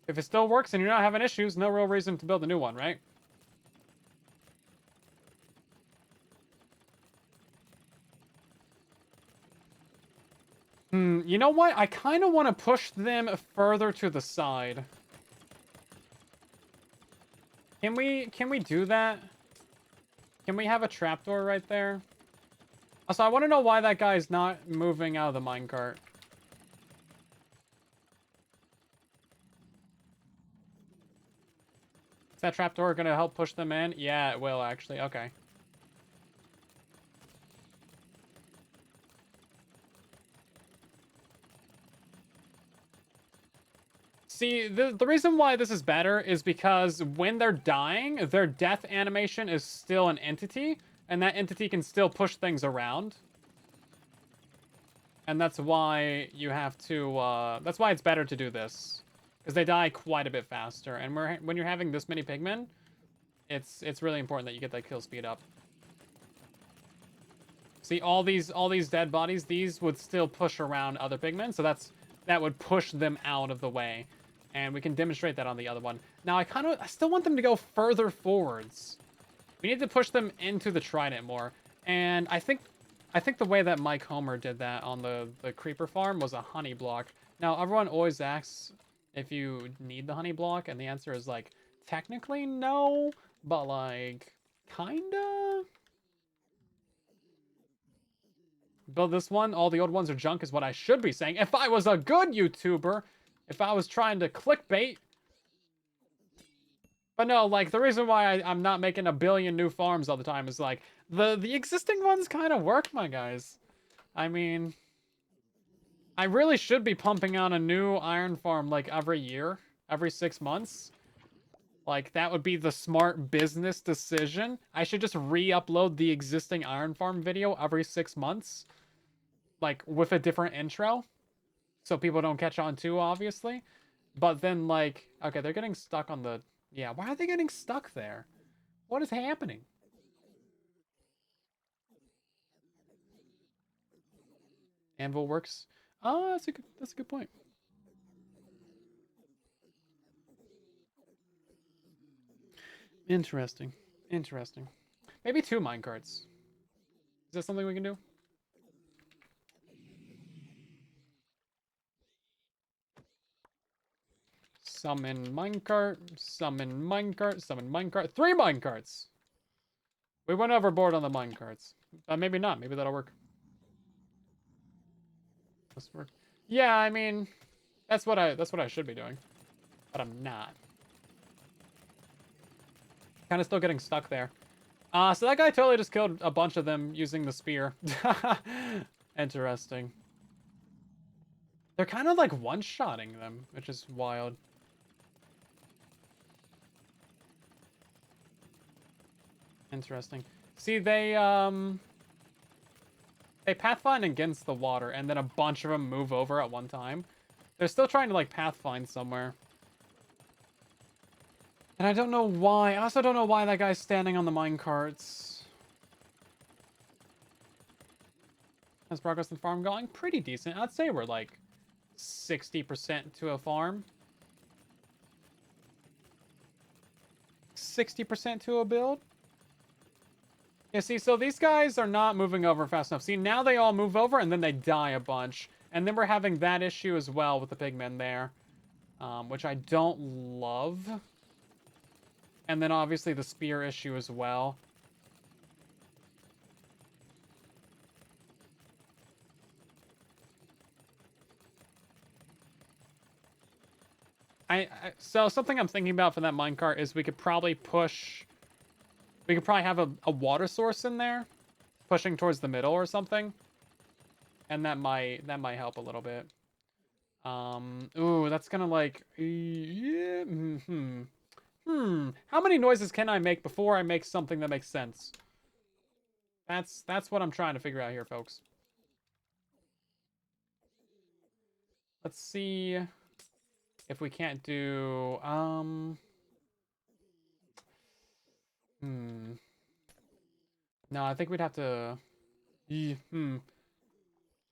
If it still works and you're not having issues, no real reason to build a new one, right? You know what? I kind of want to push them further to the side. Can we do that? Can we have a trapdoor right there? Also, I want to know why that guy's not moving out of the minecart. that trapdoor gonna help push them in? Yeah, it will, actually. Okay. See, the reason why this is better is because when they're dying, their death animation is still an entity, and that entity can still push things around. And that's why you have to, that's why it's better to do this. Because they die quite a bit faster, and when you're having this many pigmen, it's really important that you get that kill speed up. See, all these dead bodies, these would still push around other pigmen, so that would push them out of the way. And we can demonstrate that on the other one. Now, I still want them to go further forwards. We need to push them into the trident more. And I think the way that Mike Homer did that on the creeper farm was a honey block. Now, everyone always asks if you need the honey block, and the answer is, like, technically no, but, like, kinda? Build this one, all the old ones are junk is what I should be saying. If I was a good YouTuber, if I was trying to clickbait. But no, like, the reason why I'm not making a billion new farms all the time is, like, the existing ones kind of work, my guys. I mean, I really should be pumping out a new iron farm, like, every year, every 6 months. Like, that would be the smart business decision. I should just re-upload the existing iron farm video every 6 months. Like, with a different intro. So people don't catch on too, obviously. But then, like, okay, they're getting stuck on the... Yeah, why are they getting stuck there? What is happening? Anvil works. Oh, that's a good point. Interesting. Interesting. Maybe 2 minecarts. Is that something we can do? Summon minecart, summon minecart, summon minecart. 3 minecarts! We went overboard on the minecarts. Maybe not. Maybe that'll work. This work. Yeah, I mean, that's what I should be doing. But I'm not. Kind of still getting stuck there. So that guy totally just killed a bunch of them using the spear. Interesting. They're kind of like one-shotting them, which is wild. Interesting. See, they pathfind against the water, and then a bunch of them move over at one time. They're still trying to, like, pathfind somewhere. And I don't know why. I also don't know why that guy's standing on the minecarts. How's progress in farm going? Pretty decent. I'd say we're, like, 60% to a farm. 60% to a build. Yeah, see, so these guys are not moving over fast enough. See, now they all move over, and then they die a bunch. And then we're having that issue as well with the pigmen there. Which I don't love. And then, obviously, the spear issue as well. So, something I'm thinking about for that minecart is we could probably push... We could probably have a water source in there. Pushing towards the middle or something. And that might help a little bit. Ooh, that's gonna, like... Yeah, How many noises can I make before I make something that makes sense? That's what I'm trying to figure out here, folks. Let's see if we can't do... No, I think we'd have to... We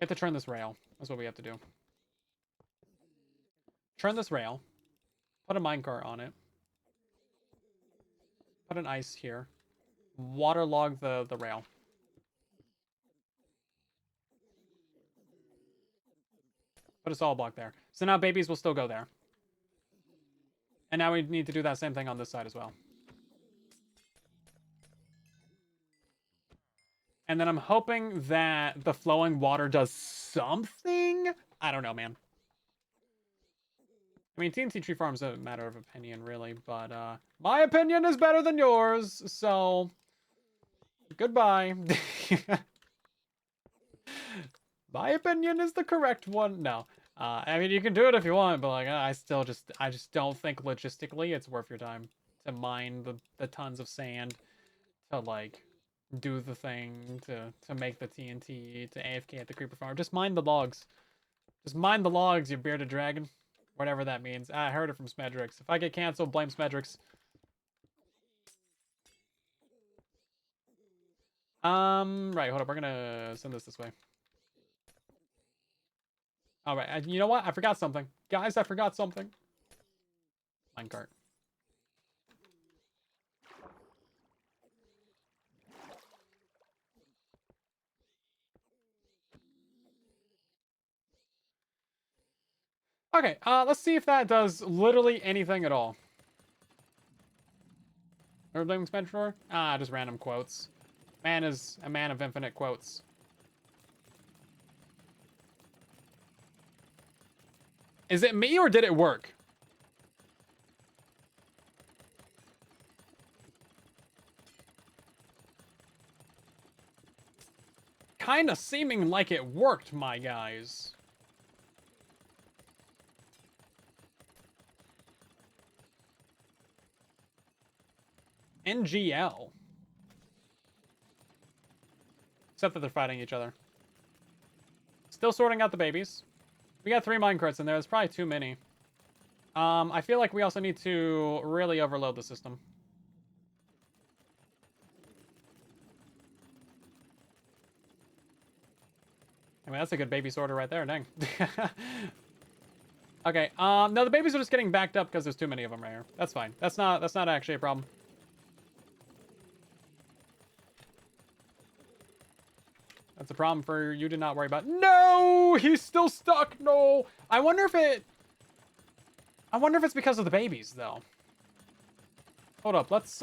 have to turn this rail. That's what we have to do. Turn this rail. Put a minecart on it. Put an ice here. Waterlog the rail. Put a solid block there. So now babies will still go there. And now we need to do that same thing on this side as well. And then I'm hoping that the flowing water does something. I don't know, man. I mean, TNT tree farm's a matter of opinion, really, but my opinion is better than yours, so goodbye. My opinion is the correct one. No, I mean, you can do it if you want, but like, I just don't think logistically it's worth your time to mine the tons of sand to like do the thing to make the TNT to AFK at the creeper farm. Just mine the logs. Just mine the logs, you bearded dragon. Whatever that means. I heard it from Smedrix. If I get canceled, blame Smedrix. Right, hold up. We're gonna send this way. All right, you know what? I forgot something. Guys, I forgot something. Minecart. Okay, let's see if that does literally anything at all. Are we blaming Smedrix for? Ah, just random quotes. Man is a man of infinite quotes. Is it me or did it work? Kinda seeming like it worked, my guys. NGL. Except that they're fighting each other. Still sorting out the babies. We got 3 minecarts in there. There's probably too many. I feel like we also need to really overload the system. I mean, that's a good baby sorter right there, dang. Okay, no, the babies are just getting backed up because there's too many of them right here. That's fine. That's not actually a problem. That's a problem for you to not worry about. No! He's still stuck! No! I wonder if it's because of the babies, though. Hold up, let's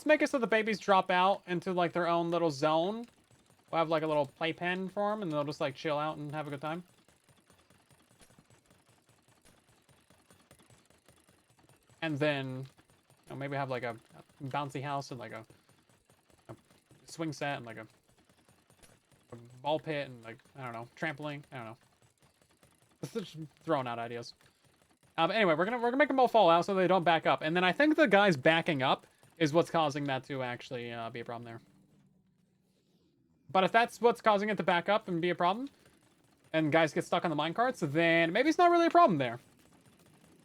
make it so the babies drop out into, like, their own little zone. We'll have, like, a little playpen for them, and they'll just, like, chill out and have a good time. And then, you know, maybe have, like, a bouncy house and, like, a swing set and, like, a ball pit and, like, I don't know, trampoline. I don't know. Just throwing out ideas. But anyway, we're gonna make them all fall out so they don't back up. And then I think the guys backing up is what's causing that to actually be a problem there. But if that's what's causing it to back up and be a problem, and guys get stuck on the minecarts, then maybe it's not really a problem there.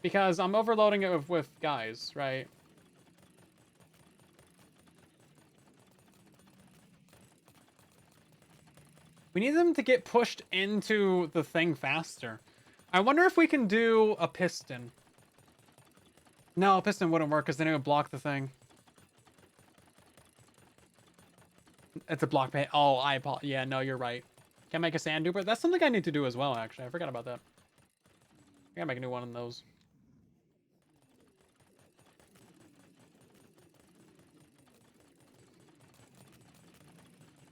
Because I'm overloading it with guys, right? We need them to get pushed into the thing faster. I wonder if we can do a piston. No, a piston wouldn't work because then it would block the thing. It's a block pit. Oh, yeah, no, you're right. Can I make a sand duper? That's something I need to do as well, actually. I forgot about that. I gotta make a new one of those.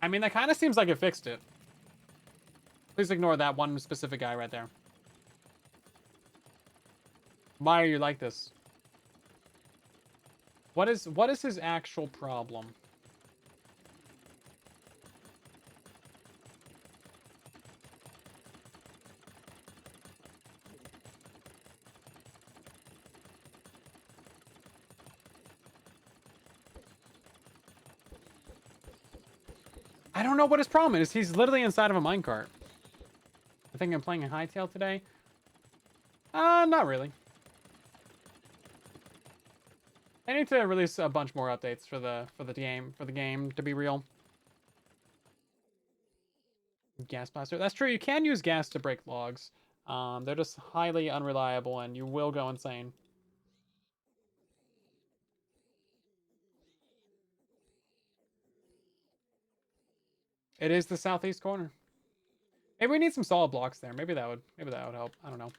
I mean, that kind of seems like it fixed it. Please ignore that one specific guy right there. Why are you like this? What is his actual problem? I don't know what his problem is. He's literally inside of a minecart. I think I'm playing a hightail today. Not really. I need to release a bunch more updates for the game to be real. Gas blaster. That's true. You can use gas to break logs. They're just highly unreliable, and you will go insane. It is the southeast corner. Maybe we need some solid blocks there. Maybe that would help. I don't know.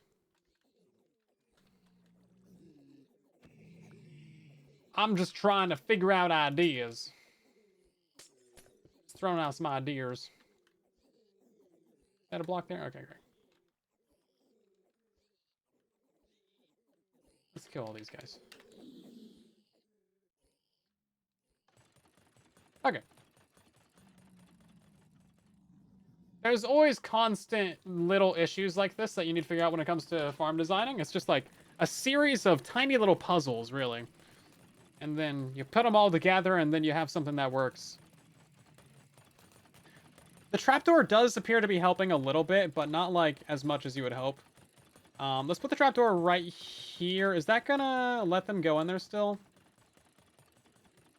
I'm just trying to figure out ideas. Just throwing out some ideas. Is that a block there? Okay, great. Let's kill all these guys. Okay. There's always constant little issues like this that you need to figure out when it comes to farm designing. It's just like a series of tiny little puzzles, really. And then you put them all together, and then you have something that works. The trapdoor does appear to be helping a little bit, but not like as much as you would hope. Let's put the trapdoor right here. Is that gonna let them go in there still?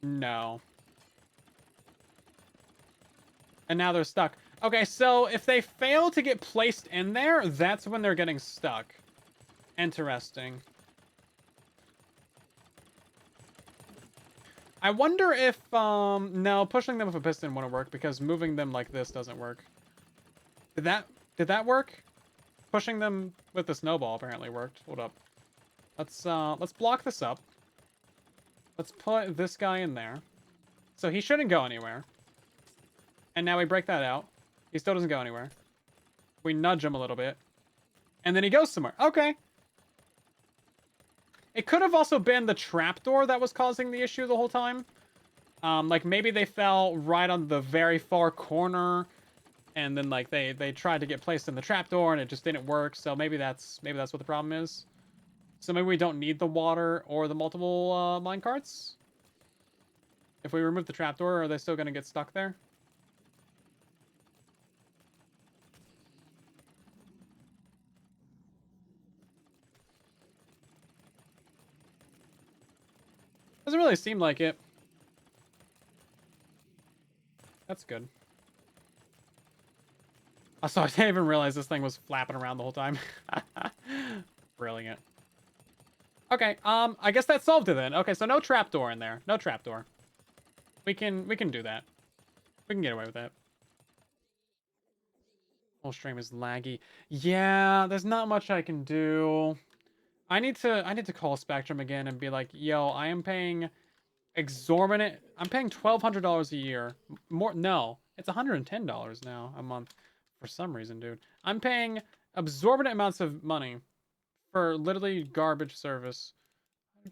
No. And now they're stuck. Okay, so if they fail to get placed in there, that's when they're getting stuck. Interesting. I wonder if, no, pushing them with a piston wouldn't work because moving them like this doesn't work. Did that work? Pushing them with the snowball apparently worked. Hold up. Let's block this up. Let's put this guy in there. So he shouldn't go anywhere. And now we break that out. He still doesn't go anywhere. We nudge him a little bit. And then he goes somewhere. Okay. It could have also been the trapdoor that was causing the issue the whole time. Like maybe they fell right on the very far corner, and then like they tried to get placed in the trapdoor and it just didn't work. So maybe that's what the problem is. So maybe we don't need the water or the multiple minecarts. If we remove the trapdoor, are they still gonna get stuck there? Doesn't really seem like it. That's good. Also, I didn't even realize this thing was flapping around the whole time. Brilliant. Okay, I guess that solved it then. Okay, so no trapdoor in there. No trapdoor. We can do that. We can get away with that. Whole stream is laggy. Yeah, there's not much I can do. I need to call Spectrum again and be like, yo, I am paying exorbitant. I'm paying $1,200 a year. More, no, it's $110 now a month for some reason, dude. I'm paying absorbent amounts of money for literally garbage service.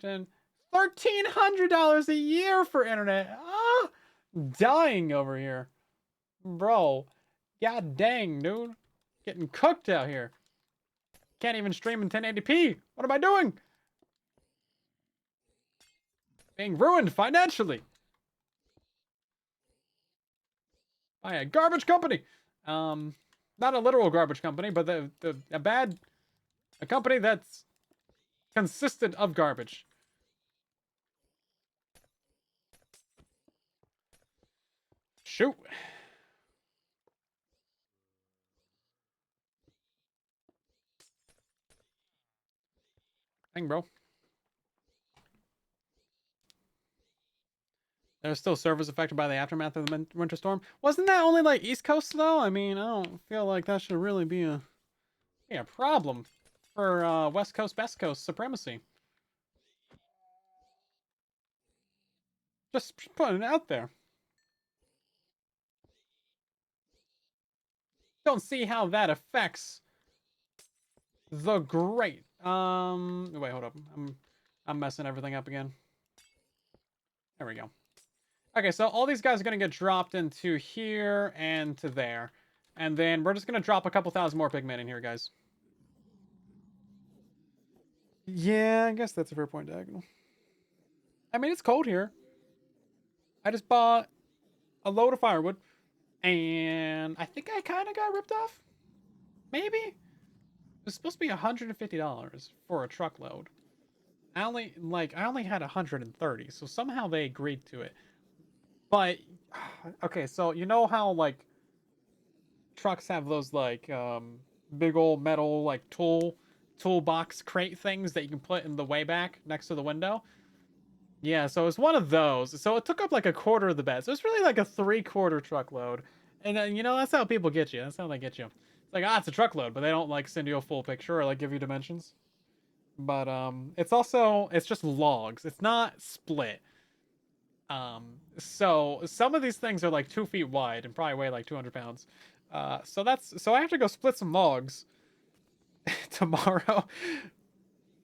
$1,300 a year for internet. Ah, dying over here, bro. God dang, dude, getting cooked out here. Can't even stream in 1080p. What am I doing? Being ruined financially by a garbage company. Not a literal garbage company, but a company that's consisted of garbage. Shoot. Dang, bro. There's still servers affected by the aftermath of the winter storm. Wasn't that only like East Coast though? I mean, I don't feel like that should really be a problem for West Coast, Best Coast supremacy. Just putting it out there. Don't see how that affects the great. Wait, hold up. I'm messing everything up again. There we go. Okay, so all these guys are gonna get dropped into here and to there. And then we're just gonna drop a couple thousand more pigmen in here, guys. Yeah, I guess that's a fair point, Diagonal. I mean, it's cold here. I just bought a load of firewood. And I think I kind of got ripped off. Maybe? It was supposed to be $150 for a truckload. I only had 130, so somehow they agreed to it. But okay, so you know how like trucks have those like big old metal like toolbox crate things that you can put in the way back next to the window? Yeah, so it's one of those. So it took up like a quarter of the bed. So it's really like a 3/4 truckload. And then, you know, that's how people get you. That's how they get you. It's like, it's a truckload, but they don't like send you a full picture or like give you dimensions. But it's just logs. It's not split. So some of these things are like 2 feet wide and probably weigh like 200 pounds. So I have to go split some logs tomorrow.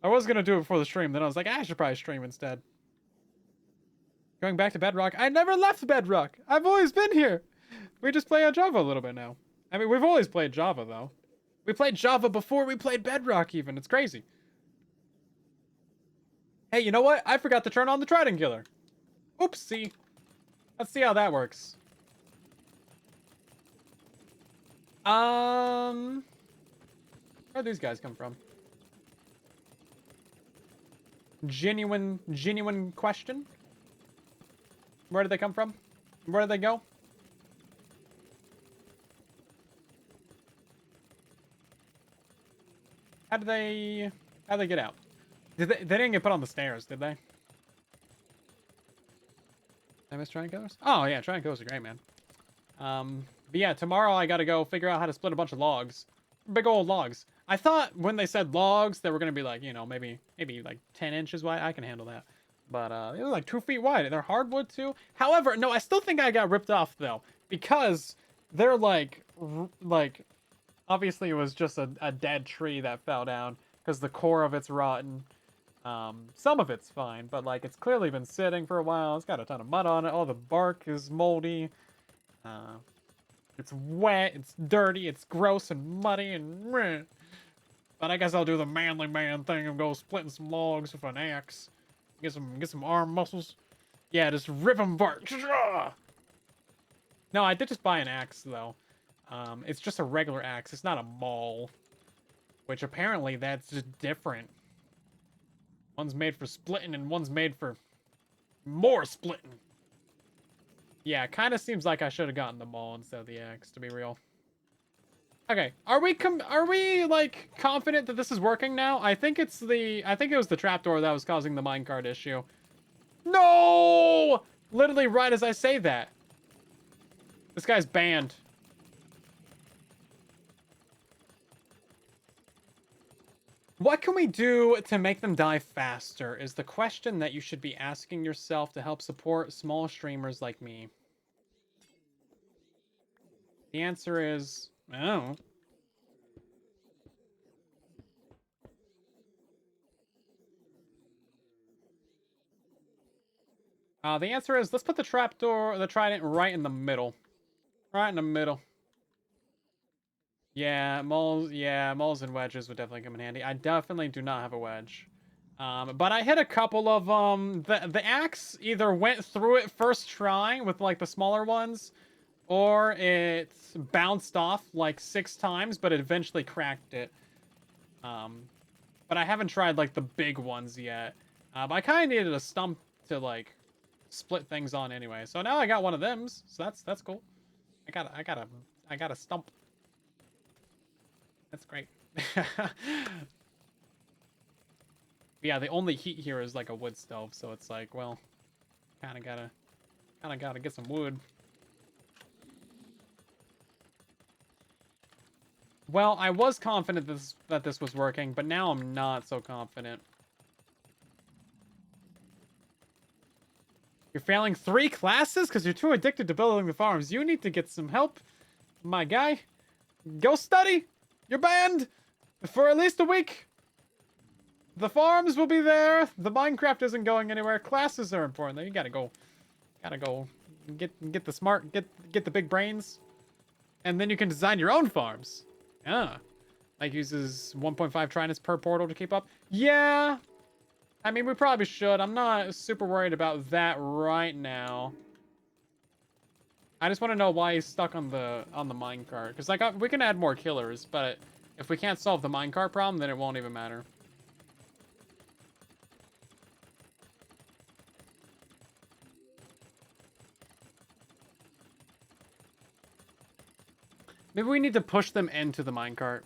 I was gonna do it before the stream, then I was like, I should probably stream instead. Going back to Bedrock. I never left Bedrock. I've always been here. We just play on Java a little bit now. I mean, we've always played Java, though. We played Java before we played Bedrock, even. It's crazy. Hey, you know what? I forgot to turn on the Trident Killer. Oopsie. Let's see how that works. Where'd these guys come from? Genuine question. Where did they come from? Where did they go? How'd they get out? They didn't get put on the stairs, did they? Did I miss Trident Killers? Oh yeah, Trident Killers are great, man. But yeah, tomorrow I gotta go figure out how to split a bunch of logs. Big old logs. I thought when they said logs, they were gonna be like, you know, maybe like 10 inches wide. I can handle that. But they were like 2 feet wide. They're hardwood too. However, no, I still think I got ripped off though, because they're like obviously it was just a dead tree that fell down because the core of it's rotten. Some of it's fine, but like it's clearly been sitting for a while. It's got a ton of mud on it. All the bark is moldy. It's wet, it's dirty, it's gross and muddy and meh. But I guess I'll do the manly man thing and go splitting some logs with an axe. Get some arm muscles. Yeah, just rip them apart. No, I did just buy an axe though. It's just a regular axe. It's not a maul. Which apparently that's just different. One's made for splitting and one's made for more splitting. Yeah, it kind of seems like I should have gotten the maul instead of the axe, to be real. Okay, are we like confident that this is working now? I think it was the trapdoor that was causing the minecart issue. No! Literally right as I say that. This guy's banned. What can we do to make them die faster is the question that you should be asking yourself to help support small streamers like me. The answer is, oh. The answer is, let's put the trident right in the middle. Right in the middle. Yeah, moles and wedges would definitely come in handy. I definitely do not have a wedge. But I hit a couple of, the axe either went through it first try with, like, the smaller ones, or it bounced off, like, 6 times, but it eventually cracked it. But I haven't tried, like, the big ones yet. But I kind of needed a stump to, like, split things on anyway. So now I got one of them, so that's cool. I got a stump. That's great. Yeah, the only heat here is like a wood stove, so it's like, well, kind of gotta get some wood. Well, I was confident that this was working, but now I'm not so confident. You're failing 3 classes because you're too addicted to building the farms. You need to get some help, my guy. Go study. You're banned for at least a week. The farms will be there. The Minecraft isn't going anywhere. Classes are important though. You gotta go get the smart, get the big brains, and then you can design your own farms. Yeah, like uses 1.5 tridents per portal to keep up. Yeah, I mean we probably should. I'm not super worried about that right now. I just want to know why he's stuck on the minecart, because like we can add more killers, but if we can't solve the minecart problem, then it won't even matter. Maybe we need to push them into the minecart.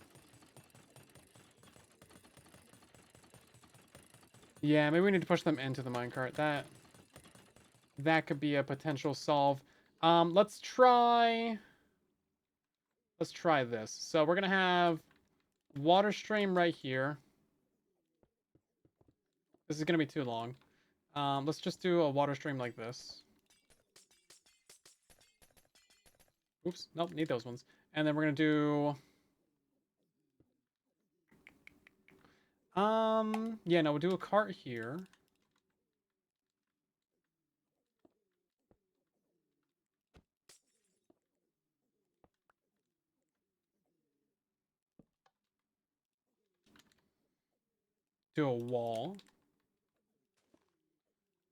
Yeah, maybe we need to push them into the minecart. That could be a potential solve. Let's try this. So we're gonna have water stream right here. This is gonna be too long. Let's just do a water stream like this. Oops, nope, need those ones. And then we're gonna do Yeah, no, we'll do a cart here. Do a wall.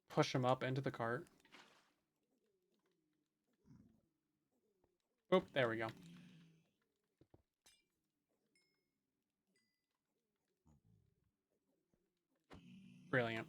Push them up into the cart. Oop, there we go. Brilliant.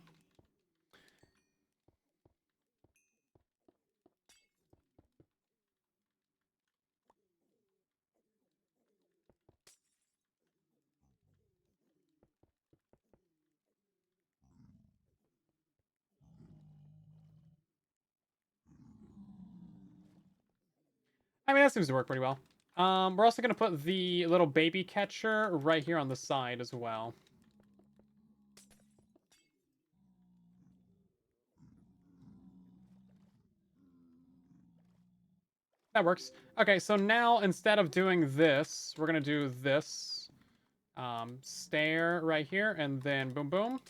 I mean, that seems to work pretty well. We're also gonna put the little baby catcher right here on the side as well. That works. Okay, so now instead of doing this, we're gonna do this. Stair right here, and then boom, boom.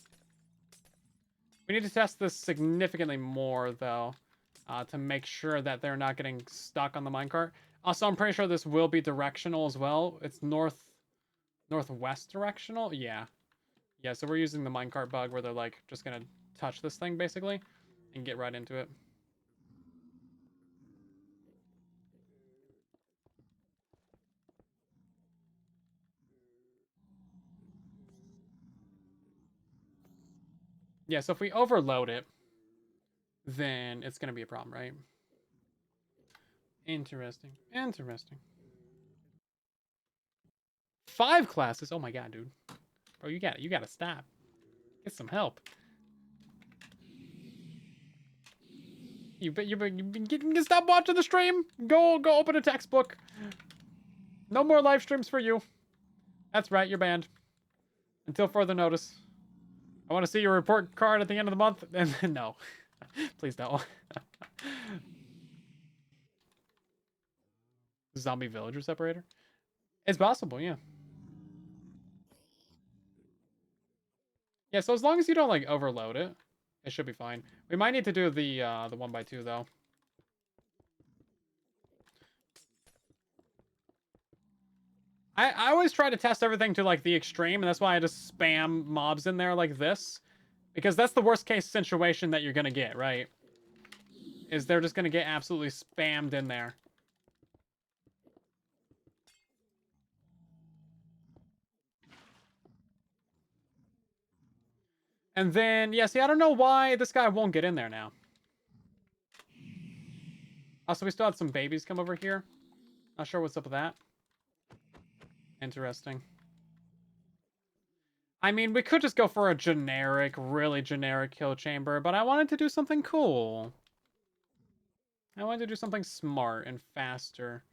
We need to test this significantly more, though, to make sure that they're not getting stuck on the minecart. Also, I'm pretty sure this will be directional as well. It's northwest directional? Yeah. Yeah, so we're using the minecart bug where they're, like, just gonna touch this thing, basically, and get right into it. Yeah, so if we overload it, then it's gonna be a problem, right? Interesting. Interesting. 5 classes? Oh my god, dude. Bro, you gotta stop. Get some help. You stop watching the stream. Go open a textbook. No more live streams for you. That's right, you're banned. Until further notice. I want to see your report card at the end of the month. And no. Please don't. Zombie villager separator? It's possible, yeah. Yeah, so as long as you don't like overload it, it should be fine. We might need to do the 1x2 though. I always try to test everything to like the extreme, and that's why I just spam mobs in there like this. Because that's the worst case situation that you're gonna get, right? Is they're just gonna get absolutely spammed in there. And then, yeah, see, I don't know why this guy won't get in there now. Also, we still had some babies come over here. Not sure what's up with that. Interesting. I mean, we could just go for a generic, really generic kill chamber, but I wanted to do something cool. I wanted to do something smart and faster.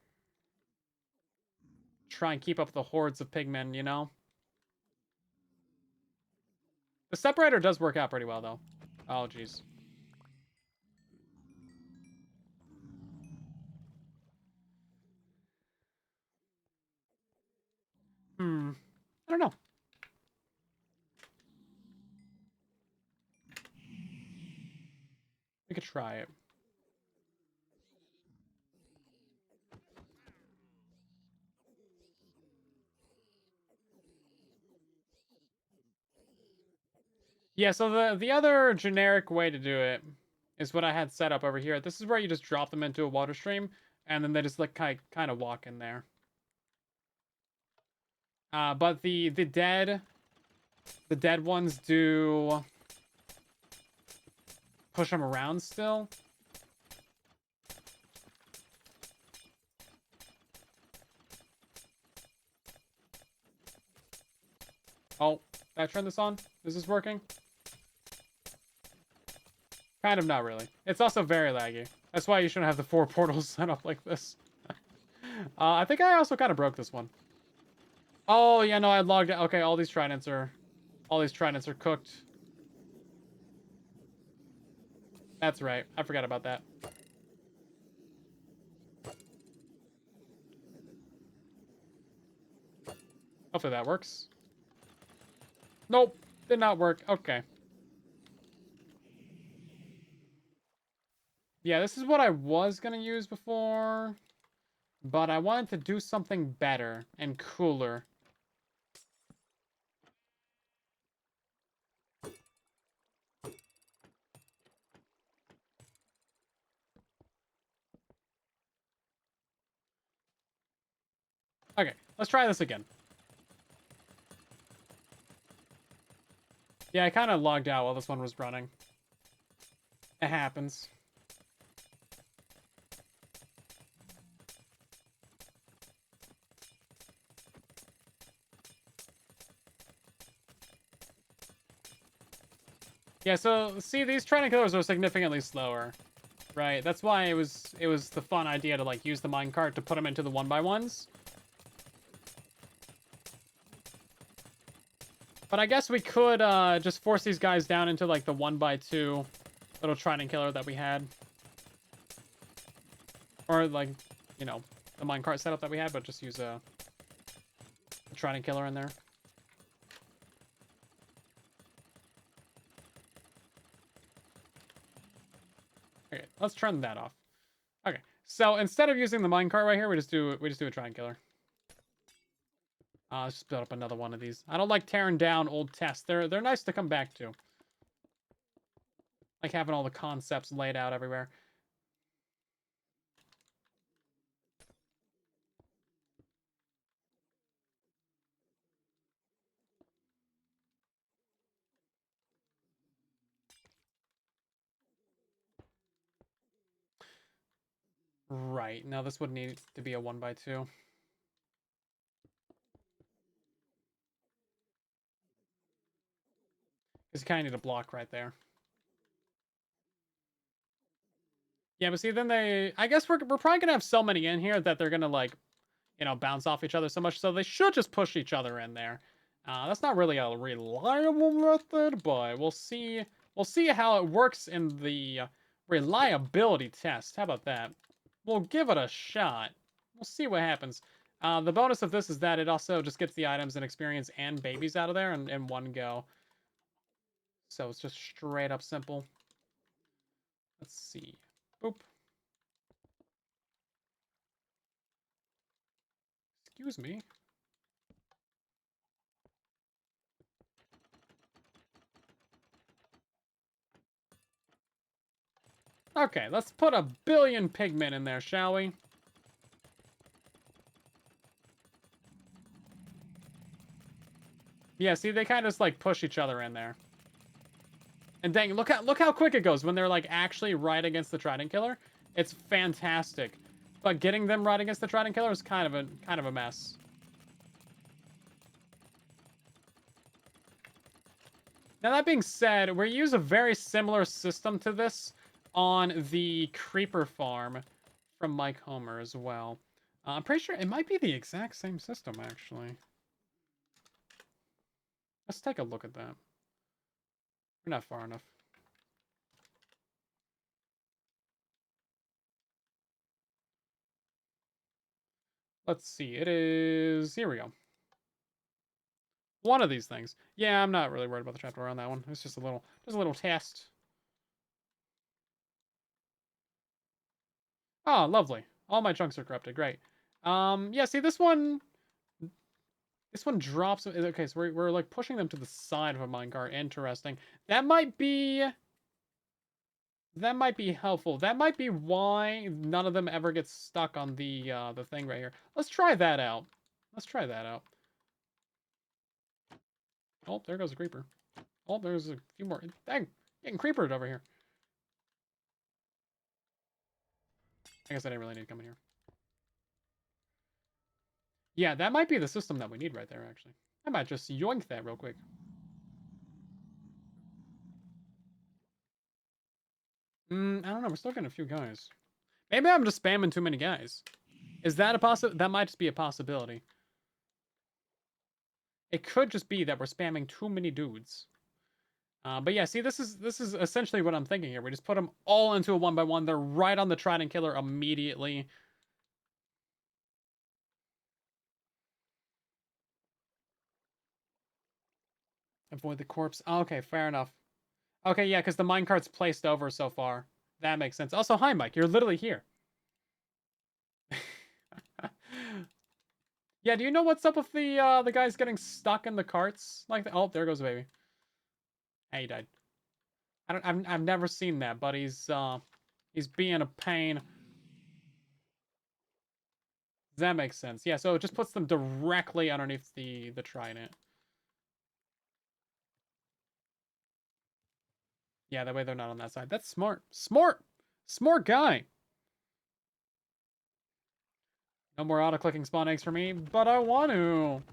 Try and keep up the hordes of pigmen, you know? The separator does work out pretty well, though. Oh, jeez. I don't know. We could try it. Yeah, so the other generic way to do it is what I had set up over here. This is where you just drop them into a water stream, and then they just like kind of walk in there. But the dead ones do push them around still. Oh, did I turn this on? Is this working? Kind of not really. It's also very laggy. That's why you shouldn't have the 4 portals set up like this. I think I also kind of broke this one. Oh, yeah, no, I logged out. Okay, all these tridents are cooked. That's right. I forgot about that. Hopefully that works. Nope. Did not work. Okay. Yeah, this is what I was going to use before. But I wanted to do something better and cooler. Okay, let's try this again. Yeah, I kind of logged out while this one was running. It happens. Yeah, so see, these trident killers are significantly slower, right? That's why it was the fun idea to like use the minecart to put them into the 1x1s. But I guess we could just force these guys down into like the 1x2 little trident killer that we had, or like, you know, the minecart setup that we had, but just use a trident killer in there. Okay, let's turn that off. Okay, so instead of using the minecart right here, we just do a trident killer. Let's just build up another one of these. I don't like tearing down old tests. They're nice to come back to. Like having all the concepts laid out everywhere. Right, now this would need to be a 1x2. Because you kind of need a block right there. Yeah, but see, then I guess we're probably going to have so many in here that they're going to, like, you know, bounce off each other so much. So they should just push each other in there. That's not really a reliable method, but we'll see. We'll see how it works in the reliability test. How about that? We'll give it a shot. We'll see what happens. The bonus of this is that it also just gets the items and experience and babies out of there in one go. So it's just straight up simple. Let's see. Boop. Excuse me. Okay, let's put a billion pigmen in there, shall we? Yeah, see, they kind of just, like, push each other in there. And dang, look how quick it goes when they're, like, actually right against the trident killer. It's fantastic. But getting them right against the trident killer is kind of a mess. Now, that being said, we use a very similar system to this on the creeper farm from Mike Homer as well. I'm pretty sure it might be the exact same system, actually. Let's take a look at that. We're not far enough. Let's see. It is... Here we go. One of these things. Yeah, I'm not really worried about the trapdoor on that one. It's just a little test. Oh, lovely. All my chunks are corrupted. Great. Yeah, see, this one drops... Okay, so we're like pushing them to the side of a minecart. Interesting. That might be helpful. That might be why none of them ever get stuck on the thing right here. Let's try that out. Let's try that out. Oh, there goes a creeper. Oh, there's a few more. Dang, getting creepered over here. I guess I didn't really need to come in here. Yeah, that might be the system that we need right there, actually. I might just yoink that real quick. I don't know. We're still getting a few guys. Maybe I'm just spamming too many guys. Is that a that might just be a possibility. It could just be that we're spamming too many dudes. But yeah, see, this is essentially what I'm thinking here. We just put them all into a 1x1. They're right on the trident killer immediately. Avoid the corpse. Oh, okay, fair enough. Okay, yeah, because the minecart's placed over so far. That makes sense. Also, hi, Mike. You're literally here. Yeah, do you know what's up with the guys getting stuck in the carts? Like, oh, there goes the baby. Hey, he died. I've never seen that, but he's being a pain. That makes sense. Yeah, so it just puts them directly underneath the trident. Yeah, that way they're not on that side. That's smart. Smart! Smart guy! No more auto-clicking spawn eggs for me, but I want to.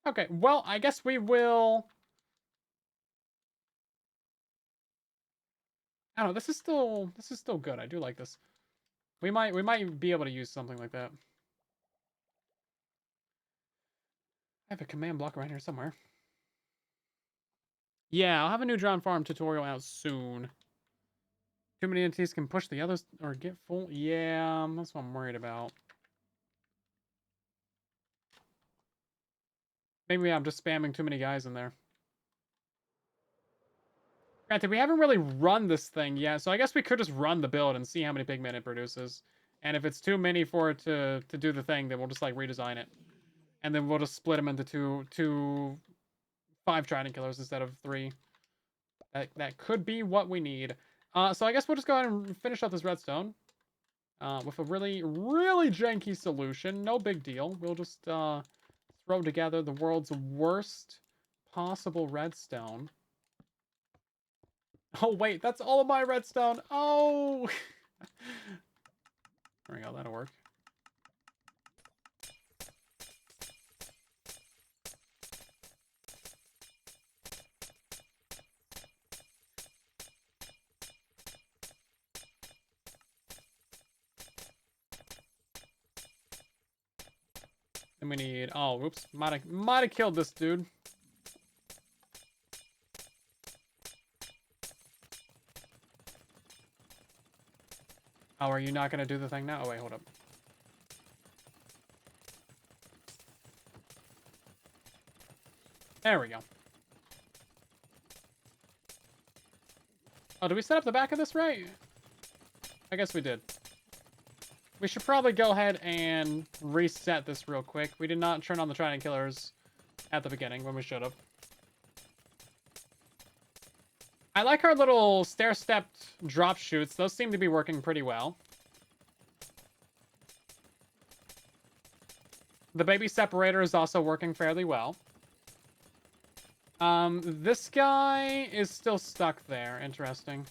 Okay, well, I guess we will... I don't know, this is still good. I do like this. We might be able to use something like that. I have a command block around here somewhere. Yeah, I'll have a new drone farm tutorial out soon. Too many entities can push the others or get full. Yeah, that's what I'm worried about. Maybe I'm just spamming too many guys in there. Granted, we haven't really run this thing yet, so I guess we could just run the build and see how many pigment it produces. And if it's too many for it to do the thing, then we'll just like redesign it. And then we'll just split them into two 5 trident killers instead of 3. That could be what we need. So I guess we'll just go ahead and finish up this redstone. With a really, really janky solution. No big deal. We'll just throw together the world's worst possible redstone. Oh, wait, that's all of my redstone. Oh! There we go, that'll work. Then we need... Oh, whoops. Might have killed this dude. Oh, are you not going to do the thing now? Oh, wait, hold up. There we go. Oh, did we set up the back of this right? I guess we did. We should probably go ahead and reset this real quick. We did not turn on the trident killers at the beginning when we should have. I like our little stair-stepped drop chutes. Those seem to be working pretty well. The baby separator is also working fairly well. This guy is still stuck there. Interesting.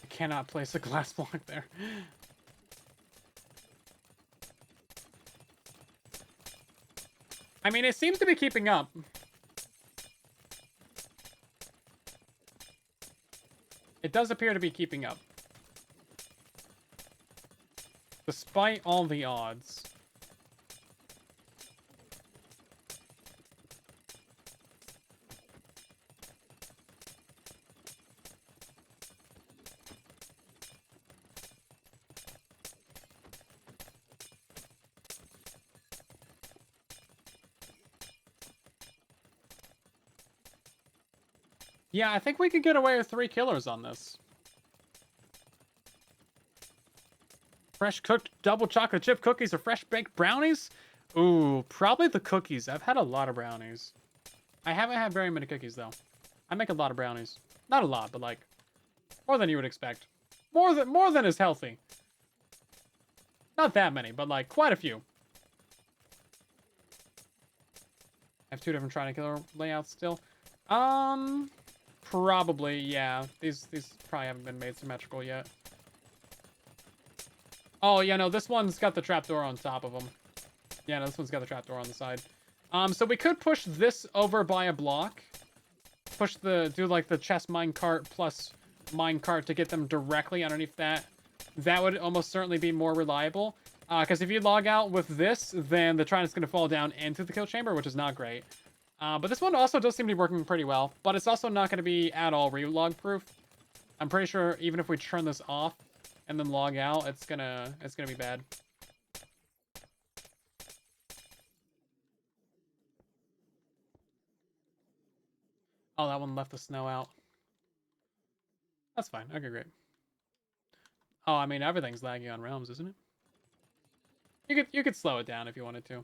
I cannot place a glass block there. I mean, it seems to be keeping up. It does appear to be keeping up. Despite all the odds. Yeah, I think we could get away with 3 killers on this. Fresh cooked double chocolate chip cookies or fresh baked brownies? Ooh, probably the cookies. I've had a lot of brownies. I haven't had very many cookies, though. I make a lot of brownies. Not a lot, but like, more than you would expect. More than is healthy. Not that many, but like, quite a few. I have 2 different trident killer layouts still. Probably, yeah. These probably haven't been made symmetrical yet. Oh, yeah, no, this one's got the trapdoor on top of them. Yeah, no, this one's got the trapdoor on the side. So we could push this over by a block. Do like the chest minecart plus minecart to get them directly underneath that. That would almost certainly be more reliable. Because if you log out with this, then the trident's going to fall down into the kill chamber, which is not great. But this one also does seem to be working pretty well. But it's also not going to be at all relog proof. I'm pretty sure even if we turn this off and then log out, it's gonna be bad. Oh, that one left the snow out. That's fine. Okay, great. Oh, I mean, everything's laggy on Realms, isn't it? You could slow it down if you wanted to.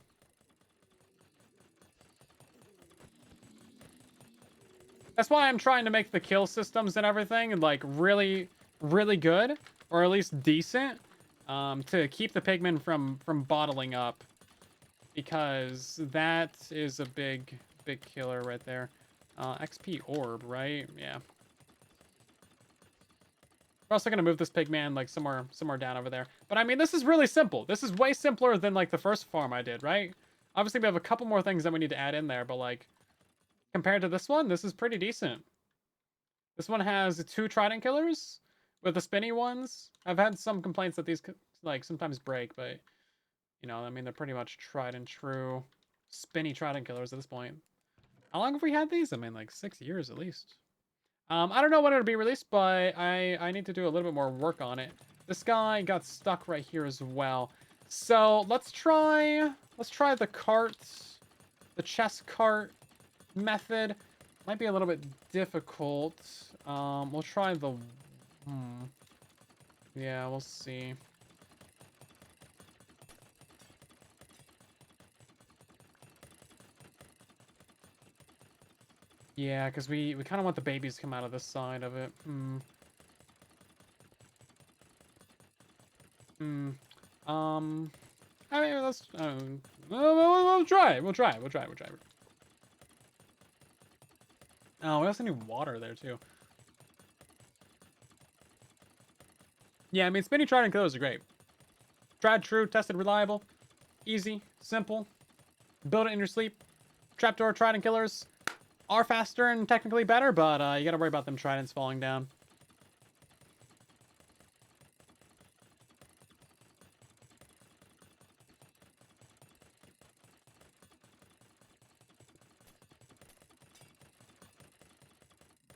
That's why I'm trying to make the kill systems and everything like really, really good, or at least decent, to keep the pigmen from bottling up, because that is a big killer right there. XP orb, right? Yeah. We're also gonna move this pigman like somewhere down over there. But I mean, this is really simple. This is way simpler than like the first farm I did, right? Obviously, we have a couple more things that we need to add in there, but like compared to this one, this is pretty decent. This one has 2 trident killers with the spinny ones. I've had some complaints that these like sometimes break, but you know, I mean, they're pretty much tried and true spinny trident killers at this point. How long have we had these? I mean, like 6 years at least. I don't know when it'll be released, but I need to do a little bit more work on it. This guy got stuck right here as well. So let's try the cart, the chest cart method. Might be a little bit difficult. We'll try the... Yeah, we'll see. Yeah, because we kind of want the babies to come out of this side of it. I mean, let's... we'll try. Oh, we also need water there, too. Yeah, I mean, spinny trident killers are great. Tried, true, tested, reliable, easy, simple. Build it in your sleep. Trapdoor trident killers are faster and technically better, but you gotta worry about them tridents falling down.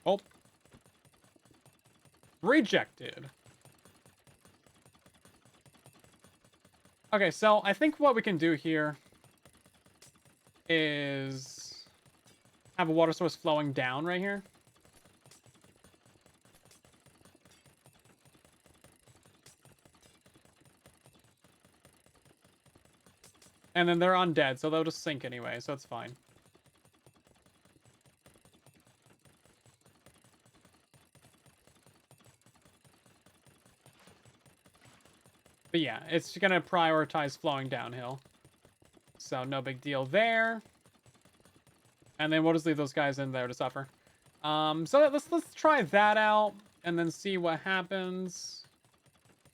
Oh. Rejected. Okay, so I think what we can do here is have a water source flowing down right here. And then they're undead, so they'll just sink anyway, so it's fine. But yeah, it's gonna prioritize flowing downhill. So no big deal there. And then we'll just leave those guys in there to suffer. So let's try that out and then see what happens.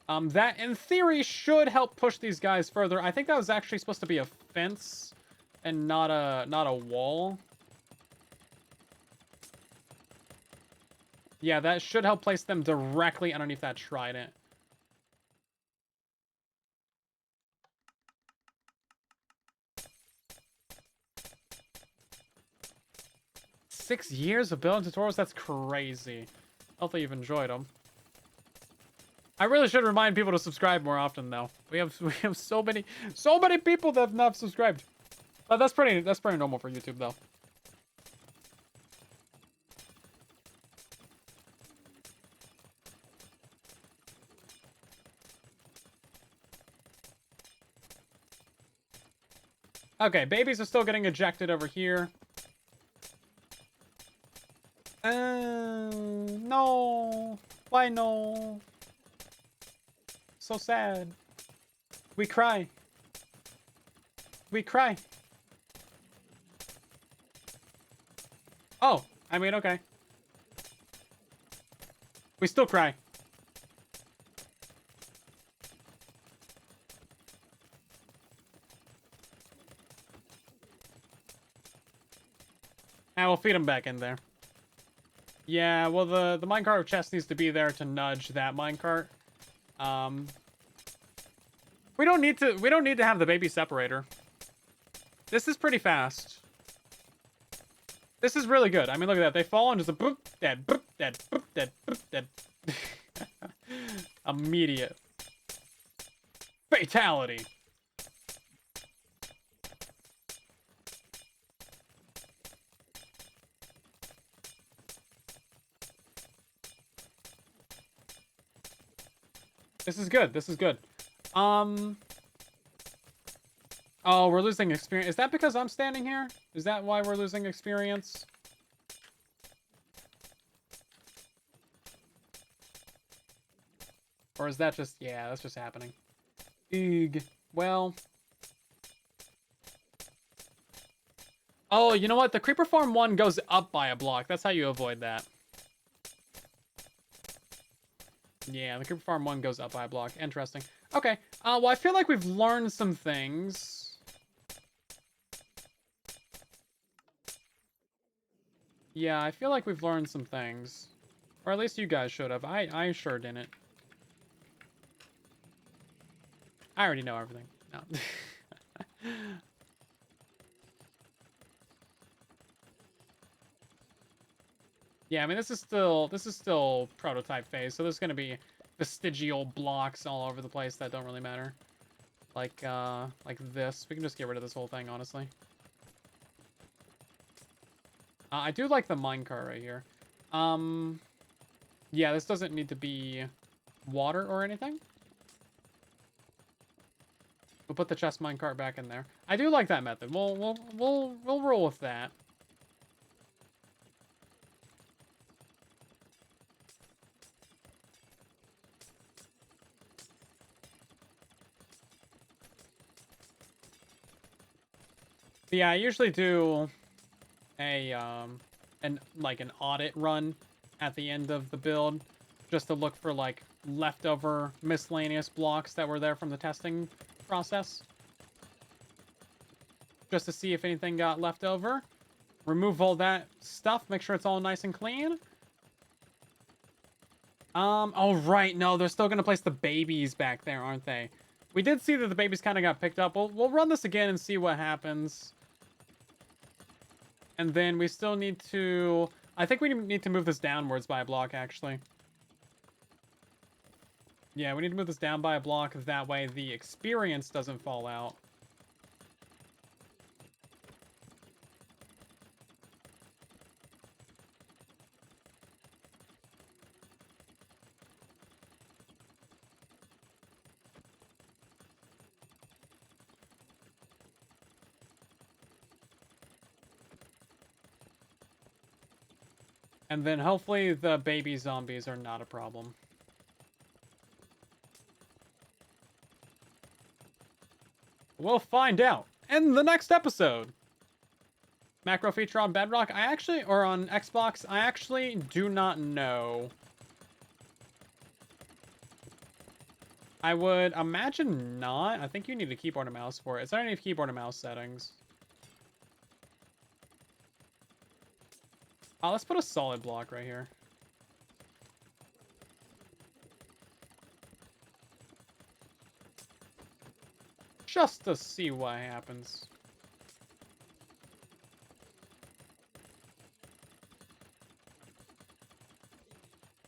That in theory should help push these guys further. I think that was actually supposed to be a fence and not a wall. Yeah, that should help place them directly underneath that trident. Six years of building tutorials? That's crazy. Hopefully you've enjoyed them. I really should remind people to subscribe more often, though. We have so many people that have not subscribed. But that's pretty normal for YouTube, though. Okay, babies are still getting ejected over here. No. Why no? So sad. We cry. We cry. Oh, I mean, okay. We still cry. And we'll feed him back in there. Yeah, well, the minecart chest needs to be there to nudge that minecart. We don't need to have the baby separator. This is pretty fast. This is really good. I mean, look at that. They fall and just a boop, dead, boop, dead, boop, dead, boop, dead. Immediate. Fatality. This is good. This is good. Oh, we're losing experience. Is that because I'm standing here? Is that why we're losing experience? Or is that just... Yeah, that's just happening. Eeg. Well... Oh, you know what? The Creeper Farm 1 goes up by a block. That's how you avoid that. Yeah, the Creeper Farm 1 goes up by a block. Interesting. Okay. Well, I feel like we've learned some things. Yeah, I feel like we've learned some things. Or at least you guys should have. I sure didn't. I already know everything. No. Yeah, I mean, this is still prototype phase, so there's gonna be vestigial blocks all over the place that don't really matter. Like this. We can just get rid of this whole thing, honestly. I do like the minecart right here. Yeah, this doesn't need to be water or anything. We'll put the chest minecart back in there. I do like that method. We'll roll with that. Yeah, I usually do a an audit run at the end of the build, just to look for like leftover miscellaneous blocks that were there from the testing process, just to see if anything got left over. Remove all that stuff, make sure it's all nice and clean. Oh right, no, they're still gonna place the babies back there, aren't they? We did see that the babies kind of got picked up. We'll run this again and see what happens. And then we still need to... I think we need to move this downwards by a block, actually. Yeah, we need to move this down by a block. That way the experience doesn't fall out. And then hopefully the baby zombies are not a problem. We'll find out in the next episode. Macro feature on Bedrock, or on Xbox, I actually do not know. I would imagine not. I think you need a keyboard and mouse for it. It's underneath keyboard and mouse settings. Let's put a solid block right here. Just to see what happens.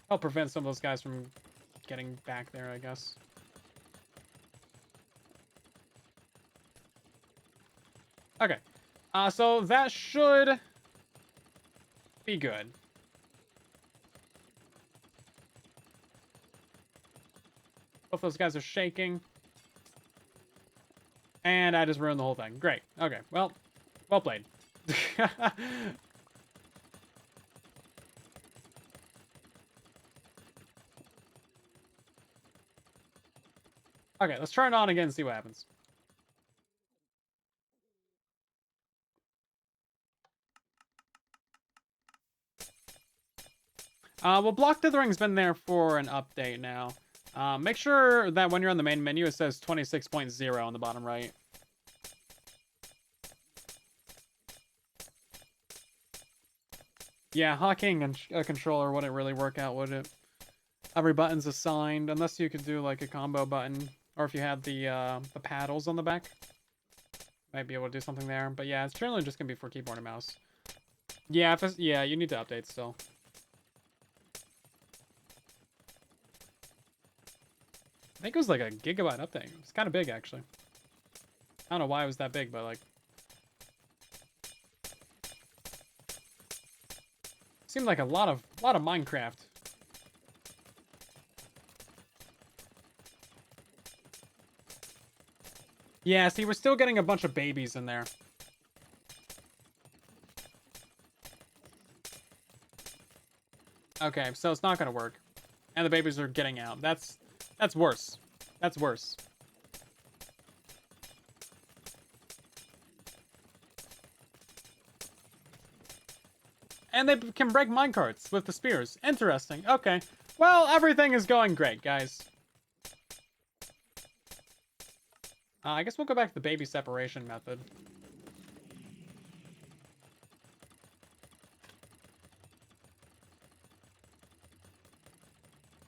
I'll prevent some of those guys from getting back there, I guess. Okay. So that should be good. Both those guys are shaking. And I just ruined the whole thing. Great. Okay. Well played. Okay, let's turn it on again and see what happens. Well, block dithering's been there for an update now. Make sure that when you're on the main menu, it says 26.0 on the bottom right. Yeah, hawking and a controller wouldn't really work out, would it? Every button's assigned, unless you could do like a combo button, or if you had the paddles on the back. Might be able to do something there, but yeah, it's generally just gonna be for keyboard and mouse. Yeah, yeah, you need to update still. I think it was like a gigabyte update. It's kind of big, actually. I don't know why it was that big, but like... Seemed like a lot of Minecraft. Yeah, see, we're still getting a bunch of babies in there. Okay, so it's not gonna work. And the babies are getting out. That's worse. That's worse. And they can break minecarts with the spears. Interesting. Okay. Well, everything is going great, guys. I guess we'll go back to the baby separation method.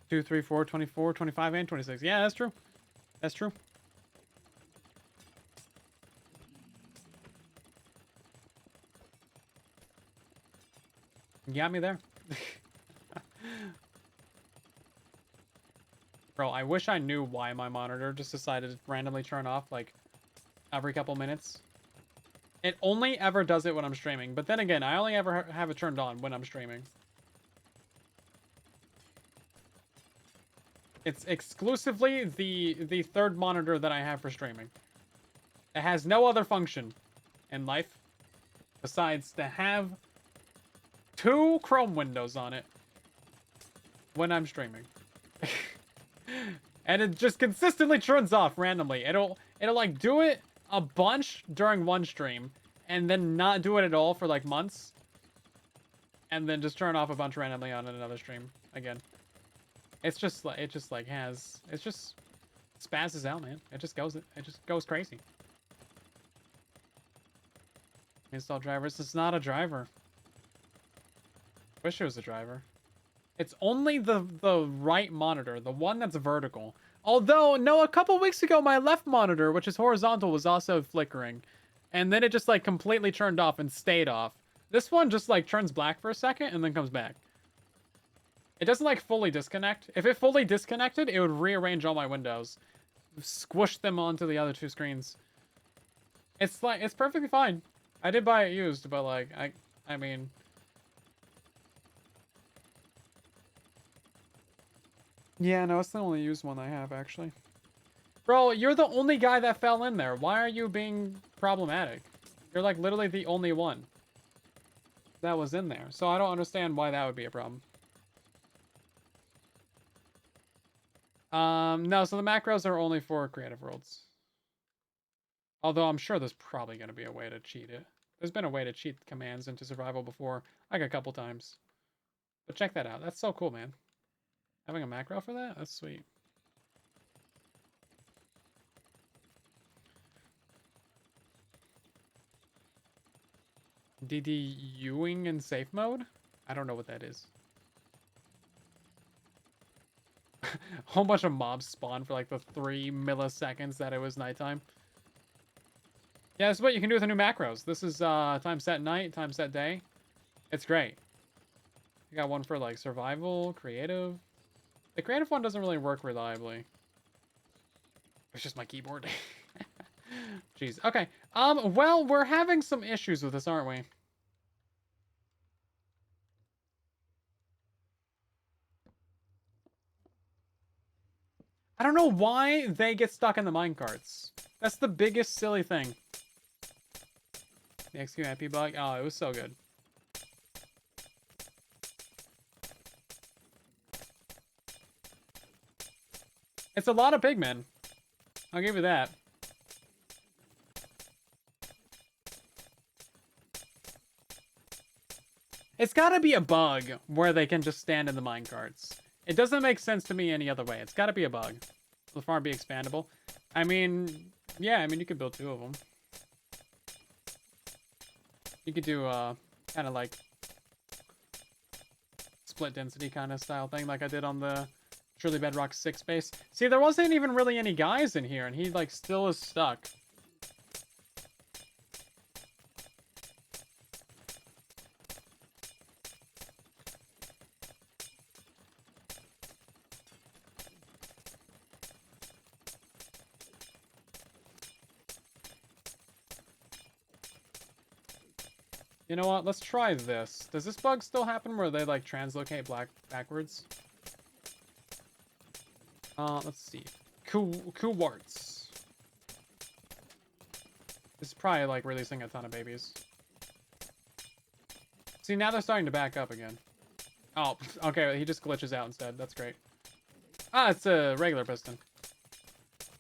Two, 3, 4, 24, 25, and 26. Yeah, that's true. That's true. You got me there. Bro, I wish I knew why my monitor just decided to randomly turn off, like, every couple minutes. It only ever does it when I'm streaming. But then again, I only ever have it turned on when I'm streaming. It's exclusively the third monitor that I have for streaming. It has no other function in life besides to have 2 Chrome windows on it when I'm streaming. And it just consistently turns off randomly. It'll like do it a bunch during one stream and then not do it at all for like months. And then just turn off a bunch randomly on another stream again. It just spazzes out, man. It just goes crazy. Install drivers. It's not a driver. Wish it was a driver. It's only the right monitor, the one that's vertical. Although, no, a couple weeks ago, my left monitor, which is horizontal, was also flickering. And then it just, like, completely turned off and stayed off. This one just, like, turns black for a second and then comes back. It doesn't, like, fully disconnect. If it fully disconnected, it would rearrange all my windows. Squish them onto the other 2 screens. It's, like, it's perfectly fine. I did buy it used, but, like, I mean... Yeah, no, it's the only used one I have, actually. Bro, you're the only guy that fell in there. Why are you being problematic? You're, like, literally the only one that was in there. So I don't understand why that would be a problem. No, so the macros are only for creative worlds. Although I'm sure there's probably going to be a way to cheat it. There's been a way to cheat commands into survival before, like a couple times. But check that out. That's so cool, man. Having a macro for that? That's sweet. DDUing in safe mode? I don't know what that is. A whole bunch of mobs spawn for like the 3 milliseconds that it was nighttime. Yeah, this is what you can do with the new macros. This is time set night, time set day. It's great. You got one for like survival, creative. The creative one doesn't really work reliably. It's just my keyboard. Jeez. Okay. Well, we're having some issues with this, aren't we? I don't know why they get stuck in the minecarts. That's the biggest silly thing. The XQMP bug. Oh, it was so good. It's a lot of pigmen. I'll give you that. It's gotta be a bug where they can just stand in the minecarts. It doesn't make sense to me any other way. It's gotta be a bug. Will the farm be expandable? I mean, yeah, I mean, you could build 2 of them. You could do, kind of like split density kind of style thing like I did on the Truly Bedrock 6 base. See, there wasn't even really any guys in here, and he, like, still is stuck. You know what? Let's try this. Does this bug still happen where they like translocate backwards? Let's see. Quartz. This is probably like releasing a ton of babies. See, now they're starting to back up again. Oh, okay, he just glitches out instead. That's great. Ah, it's a regular piston.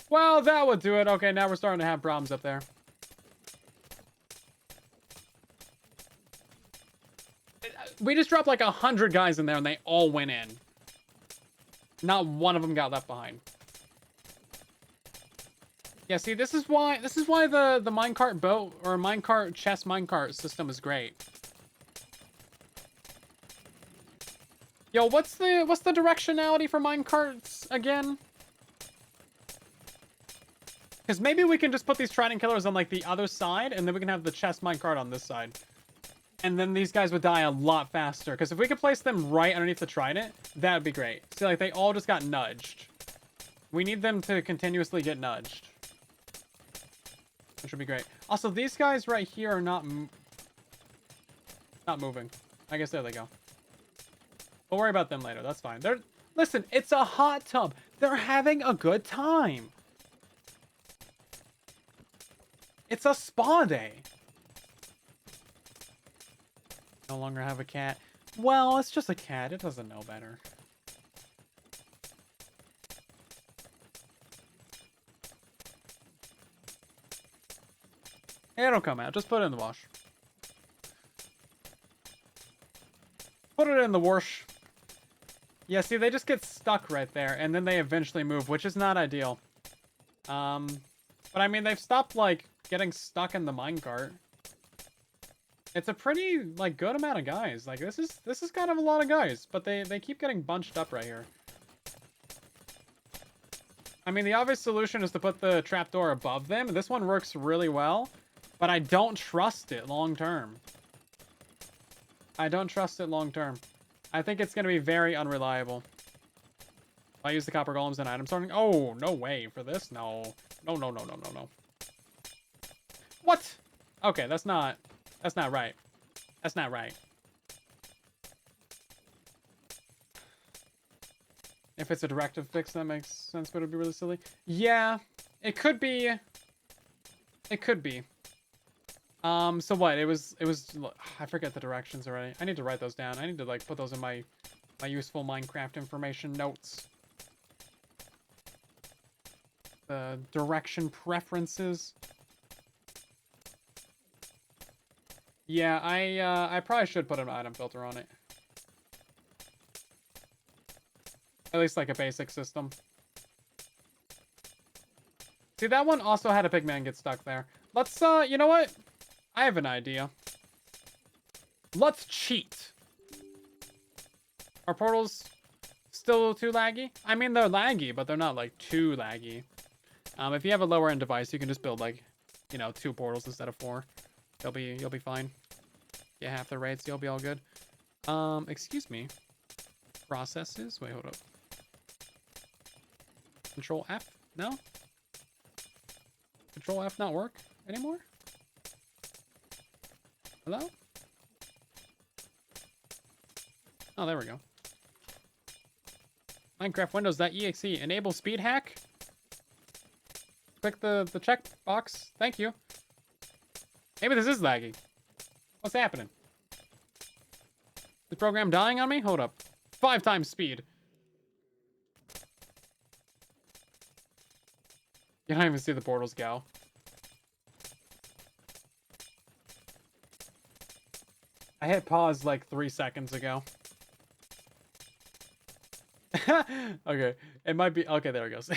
Well, that would do it. Okay, now we're starting to have problems up there. We just dropped like 100 guys in there and they all went in. Not one of them got left behind. Yeah, see, this is why the minecart boat or minecart chest minecart system is great. Yo, what's the directionality for minecarts again? Because maybe we can just put these trident killers on like the other side, and then we can have the chest minecart on this side. And then these guys would die a lot faster. Because if we could place them right underneath the trident, that would be great. See, like, they all just got nudged. We need them to continuously get nudged. Which would be great. Also, these guys right here are not moving. I guess there they go. We'll worry about them later. That's fine. Listen, it's a hot tub. They're having a good time. It's a spa day. No longer have a cat. Well, it's just a cat. It doesn't know better. It'll come out. Just put it in the wash. Put it in the wash. Yeah, see, they just get stuck right there, and then they eventually move, which is not ideal. But I mean, they've stopped, like, getting stuck in the minecart. It's a pretty, like, good amount of guys. Like, this is kind of a lot of guys, but they keep getting bunched up right here. I mean, the obvious solution is to put the trapdoor above them. This one works really well, but I don't trust it long term. I don't trust it long term. I think it's going to be very unreliable. I use the copper golems and item sorting. Oh, no way for this. No. No, no, no, no, no, no. What? Okay, that's not right. That's not right. If it's a directive fix, that makes sense, but it'd be really silly. Yeah, it could be. It could be. So what? It was, I forget the directions already. I need to write those down. I need to, like, put those in my useful Minecraft information notes. The direction preferences. Yeah, I probably should put an item filter on it. At least like a basic system. See, that one also had a pigman get stuck there. Let's, you know what? I have an idea. Let's cheat. Are portals still too laggy? I mean, they're laggy, but they're not, like, too laggy. If you have a lower end device, you can just build, like, you know, 2 portals instead of 4. You'll be fine. Get half the rates, you'll be all good. Excuse me. Processes? Wait, hold up. Control F? No? Control F not work anymore? Hello? Oh, there we go. Minecraft Windows.exe. Enable speed hack? Click the check box. Thank you. Maybe this is laggy. What's happening? The program dying on me? Hold up. 5 times speed. You don't even see the portals go. I hit pause like 3 seconds ago. Okay. It might be... Okay, there it goes.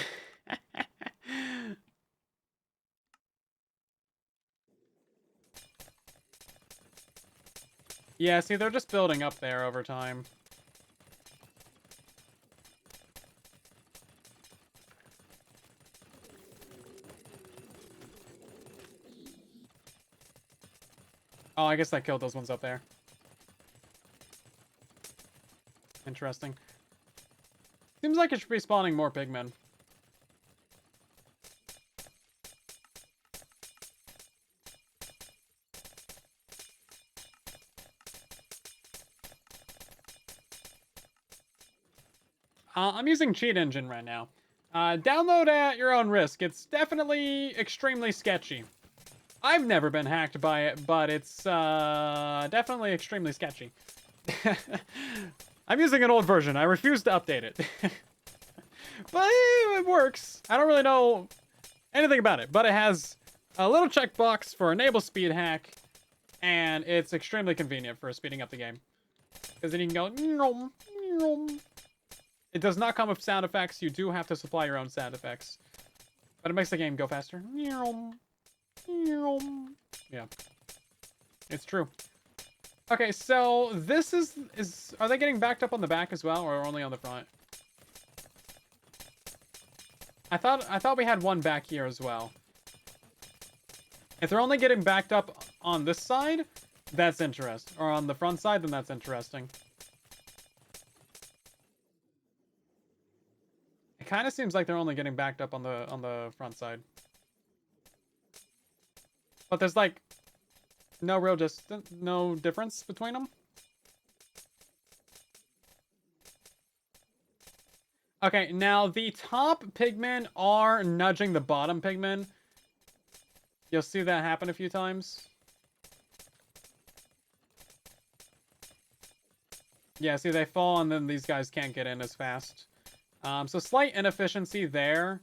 Yeah, see, they're just building up there over time. Oh, I guess I killed those ones up there. Interesting. Seems like it should be spawning more pigmen. I'm using Cheat Engine right now. Download at your own risk. It's definitely extremely sketchy. I've never been hacked by it, but it's definitely extremely sketchy. I'm using an old version. I refuse to update it. But it works. I don't really know anything about it, but it has a little checkbox for enable speed hack, and it's extremely convenient for speeding up the game. Because then you can go, nom, nom. It does not come with sound effects. You do have to supply your own sound effects. But it makes the game go faster. Yeah. It's true. Okay, so this is... Are they getting backed up on the back as well, or only on the front? I thought we had one back here as well. If they're only getting backed up on this side, that's interesting. Or on the front side, then that's interesting. It kind of seems like they're only getting backed up on the front side. But there's like no real no difference between them. Okay, now the top pigmen are nudging the bottom pigmen. You'll see that happen a few times. Yeah, see, they fall and then these guys can't get in as fast. So slight inefficiency there.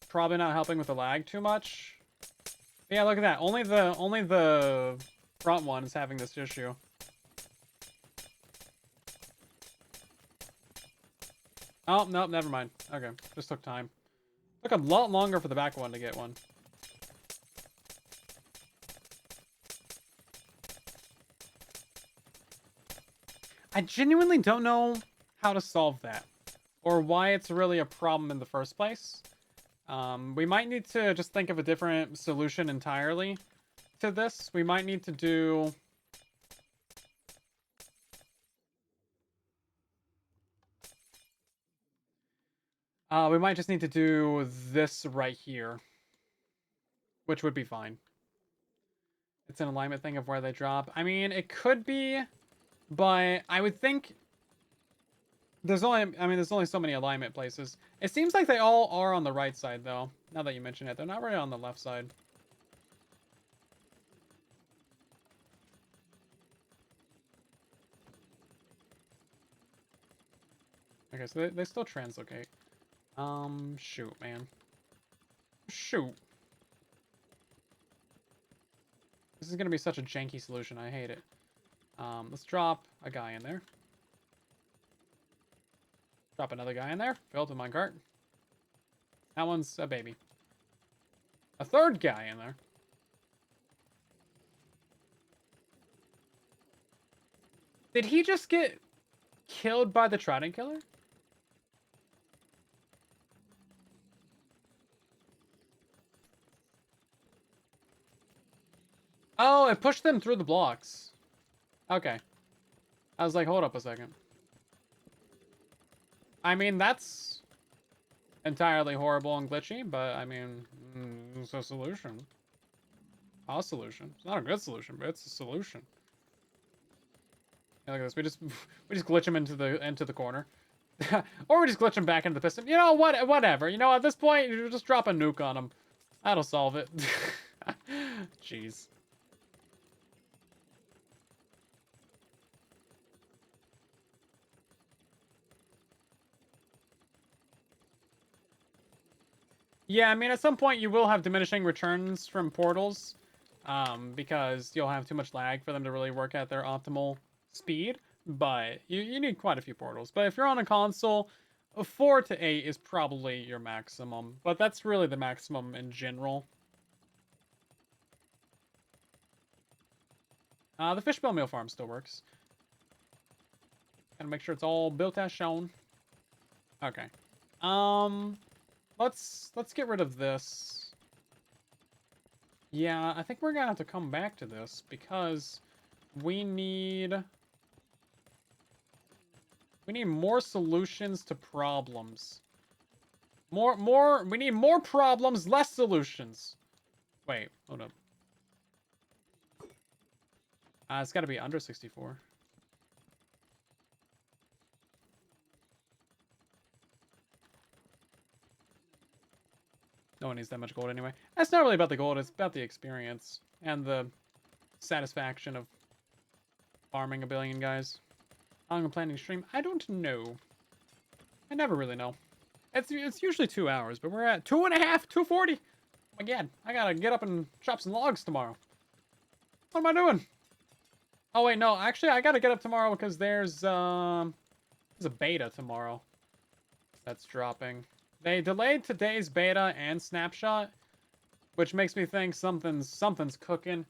Probably not helping with the lag too much. But yeah, look at that. Only the front one is having this issue. Oh, nope, never mind. Okay, just took time. Took a lot longer for the back one to get one. I genuinely don't know how to solve that, or why it's really a problem in the first place. We might need to just think of a different solution entirely to this. We might need to do... we might just need to do this right here, which would be fine. It's an alignment thing of where they drop. I mean, it could be, but I would think there's only so many alignment places. It seems like they all are on the right side, though. Now that you mention it, they're not really on the left side. Okay, so they still translocate. Shoot, man. Shoot. This is gonna be such a janky solution. I hate it. Let's drop a guy in there. Drop another guy in there. Fill to minecart. That one's a baby. A third guy in there. Did he just get killed by the trident killer? Oh, it pushed them through the blocks. Okay. I was like, hold up a second. I mean, that's entirely horrible and glitchy, but I mean, it's a solution. A solution. It's not a good solution, but it's a solution. Yeah, look at this. We just glitch him into the corner. Or we just glitch him back into the piston. You know what? Whatever. You know, at this point, you just drop a nuke on him. That'll solve it. Jeez. Yeah, I mean, at some point you will have diminishing returns from portals, because you'll have too much lag for them to really work at their optimal speed, but you need quite a few portals. But if you're on a console, 4 to 8 is probably your maximum, but that's really the maximum in general. The fishbone meal farm still works. Gotta make sure it's all built as shown. Okay. Let's get rid of this. Yeah, I think we're gonna have to come back to this because we need more solutions to problems. We need more problems, less solutions. Wait, hold up. Uh, it's gotta be under 64. No one needs that much gold anyway. That's not really about the gold, it's about the experience and the satisfaction of farming a billion guys. How long I'm planning to stream? I don't know. I never really know. It's usually 2 hours, but we're at 2.5, 2:40. Oh my god, I gotta get up and chop some logs tomorrow. What am I doing? Oh wait, no, actually I gotta get up tomorrow because there's a beta tomorrow that's dropping. They delayed today's beta and snapshot, which makes me think something's cooking.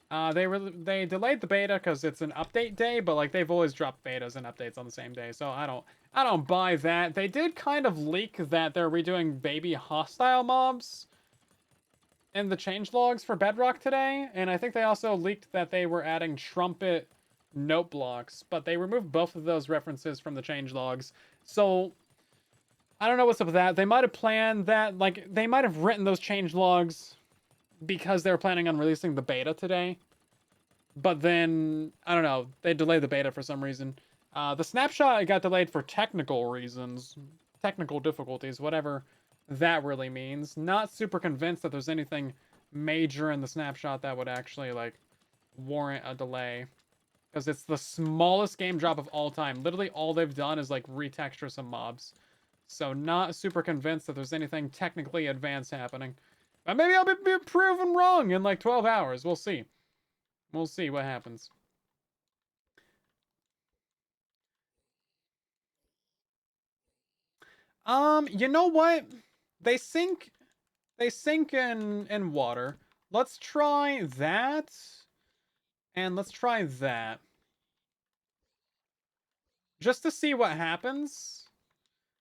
They delayed the beta because it's an update day, but like they've always dropped betas and updates on the same day, so I don't buy that. They did kind of leak that they're redoing baby hostile mobs in the changelogs for Bedrock today, and I think they also leaked that they were adding trumpet note blocks, but they removed both of those references from the changelogs. So I don't know what's up with that. They might have planned that, like they might have written those changelogs because they were planning on releasing the beta today. But then, I don't know, they delayed the beta for some reason. The snapshot got delayed for technical reasons. Technical difficulties, whatever that really means. Not super convinced that there's anything major in the snapshot that would actually, like, warrant a delay. Because it's the smallest game drop of all time. Literally all they've done is, like, retexture some mobs. So not super convinced that there's anything technically advanced happening. But maybe I'll be proven wrong in, like, 12 hours. We'll see. We'll see what happens. You know what? They sink in water. Let's try that. And let's try that. Just to see what happens.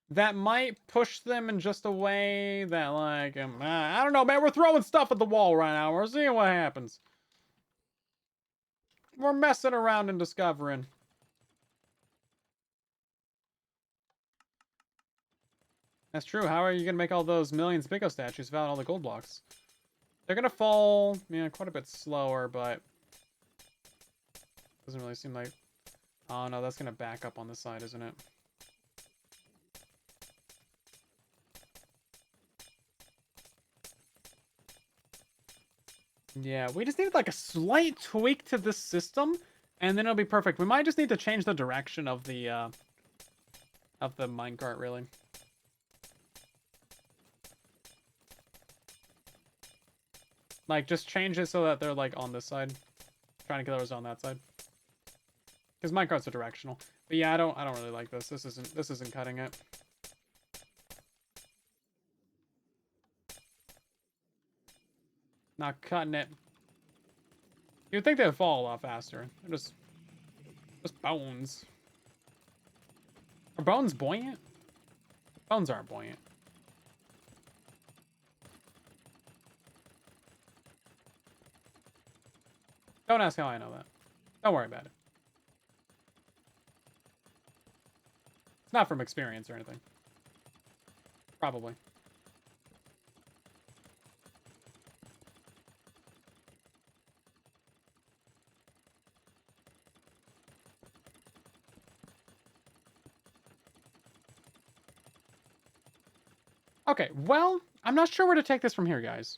That might push them in just a way that, like, I don't know, man. We're throwing stuff at the wall right now. We're seeing what happens. We're messing around and discovering. That's true. How are you going to make all those millions Pico statues without all the gold blocks? They're going to fall, quite a bit slower, but doesn't really seem like... Oh, no, that's going to back up on this side, isn't it? Yeah, we just need, like, a slight tweak to this system, and then it'll be perfect. We might just need to change the direction of the minecart, really. Like, just change it so that they're, like, on this side. Trying to kill those on that side. Because minecarts are directional. But yeah, I don't really like this. This isn't cutting it. Not cutting it. You'd think they'd fall a lot faster. They're just bones. Are bones buoyant? Bones aren't buoyant. Don't ask how I know that. Don't worry about it. It's not from experience or anything. Probably. Okay, well, I'm not sure where to take this from here, guys.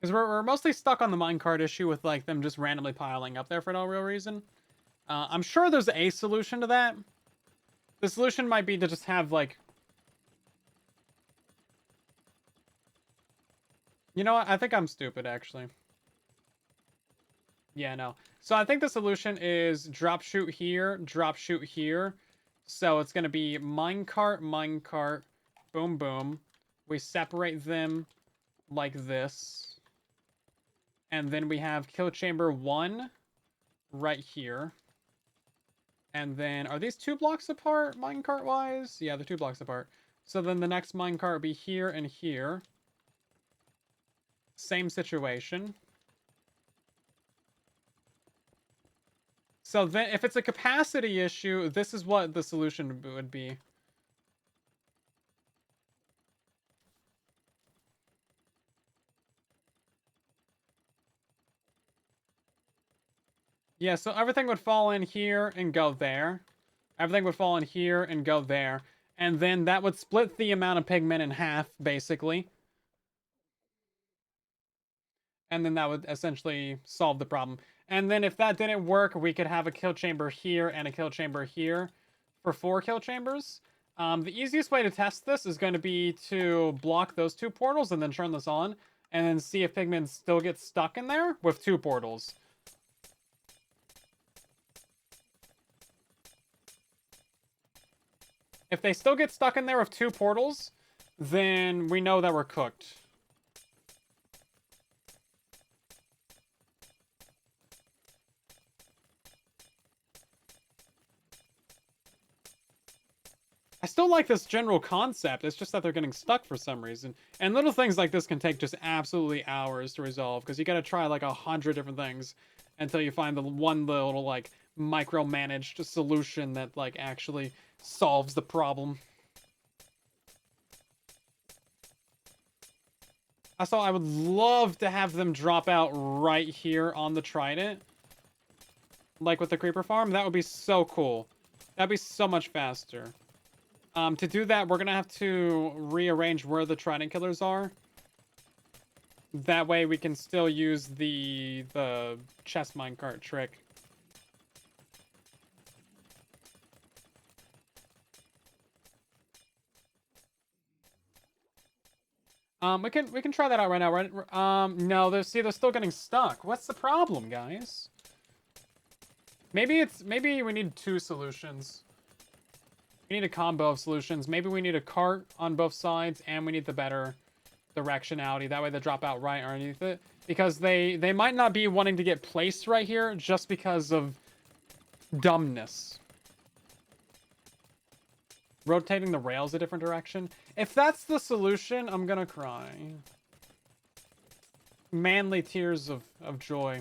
Because we're mostly stuck on the minecart issue with, like, them just randomly piling up there for no real reason. I'm sure there's a solution to that. The solution might be to just have, like... You know what? I think I'm stupid, actually. Yeah, no. So I think the solution is drop shoot here, drop shoot here. So it's going to be minecart, minecart, boom, boom. We separate them like this. And then we have kill chamber 1 right here. And then, are these 2 blocks apart, minecart-wise? Yeah, they're 2 blocks apart. So then the next minecart would be here and here. Same situation. So then, if it's a capacity issue, this is what the solution would be. Yeah, so everything would fall in here and go there. Everything would fall in here and go there. And then that would split the amount of pigment in half, basically. And then that would essentially solve the problem. And then if that didn't work, we could have a kill chamber here and a kill chamber here for 4 kill chambers. The easiest way to test this is going to be to block those 2 portals and then turn this on. And then see if pigment still gets stuck in there with 2 portals. If they still get stuck in there with 2 portals, then we know that we're cooked. I still like this general concept. It's just that they're getting stuck for some reason. And little things like this can take just absolutely hours to resolve, because you gotta try like 100 different things until you find the one little like micromanaged solution that like actually solves the problem. Also, I would love to have them drop out right here on the trident. Like with the creeper farm. That would be so cool. That'd be so much faster. To do that, we're gonna have to rearrange where the trident killers are. That way we can still use the chest minecart trick. We can try that out right now, right? No, they're still getting stuck. What's the problem, guys? Maybe we need 2 solutions. We need a combo of solutions. Maybe we need a cart on both sides, and we need the better directionality. That way they drop out right underneath it. Because they might not be wanting to get placed right here just because of dumbness. Rotating the rails a different direction. If that's the solution, I'm gonna cry. Manly tears of joy.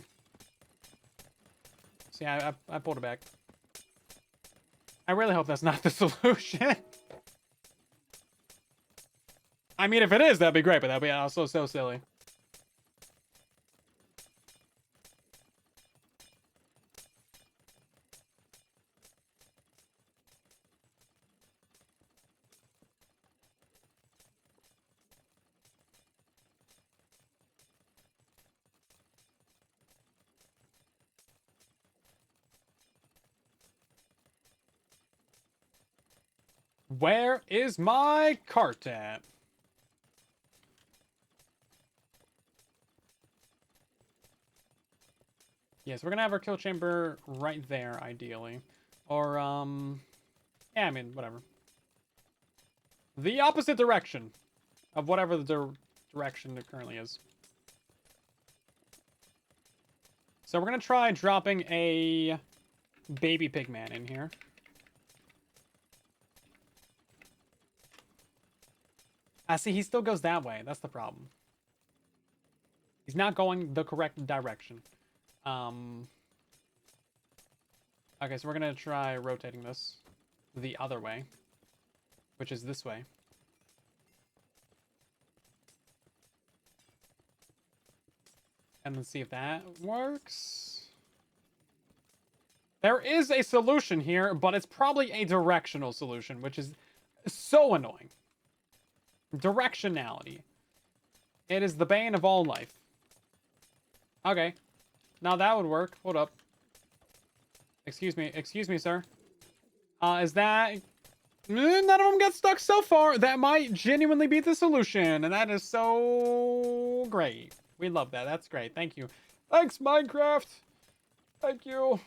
See, I pulled it back. I really hope that's not the solution. I mean, if it is, that'd be great, but that'd be also so silly. Where is my cart at? Yes, we're gonna have our kill chamber right there, ideally. Or, yeah, I mean, whatever. The opposite direction of whatever the direction it currently is. So we're gonna try dropping a baby pigman in here. See, he still goes that way. That's the problem. He's not going the correct direction. Okay, so we're gonna try rotating this the other way, which is this way. And then see if that works. There is a solution here, but it's probably a directional solution, which is so annoying. Directionality. It is the bane of all life. Okay. Now that would work. Hold up. Excuse me, sir. Is that... None of them got stuck so far. That might genuinely be the solution, and that is so great. We love that. That's great. Thank you. Thanks, Minecraft. Thank you.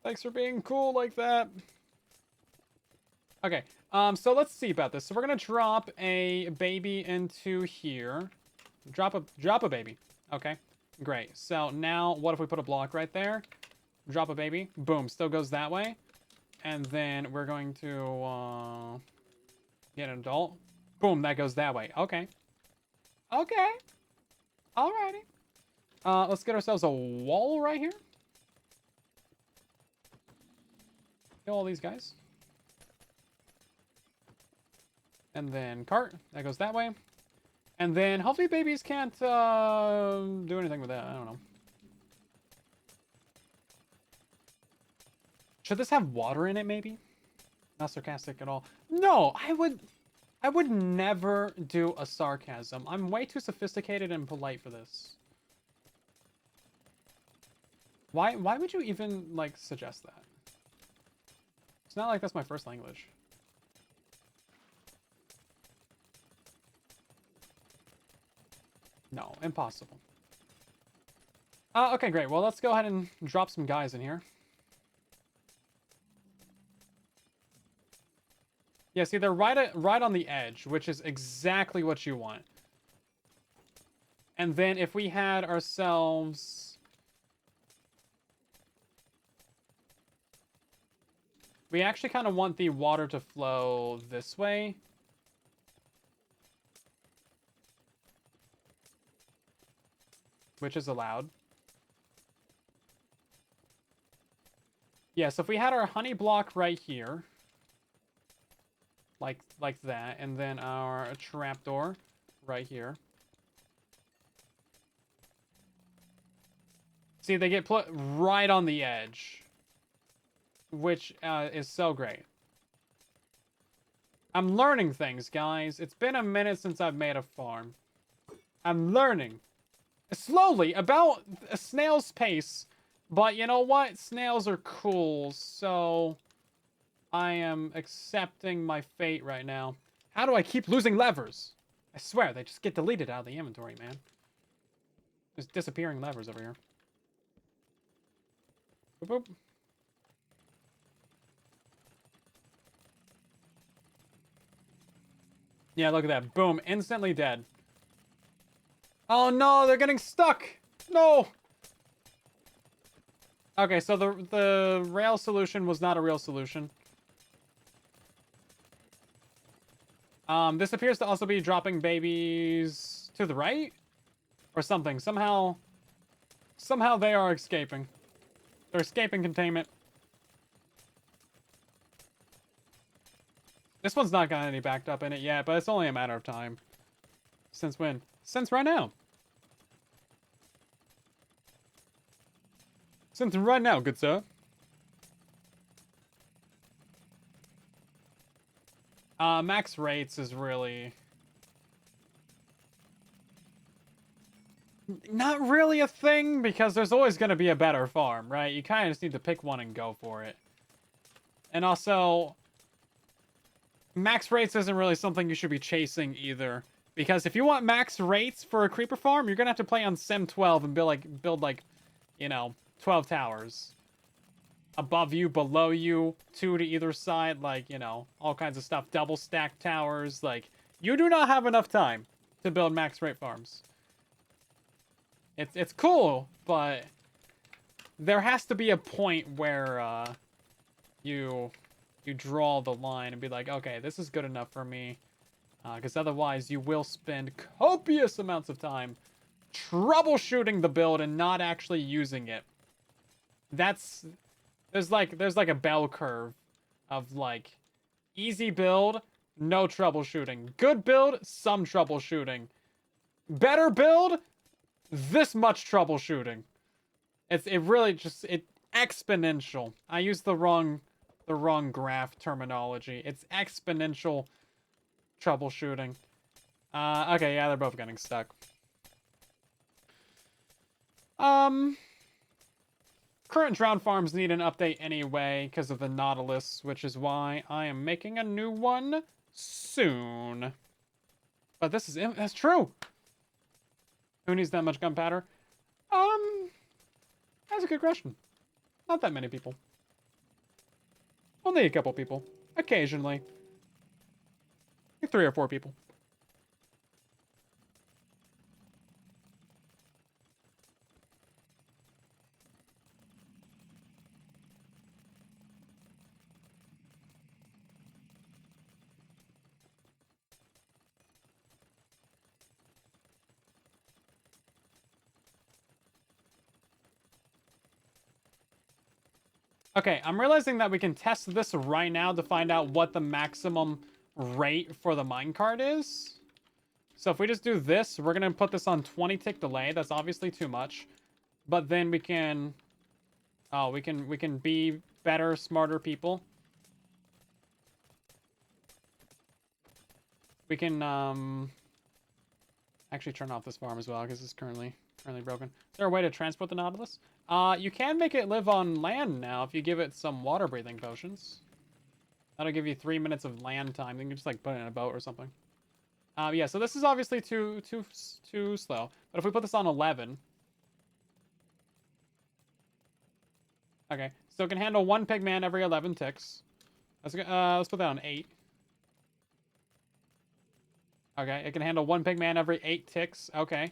Thanks for being cool like that. Okay. So let's see about this. So we're gonna drop a baby into here. Drop a baby. Okay. Great. So now, what if we put a block right there? Drop a baby. Boom. Still goes that way. And then we're going to get an adult. Boom. That goes that way. Okay. Okay. Alrighty. Let's get ourselves a wall right here. Kill all these guys. And then cart. That goes that way. And then hopefully babies can't do anything with that. I don't know. Should this have water in it, maybe? Not sarcastic at all. No, I would never do a sarcasm. I'm way too sophisticated and polite for this. Why would you even, like, suggest that? It's not like that's my first language. No, impossible. Okay, great. Well, let's go ahead and drop some guys in here. Yeah, see, they're right on the edge, which is exactly what you want. And then if we had ourselves... We actually kind of want the water to flow this way. Which is allowed. Yeah, so if we had our honey block right here, like that, and then our trapdoor right here. See, they get put right on the edge, which is so great. I'm learning things, guys. It's been a minute since I've made a farm. I'm learning. Slowly, about a snail's pace. But you know what? Snails are cool, so I am accepting my fate right now. How do I keep losing levers? I swear, they just get deleted out of the inventory, man. There's disappearing levers over here. Boop, boop. Yeah, look at that. Boom. Instantly dead. Oh no, they're getting stuck! No! Okay, so the rail solution was not a real solution. This appears to also be dropping babies to the right? Or something. Somehow they are escaping. They're escaping containment. This one's not got any backed up in it yet, but it's only a matter of time. Since when? Since right now. Since right now, good sir. Max rates is really... not really a thing, because there's always going to be a better farm, right? You kind of just need to pick one and go for it. And also... max rates isn't really something you should be chasing either. Because if you want max rates for a creeper farm, you're going to have to play on Sim 12 and build like, you know, 12 towers. Above you, below you, 2 to either side, like, you know, all kinds of stuff. Double stacked towers, like, you do not have enough time to build max rate farms. It's cool, but there has to be a point where you draw the line and be like, okay, this is good enough for me. Because otherwise you will spend copious amounts of time troubleshooting the build and not actually using it. There's like a bell curve of like easy build, no troubleshooting. Good build, some troubleshooting. Better build, this much troubleshooting. It really just exponential. I used the wrong graph terminology. It's exponential troubleshooting. Okay, yeah, they're both getting stuck. Current drowned farms need an update anyway because of the Nautilus, which is why I am making a new one soon. But that's true. Who needs that much gunpowder? That's a good question. Not that many people. Only a couple people. Occasionally. 3 or 4 people. Okay, I'm realizing that we can test this right now to find out what the maximum rate for the minecart is. So if we just do this, we're going to put this on 20 tick delay. That's obviously too much. But then we can... oh, we can be better, smarter people. We can actually turn off this farm as well because it's currently broken. Is there a way to transport the Nautilus? You can make it live on land now if you give it some water breathing potions. That'll give you 3 minutes of land time. Then you can just like put it in a boat or something. Yeah, so this is obviously too slow. But if we put this on 11, okay, so it can handle 1 pigman every 11 ticks. Let's put that on 8. Okay, it can handle 1 pigman every 8 ticks. Okay.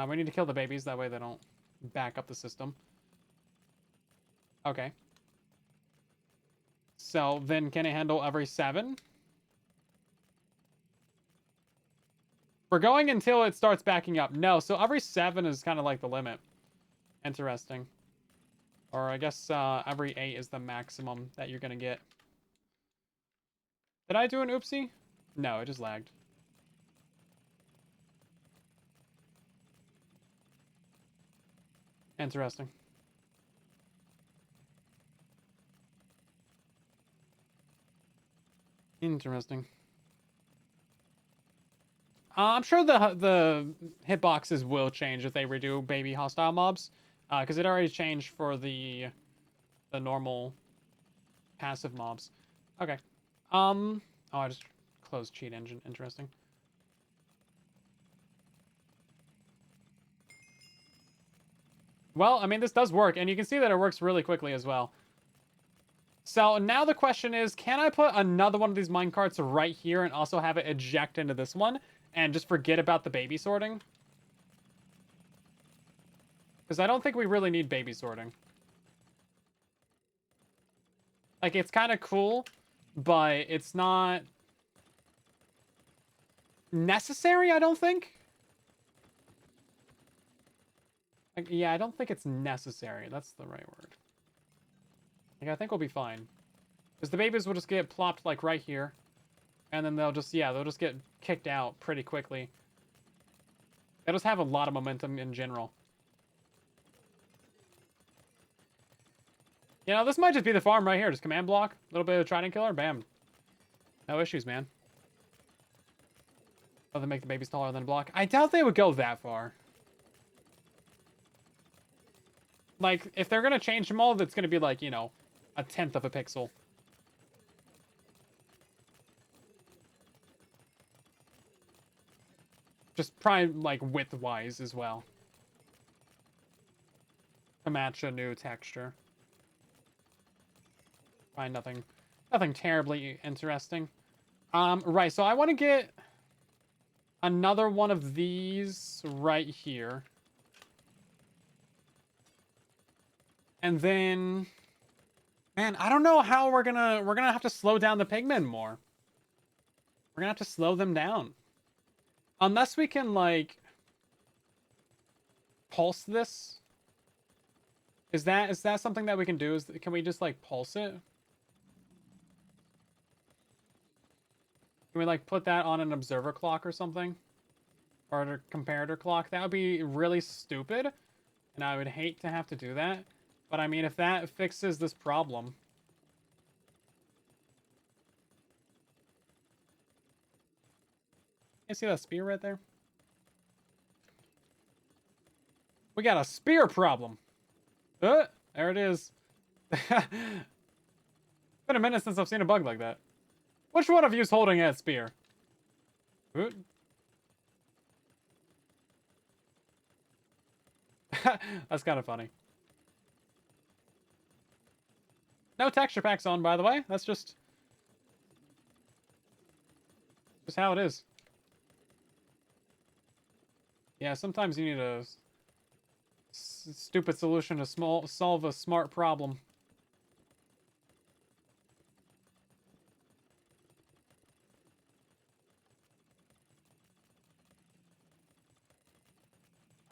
We need to kill the babies, that way they don't back up the system. Okay. So then can it handle every 7? We're going until it starts backing up. No, so every 7 is kind of like the limit. Interesting. Or I guess every 8 is the maximum that you're going to get. Did I do an oopsie? No, it just lagged. Interesting. Interesting. I'm sure the hitboxes will change if they redo baby hostile mobs, because it already changed for the normal passive mobs. Okay. Oh, I just closed cheat engine. Interesting. Well, I mean, this does work, and you can see that it works really quickly as well. So now the question is, can I put another one of these minecarts right here and also have it eject into this one and just forget about the baby sorting? Because I don't think we really need baby sorting. Like, it's kind of cool, but it's not necessary, I don't think. Like, yeah, I don't think it's necessary. That's the right word. Like, I think we'll be fine. Because the babies will just get plopped, like, right here. And then they'll just, yeah, they'll just get kicked out pretty quickly. They'll just have a lot of momentum in general. You know, this might just be the farm right here. Just command block, a little bit of trident killer, bam. No issues, man. Oh, they make the babies taller than a block. I doubt they would go that far. Like, if they're going to change them all, that's going to be like, you know, 1/10 of a pixel. Just probably, like, width-wise as well. To match a new texture. Probably nothing terribly interesting. Right, so I want to get another one of these right here. And then, man, I don't know how we're gonna have to slow down the pigmen more. We're gonna have to slow them down. Unless we can, like, pulse this. Is that something that we can do? Can we just, like, pulse it? Can we, like, put that on an observer clock or something? Or a comparator clock? That would be really stupid. And I would hate to have to do that. But, I mean, if that fixes this problem... You see that spear right there? We got a spear problem. There it is. Been a minute since I've seen a bug like that. Which one of you is holding that spear? That's kind of funny. No texture packs on, by the way. That's just how it is. Yeah, sometimes you need a stupid solution to solve a smart problem.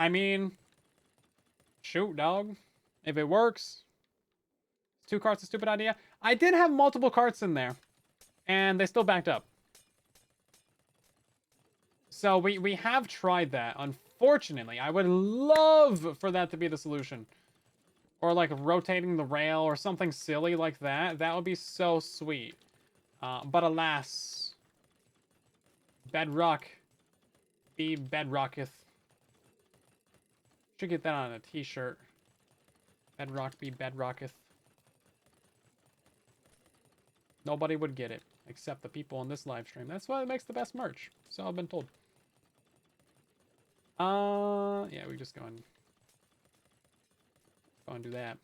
I mean, shoot, dog. If it works. 2 carts a stupid idea. I did have multiple carts in there, and they still backed up. So we have tried that. Unfortunately, I would love for that to be the solution. Or like rotating the rail or something silly like that. That would be so sweet. But alas, Bedrock be Bedrocketh. Should get that on a t-shirt. Bedrock be Bedrocketh. Nobody would get it except the people in this live stream. That's why it makes the best merch. So I've been told. Yeah, we just go and do that.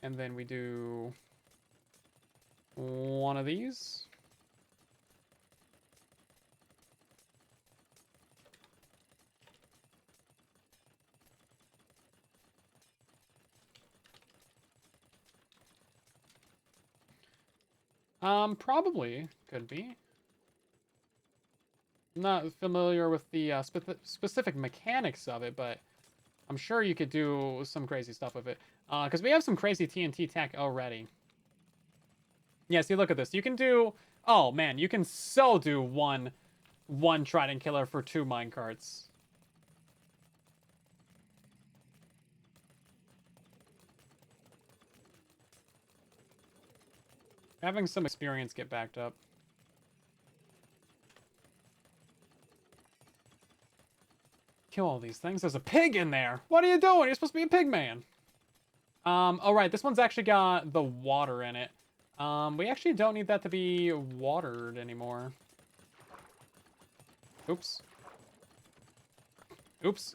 And then we do one of these. Probably could be. I'm not familiar with the specific mechanics of it, but I'm sure you could do some crazy stuff with it. Because we have some crazy TNT tech already. Yeah, see, look at this. You can do... Oh, man, you can so do one trident killer for 2 minecarts. Having some experience get backed up. Kill all these things. There's a pig in there. What are you doing? You're supposed to be a pig man. Oh, right. This one's actually got the water in it. We actually don't need that to be watered anymore. Oops. Oops.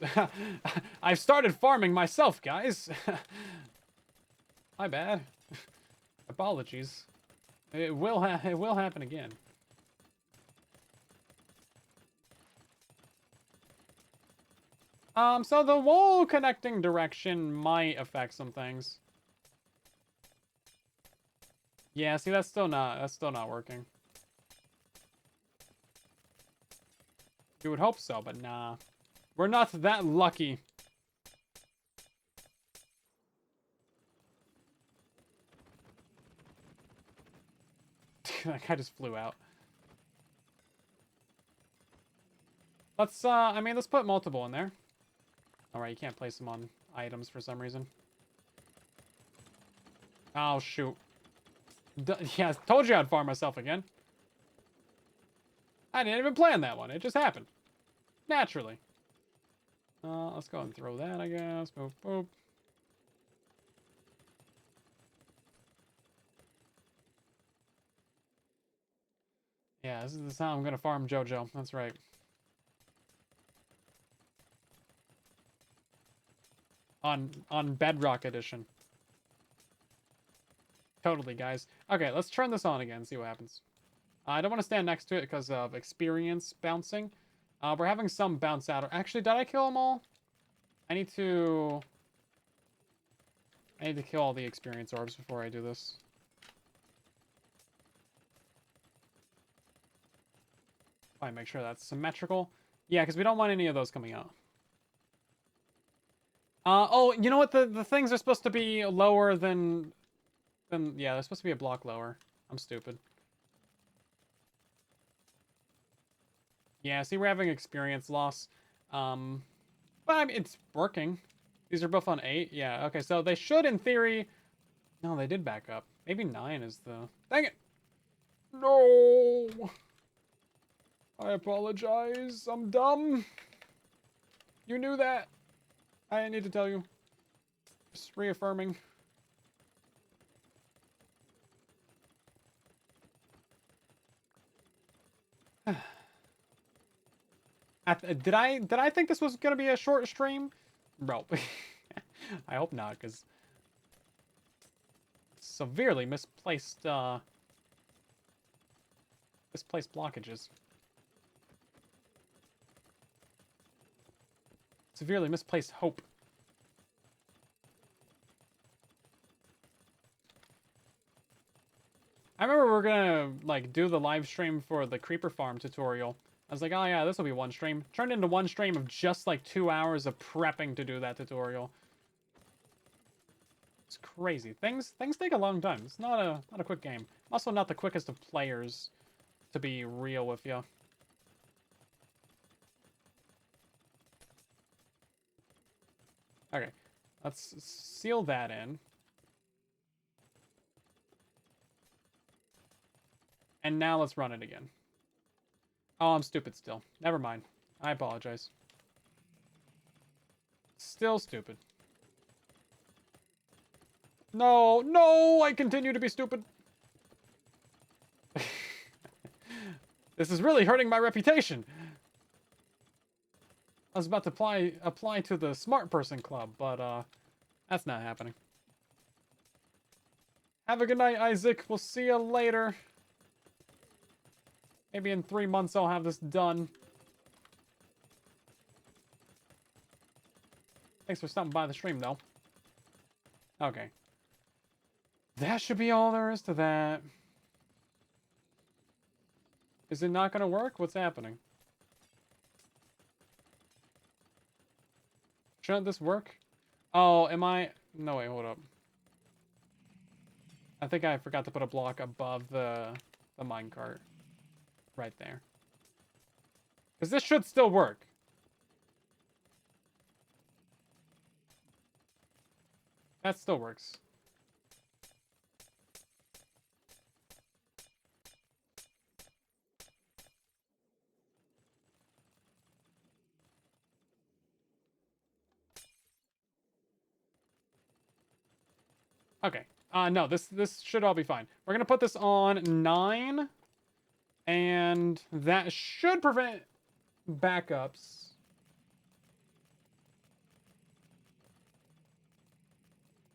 I've started farming myself, guys. My bad. Apologies. It will happen again. So the wall connecting direction might affect some things. Yeah, see, that's still not working. You would hope so, but nah. We're not that lucky. That guy just flew out. Let's, I mean, let's put multiple in there. Alright, you can't place them on items for some reason. Oh, shoot. Yeah, told you I'd farm myself again. I didn't even plan that one. It just happened. Naturally. Let's go and throw that, I guess. Boop, boop. Yeah, this is how I'm gonna farm JoJo. That's right. On Bedrock Edition. Totally, guys. Okay, let's turn this on again, see what happens. I don't want to stand next to it because of experience bouncing. We're having some bounce out. Actually, did I kill them all? I need to kill all the experience orbs before I do this. Probably make sure that's symmetrical. Yeah, because we don't want any of those coming out. Oh, you know what? The things are supposed to be lower than... Yeah, they're supposed to be a block lower. I'm stupid. Yeah, see, we're having experience loss. But I mean, it's working. These are both on 8. Yeah, okay, so they should, in theory... No, they did back up. Maybe 9 is the... Dang it! No! I apologize. I'm dumb. You knew that. I didn't need to tell you. Just reaffirming. Did I think this was gonna be a short stream? Bro. I hope not, because severely misplaced blockages. Severely misplaced hope. I remember we were gonna like do the live stream for the creeper farm tutorial. I was like, oh yeah, this will be one stream. Turned into one stream of just like 2 hours of prepping to do that tutorial. It's crazy. Things take a long time. It's not a quick game. Also not the quickest of players, to be real with you. Okay. Let's seal that in. And now let's run it again. Oh, I'm stupid still. Never mind. I apologize. Still stupid. No, no, I continue to be stupid. This is really hurting my reputation. I was about to apply to the smart person club, but that's not happening. Have a good night, Isaac. We'll see you later. Maybe in 3 months I'll have this done. Thanks for stopping by the stream, though. Okay. That should be all there is to that. Is it not gonna work? What's happening? Shouldn't this work? Oh, am I... No, wait, hold up. I think I forgot to put a block above the minecart. Right there. Because this should still work. That still works. Okay. No, this should all be fine. We're gonna put this on 9. And that should prevent backups.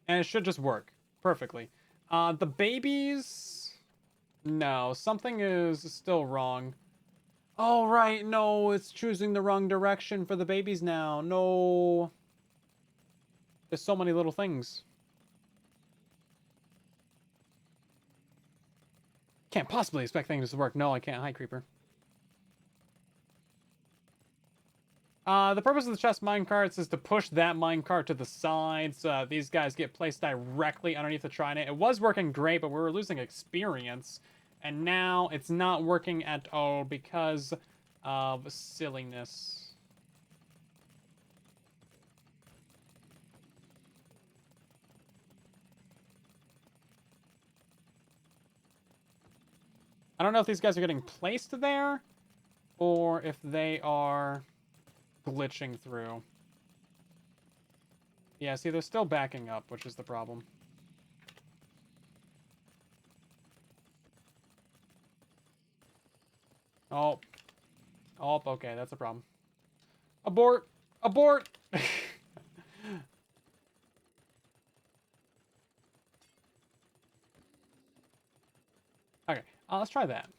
And it should just work perfectly. The babies... No, something is still wrong. Oh, right, no, it's choosing the wrong direction for the babies now. No. There's so many little things. Can't possibly expect things to work. No, I can't. Hi, Creeper. The purpose of the chest minecarts is to push that minecart to the side so these guys get placed directly underneath the trident. It was working great, but we were losing experience. And now it's not working at all because of silliness. I don't know if these guys are getting placed there or if they are glitching through. Yeah, see, they're still backing up, which is the problem. Oh. Oh, okay, that's a problem. Abort! Abort! Okay, let's try that.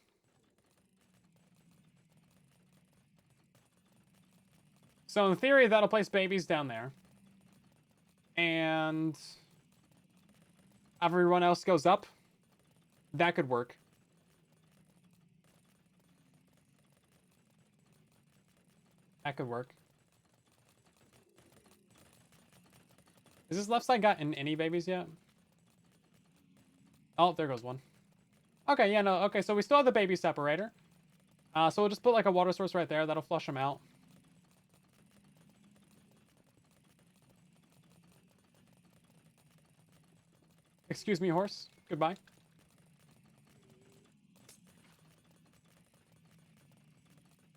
So in theory, that'll place babies down there. And everyone else goes up. That could work. That could work. Is this left side gotten any babies yet? Oh, there goes one. Okay, yeah, no, okay, so we still have the baby separator. So we'll just put like a water source right there. That'll flush them out. Excuse me, horse. Goodbye.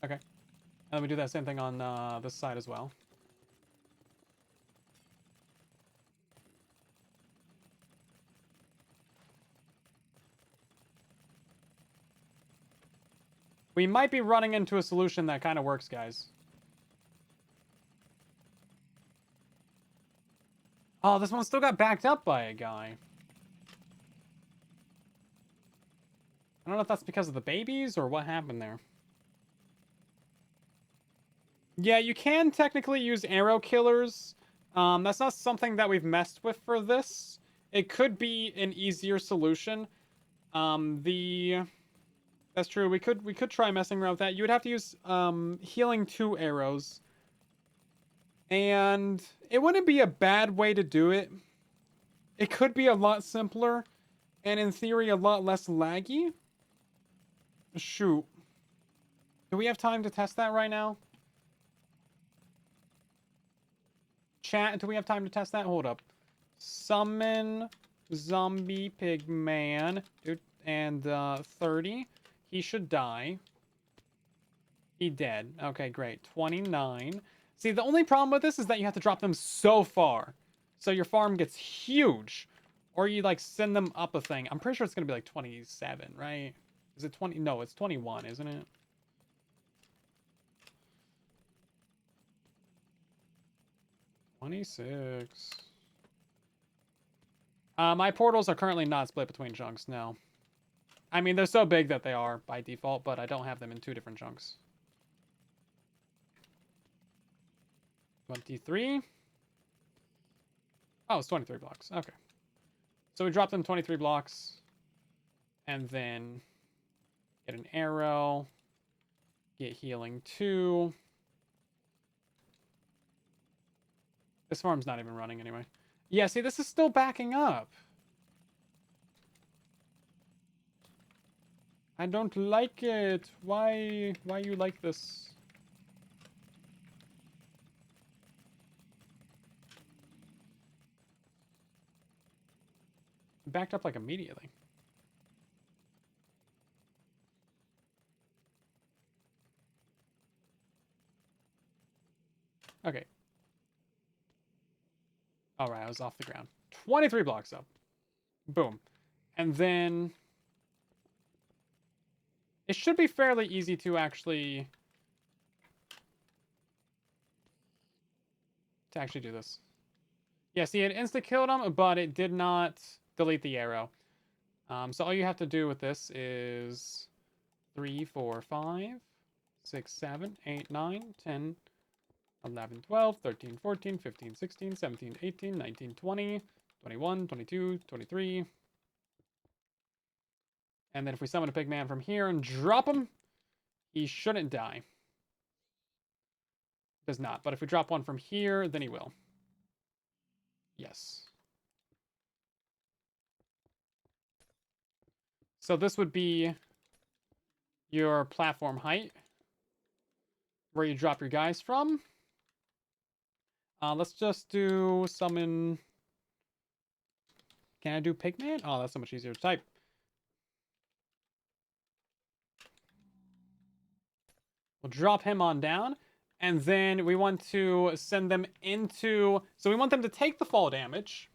Okay. And then we do that same thing on this side as well. We might be running into a solution that kind of works, guys. Oh, this one still got backed up by a guy. I don't know if that's because of the babies or what happened there. Yeah, you can technically use arrow killers. That's not something that we've messed with for this. It could be an easier solution. That's true. We could try messing around with that. You would have to use healing 2 arrows. And it wouldn't be a bad way to do it. It could be a lot simpler and in theory a lot less laggy. Shoot. Do we have time to test that right now? chat, do we have time to test that? Hold up. Summon zombie pigman. Dude, and 30. He should die. He dead. Okay, great. 29. See, the only problem with this is that you have to drop them so far. So your farm gets huge. Or you, like, send them up a thing. I'm pretty sure it's going to be, like, 27, right? Is it 20? No, it's 21, isn't it? $26. My portals are currently not split between chunks, no. I mean, they're so big that they are by default, but I don't have them in 2 different chunks. 23. Oh, it's 23 blocks. Okay. So we drop them 23 blocks. And then get an arrow. Get healing 2. This farm's not even running anyway. Yeah, see, this is still backing up. I don't like it. Why you like this? Backed up like immediately. Okay. All right, I was off the ground. 23 blocks up. Boom. And then it should be fairly easy to actually do this. Yeah, see, it insta-killed him, but it did not delete the arrow. So all you have to do with this is 3, 4, 5, 6, 7, 8, 9, 10, 11, 12, 13, 14, 15, 16, 17, 18, 19, 20, 21, 22, 23. And then if we summon a pigman from here and drop him, he shouldn't die. Does not. But if we drop one from here, then he will. Yes. So this would be your platform height, where you drop your guys from. Let's just do summon. Can I do pigman? Oh, that's so much easier to type. We'll drop him on down. And then we want to send them into... So we want them to take the fall damage.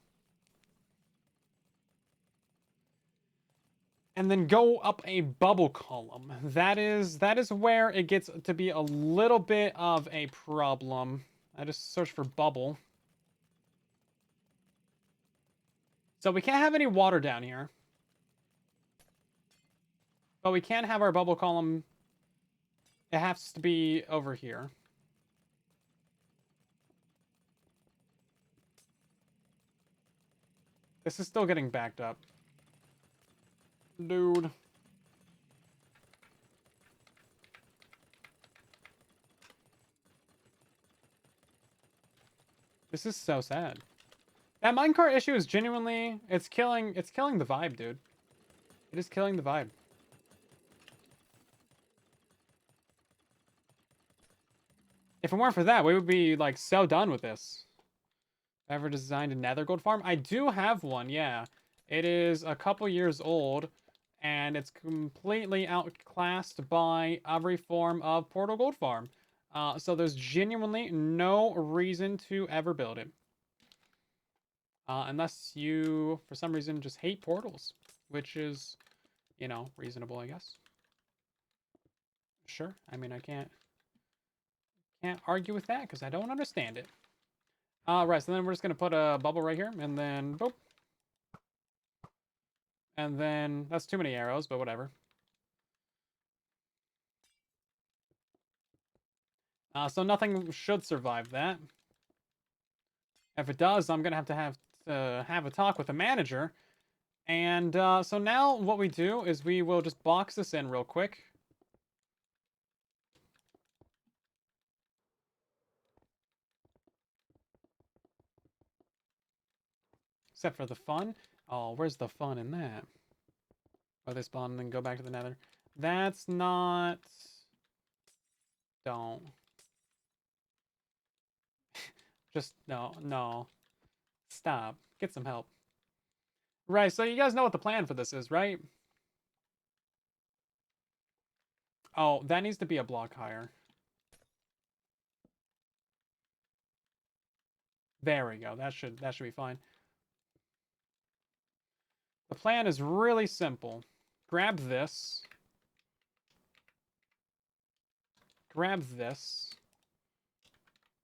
And then go up a bubble column. That is where it gets to be a little bit of a problem. I just searched for bubble. So we can't have any water down here. But we can have our bubble column. It has to be over here. This is still getting backed up. Dude. This is so sad. That minecart issue is genuinely... It's killing the vibe, dude. It is killing the vibe. If it weren't for that, we would be, like, so done with this. Ever designed a nether gold farm? I do have one, yeah. It is a couple years old, and it's completely outclassed by every form of portal gold farm. So there's genuinely no reason to ever build it. Unless you, for some reason, just hate portals. Which is, you know, reasonable, I guess. Sure. I mean, I can't argue with that, because I don't understand it. Right, so then we're just going to put a bubble right here, and then, boop. And then, that's too many arrows, but whatever. So nothing should survive that. If it does, I'm going to have a talk with the manager. And so now what we do is we will just box this in real quick. Except for the fun. Oh, where's the fun in that? Oh, they spawn and then go back to the nether. That's not... Don't. Just, no, no. Stop. Get some help. Right, so you guys know what the plan for this is, right? Oh, that needs to be a block higher. There we go. That should be fine. The plan is really simple. Grab this. Grab this.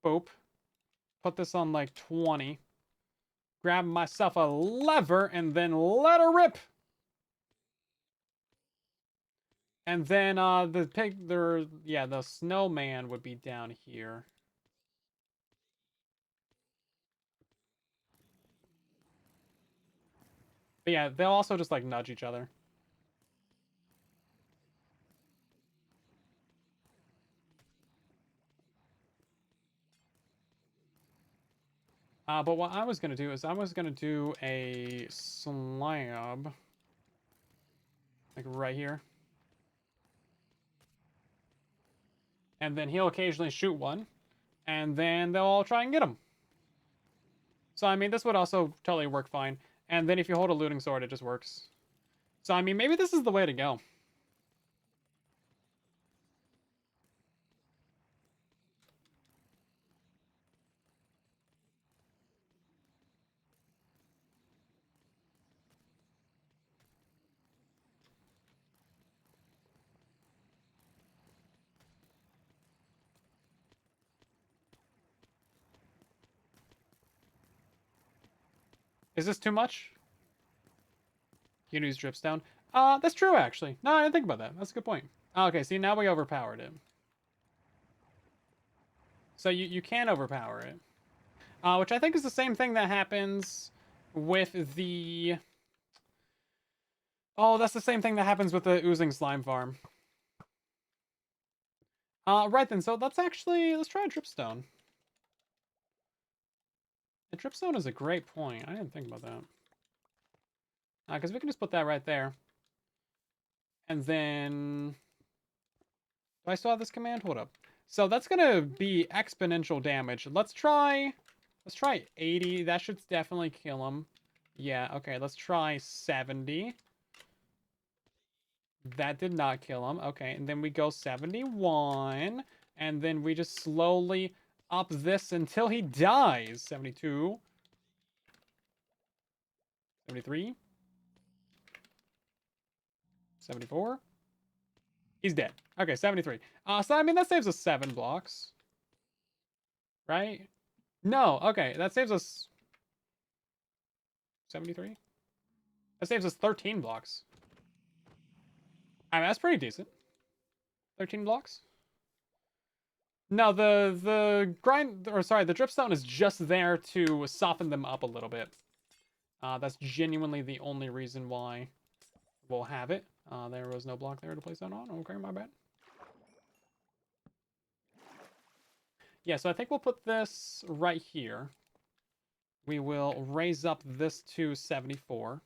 Boop. Put this on like 20. Grab myself a lever and then let her rip. And then the snowman would be down here. But yeah, they'll also just like nudge each other. But what I was gonna do is I was gonna do a slab, like right here, and then he'll occasionally shoot one, and then they'll all try and get him. So I mean, this would also totally work fine. And then if you hold a looting sword, it just works. So I mean, maybe this is the way to go. Is this too much? You can use dripstone. That's true actually. No, I didn't think about that. That's a good point. Okay, see now we overpowered it. So you can overpower it. Which I think is the same thing that happens with the... Oh, that's the same thing that happens with the oozing slime farm. Right then, so let's try a dripstone. A dripstone is a great point. I didn't think about that. Because we can just put that right there. And then... Do I still have this command? Hold up. So that's gonna be exponential damage. Let's try 80. That should definitely kill him. Yeah, okay, let's try 70. That did not kill him. Okay, and then we go 71. And then we just slowly up this until he dies. 72. 73. 74. He's dead. Okay, 73. So I mean, that saves us 7 blocks. Right? No, okay, that saves us 73. That saves us 13 blocks. I mean, that's pretty decent. 13 blocks? No, the dripstone is just there to soften them up a little bit. That's genuinely the only reason why we'll have it. There was no block there to place that on. Okay, my bad. Yeah, so I think we'll put this right here. We will raise up this to 74.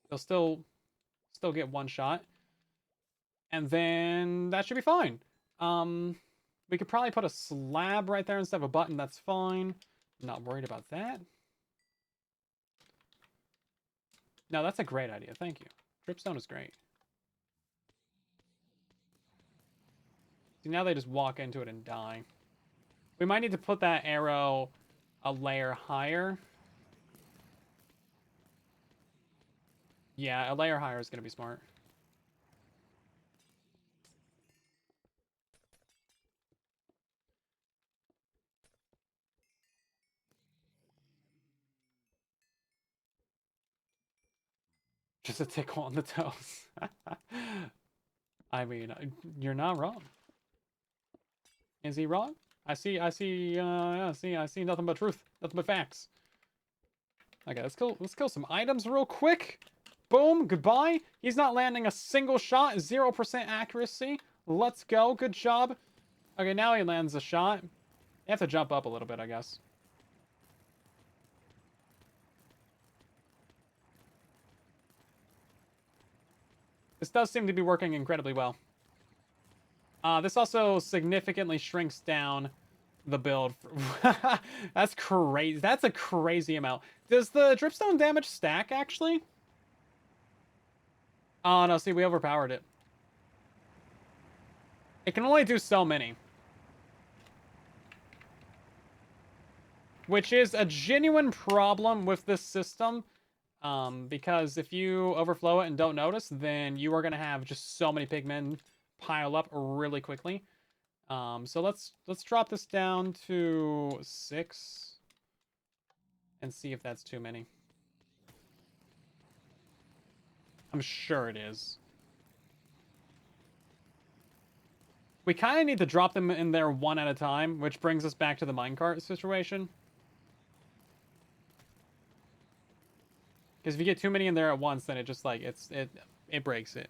They'll still get one shot. And then that should be fine. We could probably put a slab right there instead of a button. That's fine. Not worried about that. No, that's a great idea. Thank you. Dripstone is great. See, now they just walk into it and die. We might need to put that arrow a layer higher. Yeah, a layer higher is going to be smart. Just a tickle on the toes. I mean, you're not wrong. Is he wrong? I see nothing but truth. Nothing but facts. Okay, let's kill some items real quick. Boom, goodbye. He's not landing a single shot. 0% accuracy. Let's go. Good job. Okay, now he lands a shot. You have to jump up a little bit, I guess. This does seem to be working incredibly well. This also significantly shrinks down the build. That's crazy. That's a crazy amount. Does the dripstone damage stack, actually? Oh, no, see, we overpowered it. It can only do so many. Which is a genuine problem with this system. Because if you overflow it and don't notice, then you are going to have just so many pigmen pile up really quickly. So let's drop this down to 6 and see if that's too many. I'm sure it is. We kind of need to drop them in there one at a time, which brings us back to the minecart situation. Because if you get too many in there at once, then it just like it breaks it.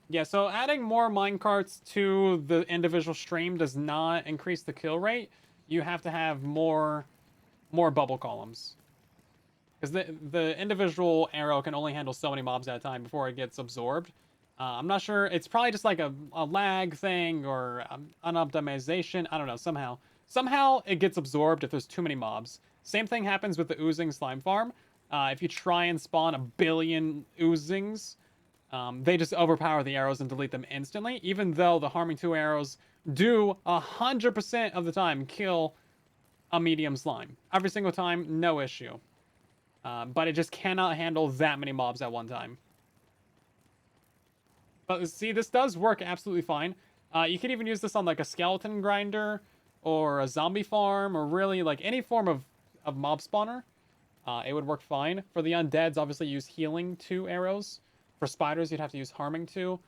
Yeah, so adding more minecarts to the individual stream does not increase the kill rate. You have to have more bubble columns. Because the individual arrow can only handle so many mobs at a time before it gets absorbed. I'm not sure. It's probably just like a lag thing or an optimization. I don't know. Somehow it gets absorbed if there's too many mobs. Same thing happens with the oozing slime farm. If you try and spawn a billion oozings, they just overpower the arrows and delete them instantly, even though the harming 2 arrows do 100% of the time kill a medium slime. Every single time, no issue. But it just cannot handle that many mobs at one time. But see, this does work absolutely fine. You could even use this on like a skeleton grinder or a zombie farm or really like any form of mob spawner. It would work fine. For the undeads, obviously use healing 2 arrows. For spiders, you'd have to use harming 2.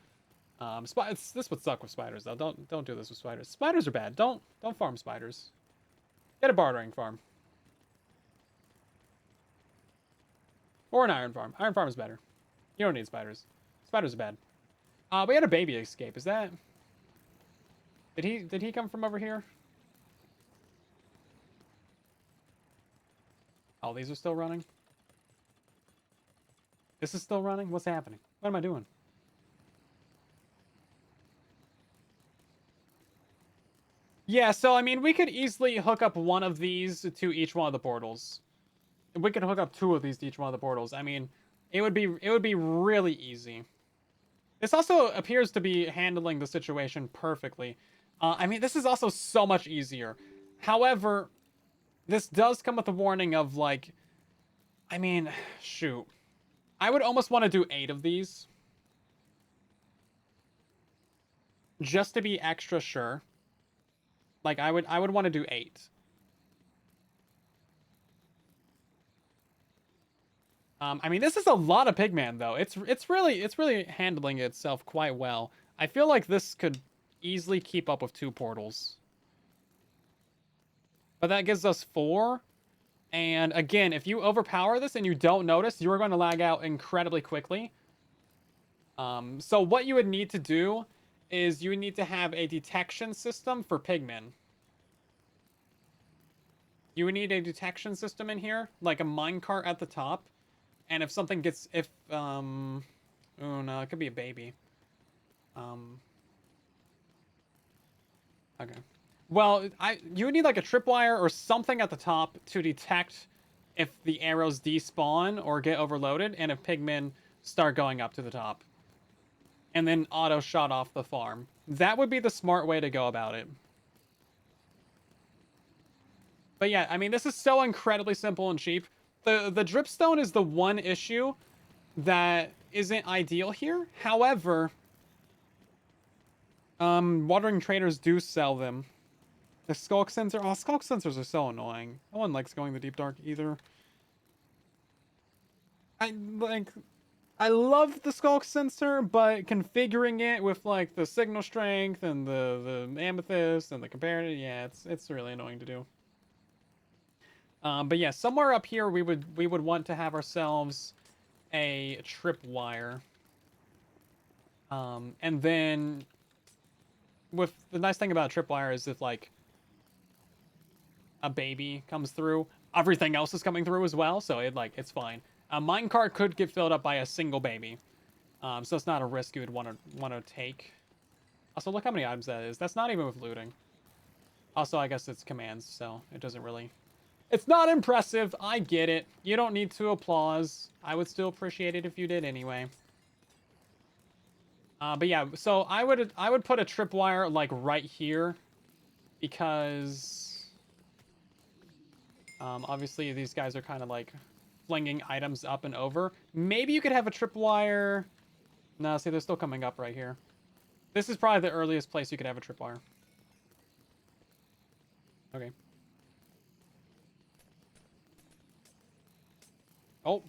This would suck with spiders though. Don't do this with spiders. Spiders are bad. Don't farm spiders. Get a bartering farm. Or an iron farm. Iron farm is better. You don't need spiders. Spiders are bad. We had a baby escape. Is that... Did he come from over here? Oh, these are still running? This is still running? What's happening? What am I doing? Yeah, so I mean, we could easily hook up one of these to each one of the portals. We could hook up 2 of these to each one of the portals. I mean, it would be really easy. This also appears to be handling the situation perfectly. I mean, this is also so much easier. However, this does come with a warning of like, I mean, shoot. I would almost want to do 8 of these. Just to be extra sure. Like, I would want to do 8. I mean, this is a lot of pigman though. It's really handling itself quite well. I feel like this could easily keep up with 2 portals. But that gives us 4. And again, if you overpower this and you don't notice, you're going to lag out incredibly quickly. So what you would need to do is you would need to have a detection system for pigmen. You would need a detection system in here, like a minecart at the top. And if something gets, oh no, it could be a baby. Okay. Well, you would need like a tripwire or something at the top to detect if the arrows despawn or get overloaded and if pigmen start going up to the top. And then auto shot off the farm. That would be the smart way to go about it. But yeah, I mean, this is so incredibly simple and cheap. The dripstone is the one issue that isn't ideal here. However, watering traders do sell them. The skulk sensor. Oh, skulk sensors are so annoying. No one likes going the deep dark either. I love the skulk sensor, but configuring it with like the signal strength and the amethyst and the comparative, yeah, it's really annoying to do. But yeah, somewhere up here we would want to have ourselves a tripwire. And then with the nice thing about a tripwire is if like a baby comes through, everything else is coming through as well, so it's fine. A minecart could get filled up by a single baby. So it's not a risk you would want to take. Also, look how many items that is. That's not even with looting. Also, I guess it's commands, so it doesn't really... It's not impressive. I get it. You don't need to applause. I would still appreciate it if you did anyway. But yeah, so I would put a tripwire like right here because obviously these guys are kind of like flinging items up and over. Maybe you could have a tripwire. No, see, they're still coming up right here. This is probably the earliest place you could have a tripwire. Okay. Oh.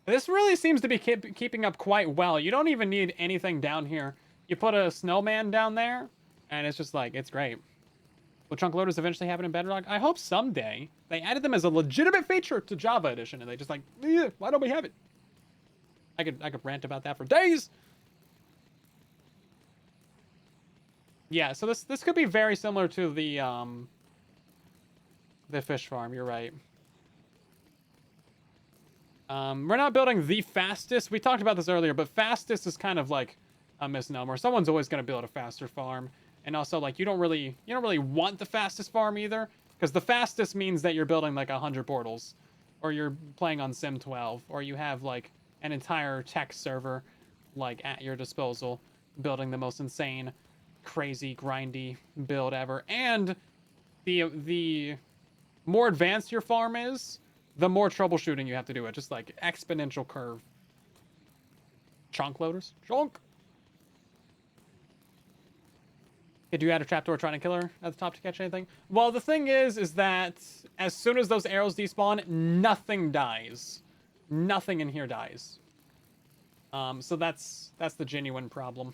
This really seems to be keeping up quite well. You don't even need anything down here. You put a snowman down there, and it's just like, it's great. Will chunk loaders eventually happen in Bedrock? I hope someday. They added them as a legitimate feature to Java Edition, and they just like, why don't we have it? I could rant about that for days. Yeah, so this could be very similar to the fish farm. You're right. We're not building the fastest. We talked about this earlier, but fastest is kind of like a misnomer. Someone's always going to build a faster farm, and also like you don't really want the fastest farm either, because the fastest means that you're building like 100 portals, or you're playing on Sim 12, or you have like an entire tech server like at your disposal, building the most insane, crazy, grindy build ever. And the more advanced your farm is, the more troubleshooting you have to do it. Just like exponential curve. Chunk loaders? Chunk! Did you add a trapdoor trident killer at the top to catch anything? Well, the thing is that as soon as those arrows despawn, nothing dies. Nothing in here dies. So that's the genuine problem.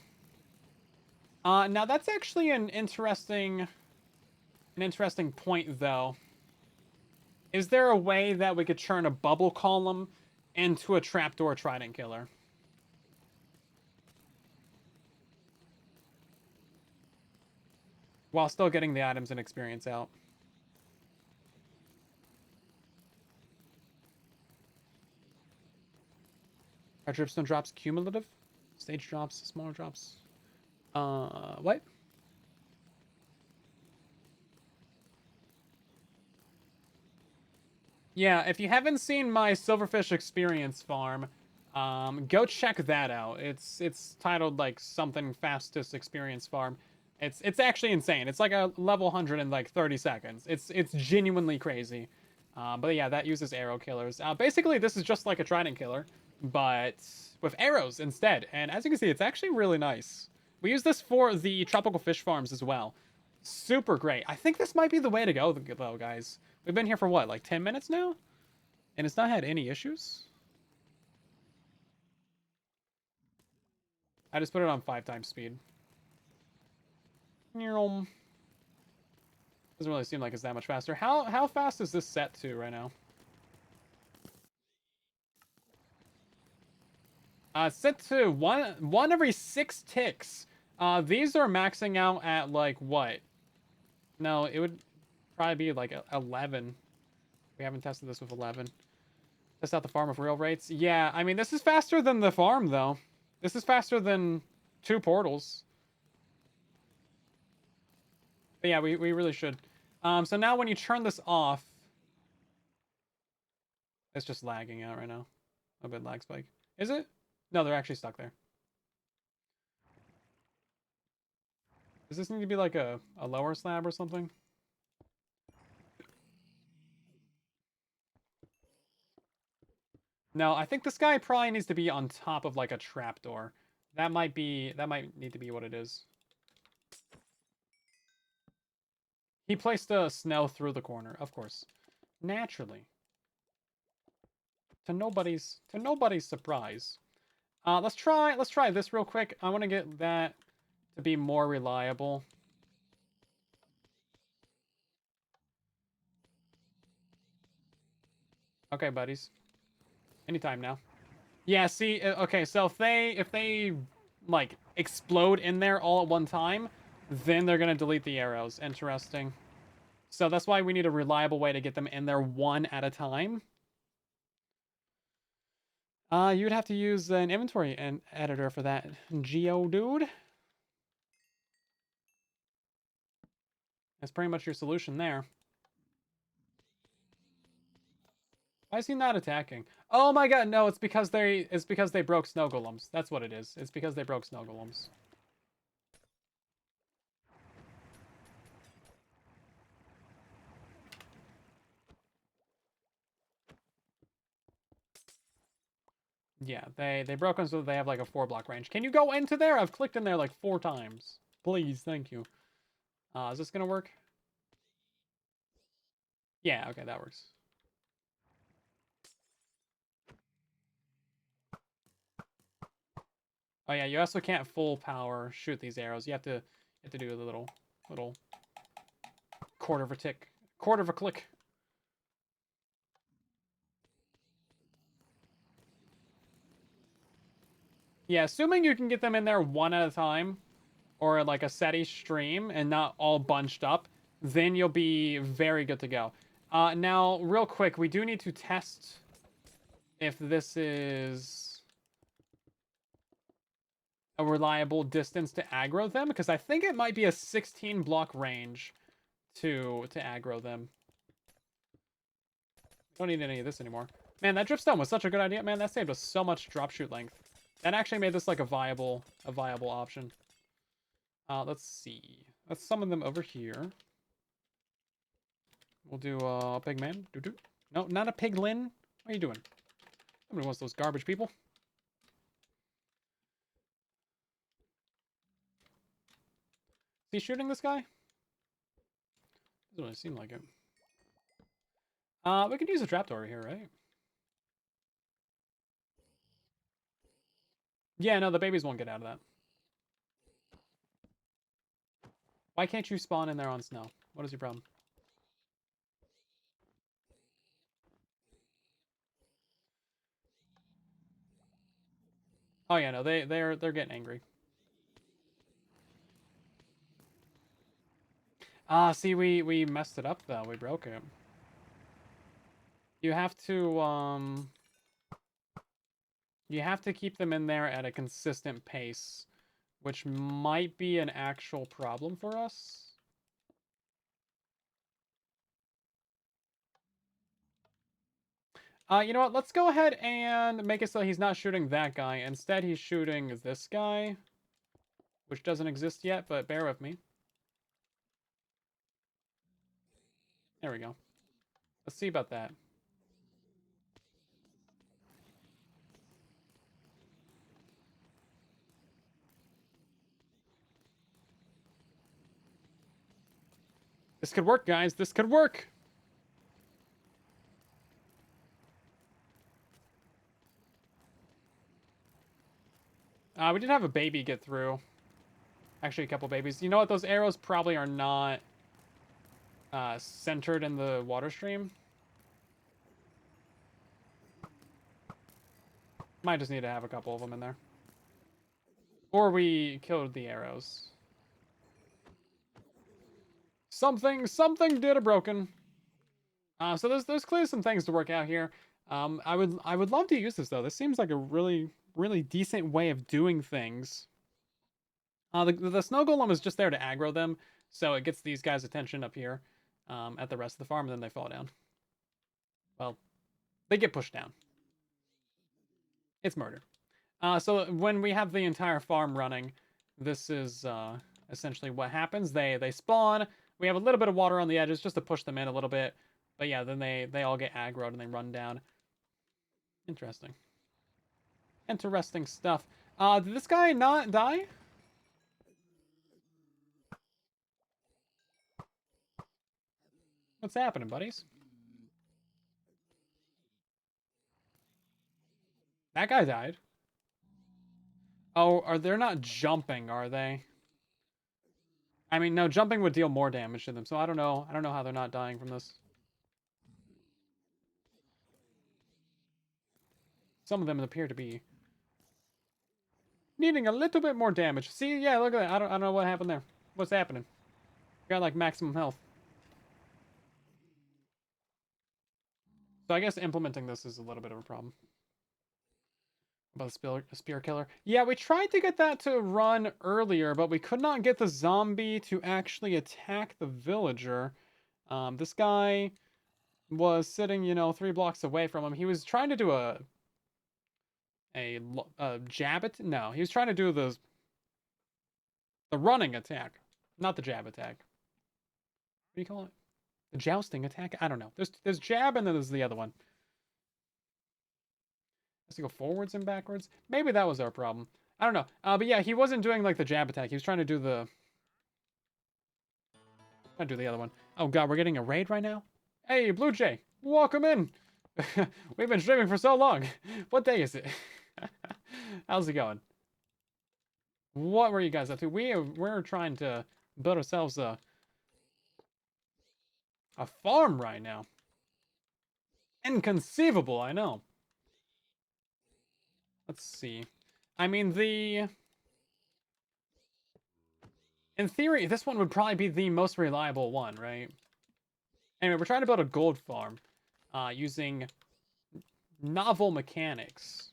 Now that's actually an interesting point, though. Is there a way that we could turn a bubble column into a trapdoor trident killer? While still getting the items and experience out. Are dripstone drops cumulative? Stage drops, smaller drops? What? Yeah, if you haven't seen my Silverfish Experience farm, go check that out. It's titled like something fastest experience farm. It's actually insane. It's like a level 100 in like 30 seconds. It's genuinely crazy. But yeah, that uses arrow killers. Basically, this is just like a trident killer, but with arrows instead. And as you can see, it's actually really nice. We use this for the tropical fish farms as well. Super great. I think this might be the way to go, though, guys. We've been here for what, like 10 minutes now? And it's not had any issues? I just put it on 5 times speed. Doesn't really seem like it's that much faster. How fast is this set to right now? Set to one every 6 ticks. These are maxing out at like what? No, it would probably be like 11. We haven't tested this with 11. Test out the farm with real rates. Yeah, I mean, this is faster than the farm, though. This is faster than 2 portals. But yeah, we really should. So now when you turn this off, it's just lagging out right now. A bit lag spike. Is it? No, they're actually stuck there. Does this need to be like a lower slab or something? No, I think this guy probably needs to be on top of like a trapdoor. That might need to be what it is. He placed a snow through the corner, of course. Naturally. To nobody's surprise. Let's try this real quick. I want to get that to be more reliable. Okay, buddies. Anytime now. Yeah, see, okay, so if they like explode in there all at one time, then they're gonna delete the arrows. Interesting. So that's why we need a reliable way to get them in there one at a time. You'd have to use an inventory editor for that, Geodude. That's pretty much your solution there. Why is he not attacking? Oh my god, no, it's because they broke snow golems. That's what it is. It's because they broke snow golems. Yeah, they broke them so they have like a 4-block range. Can you go into there? I've clicked in there like 4 times. Please, thank you. Is this gonna work? Yeah, okay, that works. Oh yeah, you also can't full power shoot these arrows. You have to do a little quarter of a tick, quarter of a click. Yeah, assuming you can get them in there one at a time, or like a steady stream and not all bunched up, then you'll be very good to go. Now, real quick, we do need to test if this is a reliable distance to aggro them, because I think it might be a 16 block range to aggro them. Don't need any of this anymore. Man, that dripstone was such a good idea. Man, that saved us so much drop shoot length. That actually made this like a viable option. Let's see. Let's summon them over here. We'll do a pig man. Doo-doo. No, not a piglin. What are you doing? Nobody wants those garbage people. Is he shooting this guy? Doesn't really seem like it. We could use a trapdoor here, right? Yeah, no, the babies won't get out of that. Why can't you spawn in there on snow? What is your problem? Oh yeah, no, they're getting angry. See, we messed it up though. We broke it. You have to keep them in there at a consistent pace, which might be an actual problem for us. You know what? Let's go ahead and make it so he's not shooting that guy. Instead, he's shooting this guy, which doesn't exist yet, but bear with me. There we go. Let's see about that. This could work, guys. This could work. We did have a baby get through. Actually, a couple babies. You know what? Those arrows probably are not centered in the water stream. Might just need to have a couple of them in there. Or we killed the arrows. Something did a broken. So there's clearly some things to work out here. I would love to use this though. This seems like a really decent way of doing things. The snow golem is just there to aggro them, so it gets these guys' attention up here at the rest of the farm, and then they fall down. Well, they get pushed down. It's murder. So when we have the entire farm running, this is essentially what happens. They spawn. We have a little bit of water on the edges just to push them in a little bit. But yeah, then they all get aggroed and they run down. Interesting. Interesting stuff. Did this guy not die? What's happening, buddies? That guy died. Oh, are they not jumping, are they? I mean, no, jumping would deal more damage to them, so I don't know. I don't know how they're not dying from this. Some of them appear to be needing a little bit more damage. See, yeah, look at that. I don't know what happened there. What's happening? Got like maximum health. So I guess implementing this is a little bit of a problem. About the spear killer. Yeah, we tried to get that to run earlier, but we could not get the zombie to actually attack the villager. This guy was sitting, 3 blocks away from him. He was trying to do a jab it. No, he was trying to do the running attack, not the jab attack. What do you call it? The jousting attack? I don't know. There's jab and then there's the other one. Has to go forwards and backwards. Maybe that was our problem. I don't know. But yeah, he wasn't doing like the jab attack. He was trying to do the other one. Oh god, we're getting a raid right now. Hey, Blue Jay, welcome in. We've been streaming for so long. What day is it? How's it going? What were you guys up to? We're trying to build ourselves a farm right now. Inconceivable, I know. Let's see. I mean, in theory, this one would probably be the most reliable one, right? Anyway, we're trying to build a gold farm using novel mechanics.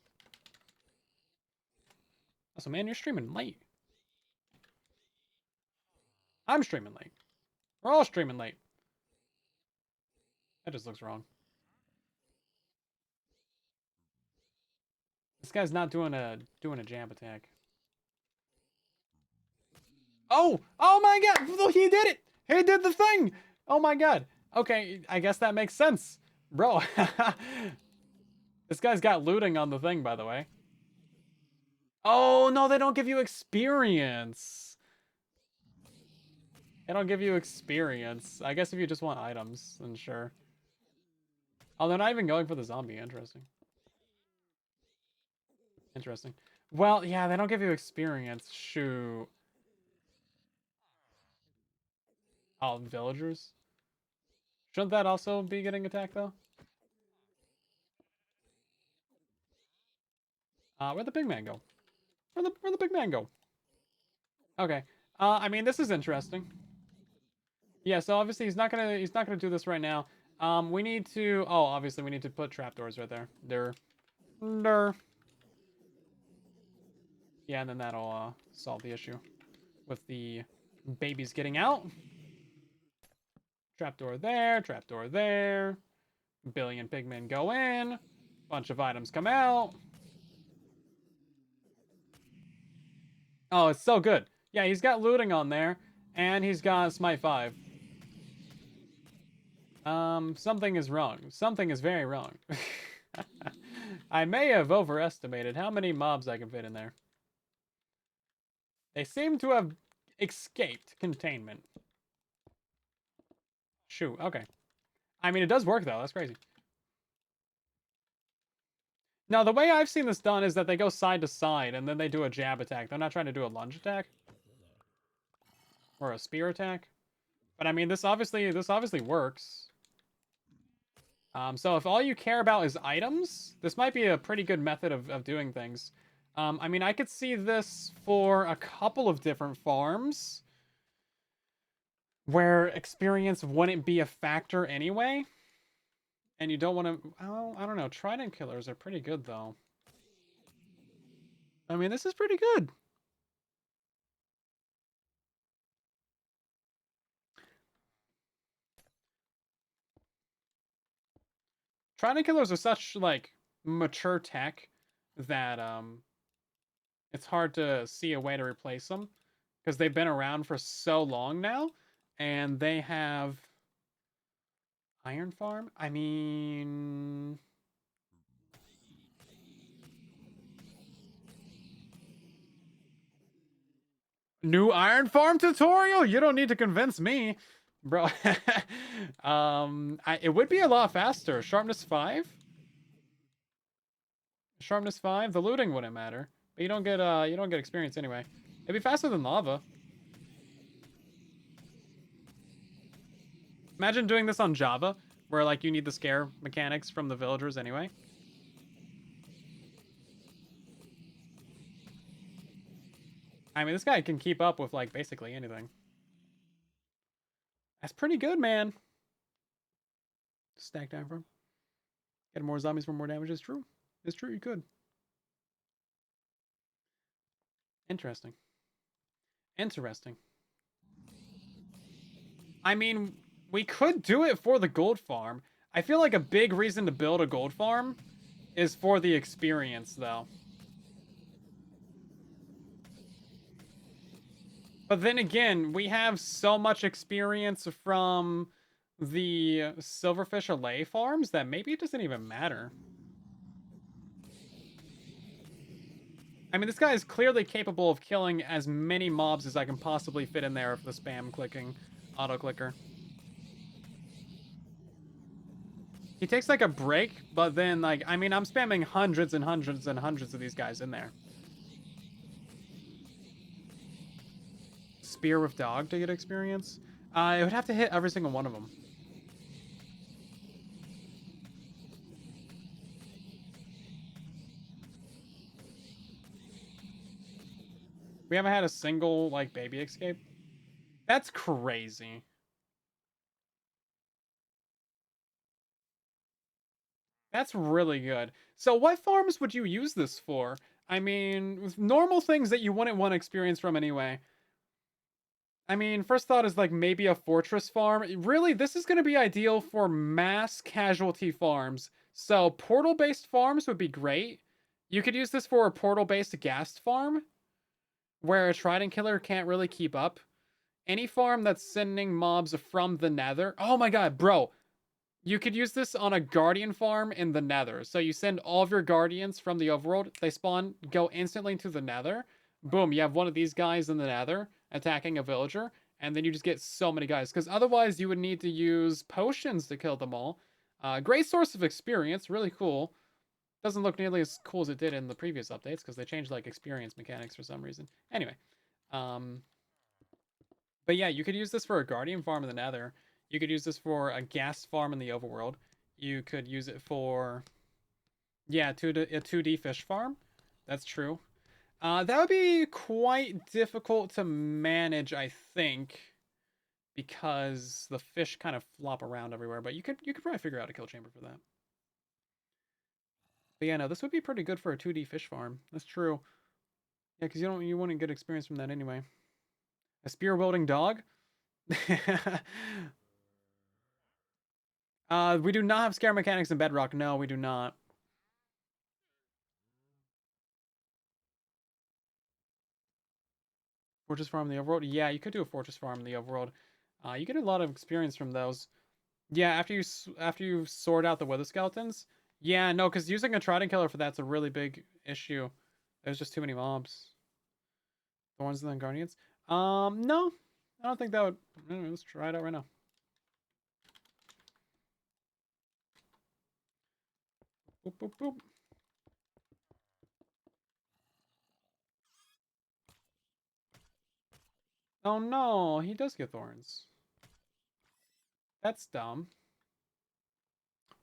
So, man, you're streaming late. I'm streaming late. We're all streaming late. That just looks wrong. This guy's not doing a jab attack. Oh! Oh my god! He did it! He did the thing! Oh my god. Okay, I guess that makes sense. Bro. This guy's got looting on the thing, by the way. Oh, no, they don't give you experience. They don't give you experience. I guess if you just want items, then sure. Oh, they're not even going for the zombie. Interesting. Interesting. Well, yeah, they don't give you experience. Shoot. Oh, villagers? Shouldn't that also be getting attacked, though? Where'd the big man go? Where'd the big man go? Okay. I mean, this is interesting. Yeah, so obviously he's not gonna do this right now. We need to, oh, obviously we need to put trapdoors right there. There. Yeah, and then that'll solve the issue with the babies getting out. Trapdoor there, trapdoor there. Billion pigmen go in. Bunch of items come out. Oh, it's so good. Yeah, he's got looting on there, and he's got Smite 5. Something is wrong. Something is very wrong. I may have overestimated how many mobs I can fit in there. They seem to have escaped containment. Shoot, okay. I mean, it does work, though. That's crazy. Now, the way I've seen this done is that they go side to side, and then they do a jab attack. They're not trying to do a lunge attack. Or a spear attack. But, I mean, this obviously works. So if all you care about is items, this might be a pretty good method of doing things. I mean, I could see this for a couple of different farms where experience wouldn't be a factor anyway. And you don't want to... Oh, I don't know. Trident killers are pretty good, though. I mean, this is pretty good. Trident killers are such, like, mature tech that, it's hard to see a way to replace them. Because they've been around for so long now. And they have... Iron farm? I mean... New iron farm tutorial? You don't need to convince me. Bro. It would be a lot faster. Sharpness 5? Sharpness 5? The looting wouldn't matter. But you don't get experience anyway. It'd be faster than lava. Imagine doing this on Java, where like you need the scare mechanics from the villagers anyway. I mean, this guy can keep up with like basically anything. That's pretty good, man. Stack down from. Get more zombies for more damage is true. It's true, you could. Interesting. Interesting. I mean, we could do it for the gold farm. I feel like a big reason to build a gold farm is for the experience, though. But then again, we have so much experience from the Silverfish Alley farms that maybe it doesn't even matter. I mean, this guy is clearly capable of killing as many mobs as I can possibly fit in there with the spam clicking auto clicker. He takes like a break, but then like, I mean, I'm spamming hundreds and hundreds and hundreds of these guys in there. Spear with dog to get experience? It would have to hit every single one of them. We haven't had a single like baby escape. That's crazy. That's really good. So what farms would you use this for? I mean, normal things that you wouldn't want experience from anyway. I mean, first thought is like maybe a fortress farm. Really, this is going to be ideal for mass casualty farms. So portal-based farms would be great. You could use this for a portal-based ghast farm, where a trident killer can't really keep up. Any farm that's sending mobs from the nether. Oh my god, bro. You could use this on a guardian farm in the nether. So you send all of your guardians from the overworld. They spawn, go instantly into the nether. Boom, you have one of these guys in the nether attacking a villager. And then you just get so many guys. Because otherwise you would need to use potions to kill them all. Great source of experience. Really cool. Doesn't look nearly as cool as it did in the previous updates. Because they changed like experience mechanics for some reason. Anyway. Um, but yeah, you could use this for a guardian farm in the nether. You could use this for a ghast farm in the overworld. You could use it for, yeah, a 2D fish farm. That's true. That would be quite difficult to manage, I think, because the fish kind of flop around everywhere. But you could probably figure out a kill chamber for that. But yeah, no, this would be pretty good for a 2D fish farm. That's true. Yeah, because you wouldn't get experience from that anyway. A spear wielding dog. We do not have scare mechanics in Bedrock. No, we do not. Fortress farm in the overworld. Yeah, you could do a fortress farm in the overworld. You get a lot of experience from those. Yeah, after you sort out the wither skeletons. Yeah, no, because using a trident killer for that's a really big issue. There's just too many mobs. Thorns and then guardians. No, I don't think that would. Let's try it out right now. Boop boop boop. Oh no, he does get thorns. That's dumb.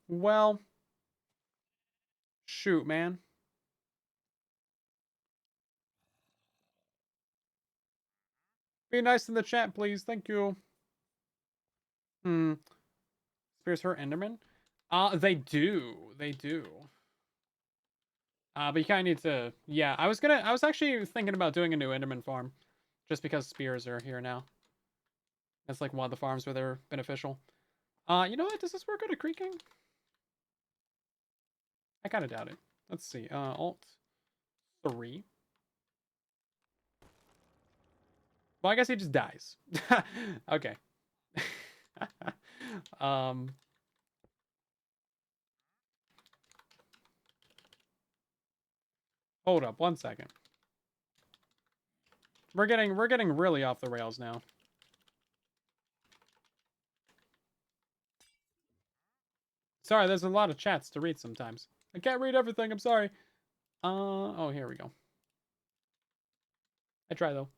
Well, shoot, man. Be nice in the chat, please. Thank you. Hmm. Spears hurt Enderman? They do. They do. But you kind of need to. Yeah, I was actually thinking about doing a new Enderman farm, just because spears are here now. That's like one of the farms where they're beneficial. You know what? Does this work out of creaking? I kind of doubt it. Let's see. Alt 3. Well, I guess he just dies. Okay. um. Hold up, 1 second. We're getting really off the rails now. Sorry, there's a lot of chats to read sometimes. I can't read everything. I'm sorry. Oh, here we go. I try though.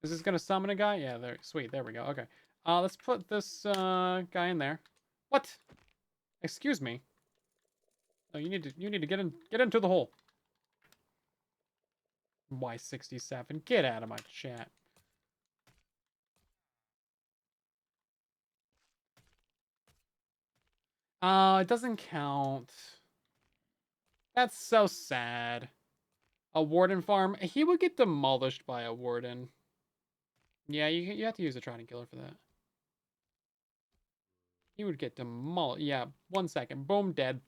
Is this gonna summon a guy? Yeah, there. Sweet. There we go. Okay. Let's put this guy in there. What? Excuse me. Oh, you need to get into the hole. Y67. Get out of my chat. It doesn't count. That's so sad. A warden farm. He would get demolished by a warden. Yeah, you have to use a trident killer for that. He would get demolished. Yeah, 1 second. Boom, dead.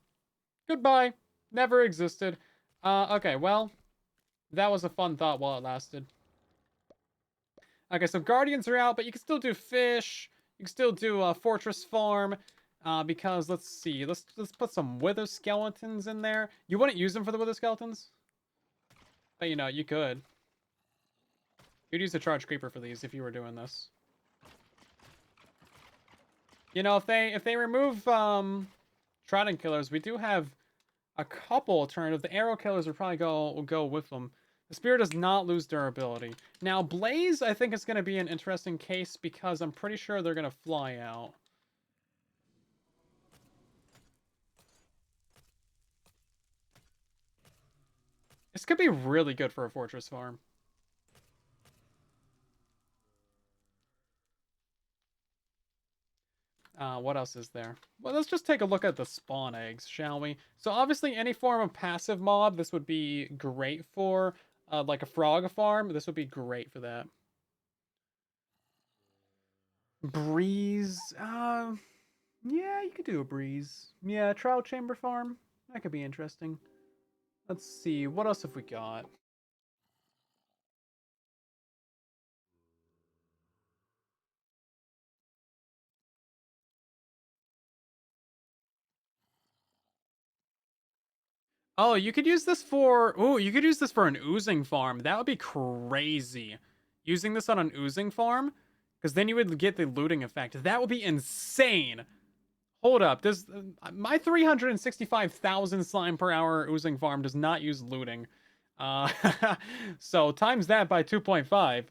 Goodbye. Never existed. Okay, well, that was a fun thought while it lasted. Okay, so guardians are out, but you can still do fish. You can still do a fortress farm. Because let's see, let's put some wither skeletons in there. You wouldn't use them for the wither skeletons, but you know you could. You'd use a charge creeper for these if you were doing this. You know, if they remove trident killers, we do have a couple alternatives. The arrow killers would probably go with them. The spear does not lose durability. Now, blaze, I think is going to be an interesting case because I'm pretty sure they're going to fly out. This could be really good for a fortress farm. What else is there? Well, let's just take a look at the spawn eggs, shall we? So obviously any form of passive mob, this would be great for. Like a frog farm, this would be great for that. Breeze, yeah, you could do a breeze. Yeah, trial chamber farm, that could be interesting. Let's see, what else have we got? Oh, you could use this for... Oh, you could use this for an oozing farm. That would be crazy. Using this on an oozing farm? Because then you would get the looting effect. That would be insane. Hold up. Does my 365,000 slime per hour oozing farm does not use looting. Uh, so times that by 2.5.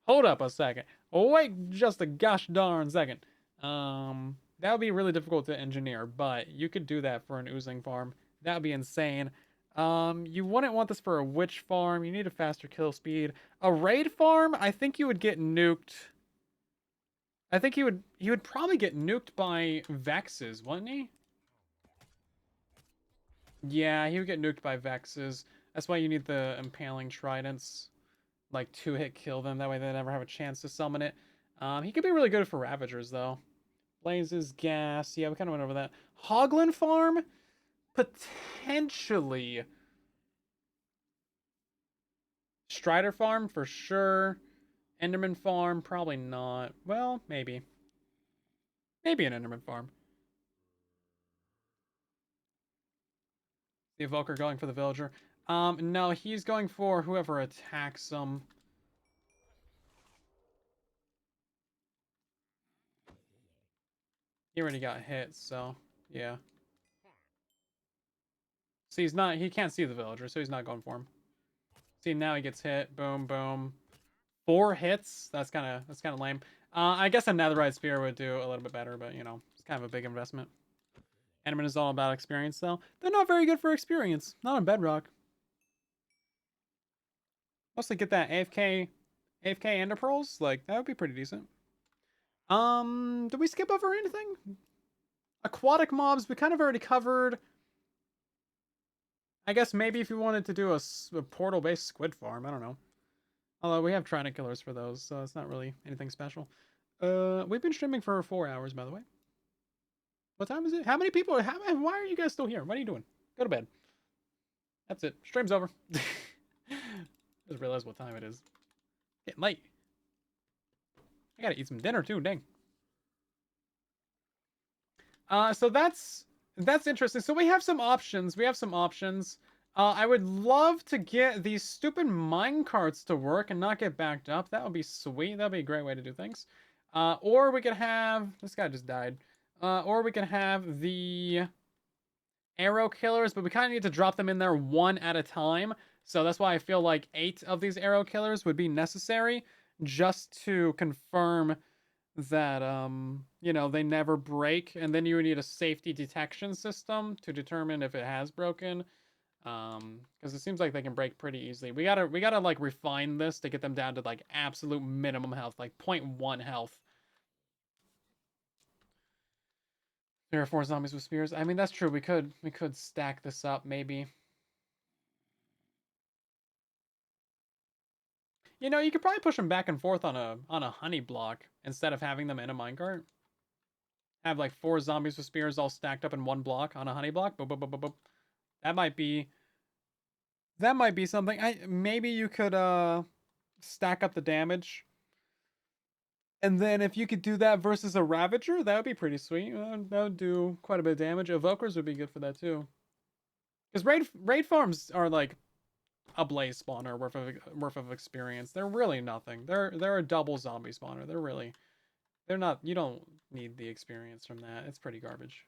Hold up a second. Wait just a gosh darn second. That would be really difficult to engineer, but you could do that for an oozing farm. That would be insane. You wouldn't want this for a witch farm. You need a faster kill speed. A raid farm, I think you would get nuked. I think he would probably get nuked by Vexes, wouldn't he? Yeah, he would get nuked by Vexes. That's why you need the impaling tridents. Like 2-hit kill them. That way they never have a chance to summon it. He could be really good for Ravagers though. Blazes, gas. Yeah, we kind of went over that. Hoglin farm? Potentially. Strider farm for sure. Enderman farm, probably not. Well, maybe. Maybe an Enderman farm. The Evoker going for the Villager. No, he's going for whoever attacks him. He already got hit, so yeah. See, he can't see the Villager, so he's not going for him. See, now he gets hit. Boom, boom. 4 hits. That's kind of lame. I guess a Netherite Spear would do a little bit better, but you know, it's kind of a big investment. Enderman is all about experience, though. They're not very good for experience. Not on Bedrock. Mostly get that AFK Ender Pearls. Like that would be pretty decent. Did we skip over anything? Aquatic mobs we kind of already covered. I guess maybe if you wanted to do a portal-based squid farm, I don't know. Although we have trident killers for those, so it's not really anything special. We've been streaming for 4 hours, by the way. What time is it? How many people? Why are you guys still here? What are you doing? Go to bed. That's it. Stream's over. Just realized what time it is. Getting late. I gotta eat some dinner too. Dang. So that's interesting. So we have some options. We have some options. I would love to get these stupid mine carts to work and not get backed up. That would be sweet. That'd be a great way to do things. Or we could have... This guy just died. Or we could have the arrow killers, but we kind of need to drop them in there one at a time. So that's why I feel like 8 of these arrow killers would be necessary just to confirm that you know, they never break, and then you would need a safety detection system to determine if it has broken, because it seems like they can break pretty easily. We gotta like refine this to get them down to like absolute minimum health, like 0.1 health. There are 4 zombies with spears. I mean, that's true. We could stack this up maybe. You know, you could probably push them back and forth on a honey block instead of having them in a minecart. Have like 4 zombies with spears all stacked up in one block on a honey block. Boop, boop, boop, boop, boop. That might be something. Maybe you could stack up the damage. And then if you could do that versus a Ravager, that would be pretty sweet. That would do quite a bit of damage. Evokers would be good for that too. Because raid farms are like a blaze spawner worth of experience. They're really nothing. They're a double zombie spawner. They're not. You don't need the experience from that. It's pretty garbage.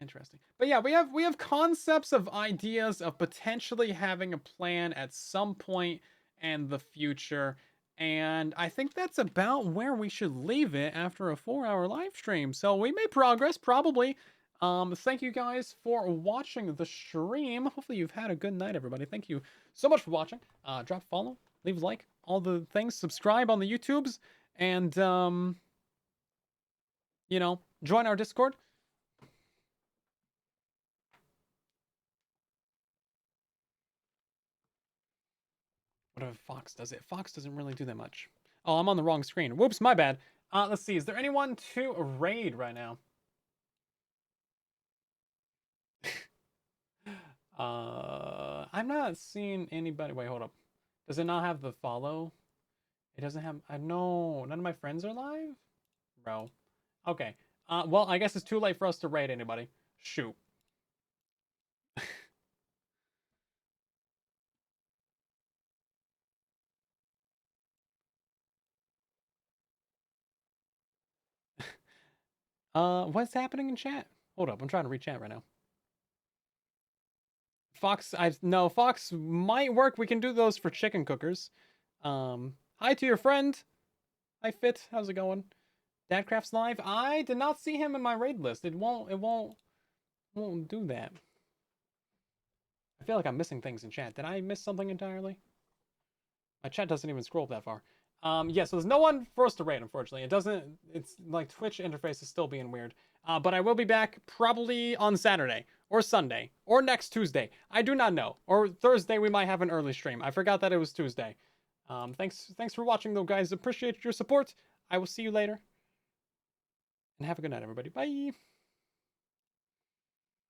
Interesting. But yeah, we have concepts of ideas of potentially having a plan at some point in the future. And I think that's about where we should leave it after a 4-hour live stream. So we made progress, probably. Thank you guys for watching the stream. Hopefully you've had a good night, everybody. Thank you so much for watching. Drop a follow, leave a like, all the things. Subscribe on the YouTubes, and you know, join our Discord. What if Fox does it? Fox doesn't really do that much. Oh, I'm on the wrong screen. Whoops, my bad. Let's see. Is there anyone to raid right now? I'm not seeing anybody. Wait, hold up. Does it not have the follow? It doesn't have. I know. None of my friends are live? Bro. Okay. Well, I guess it's too late for us to raid anybody. Shoot. What's happening in chat? Hold up. I'm trying to read chat right now. Fox, no, Fox might work. We can do those for chicken cookers. Hi to your friend. Hi Fit, how's it going? Dadcraft's live. I did not see him in my raid list. It won't do that. I feel like I'm missing things in chat. Did I miss something entirely? My chat doesn't even scroll that far. Yeah, so there's no one for us to raid, unfortunately. It's like Twitch interface is still being weird. But I will be back probably on Saturday or Sunday or next Tuesday. I do not know. Or Thursday we might have an early stream. I forgot that it was Tuesday. Thanks for watching though, guys. Appreciate your support. I will see you later. And have a good night, everybody. Bye.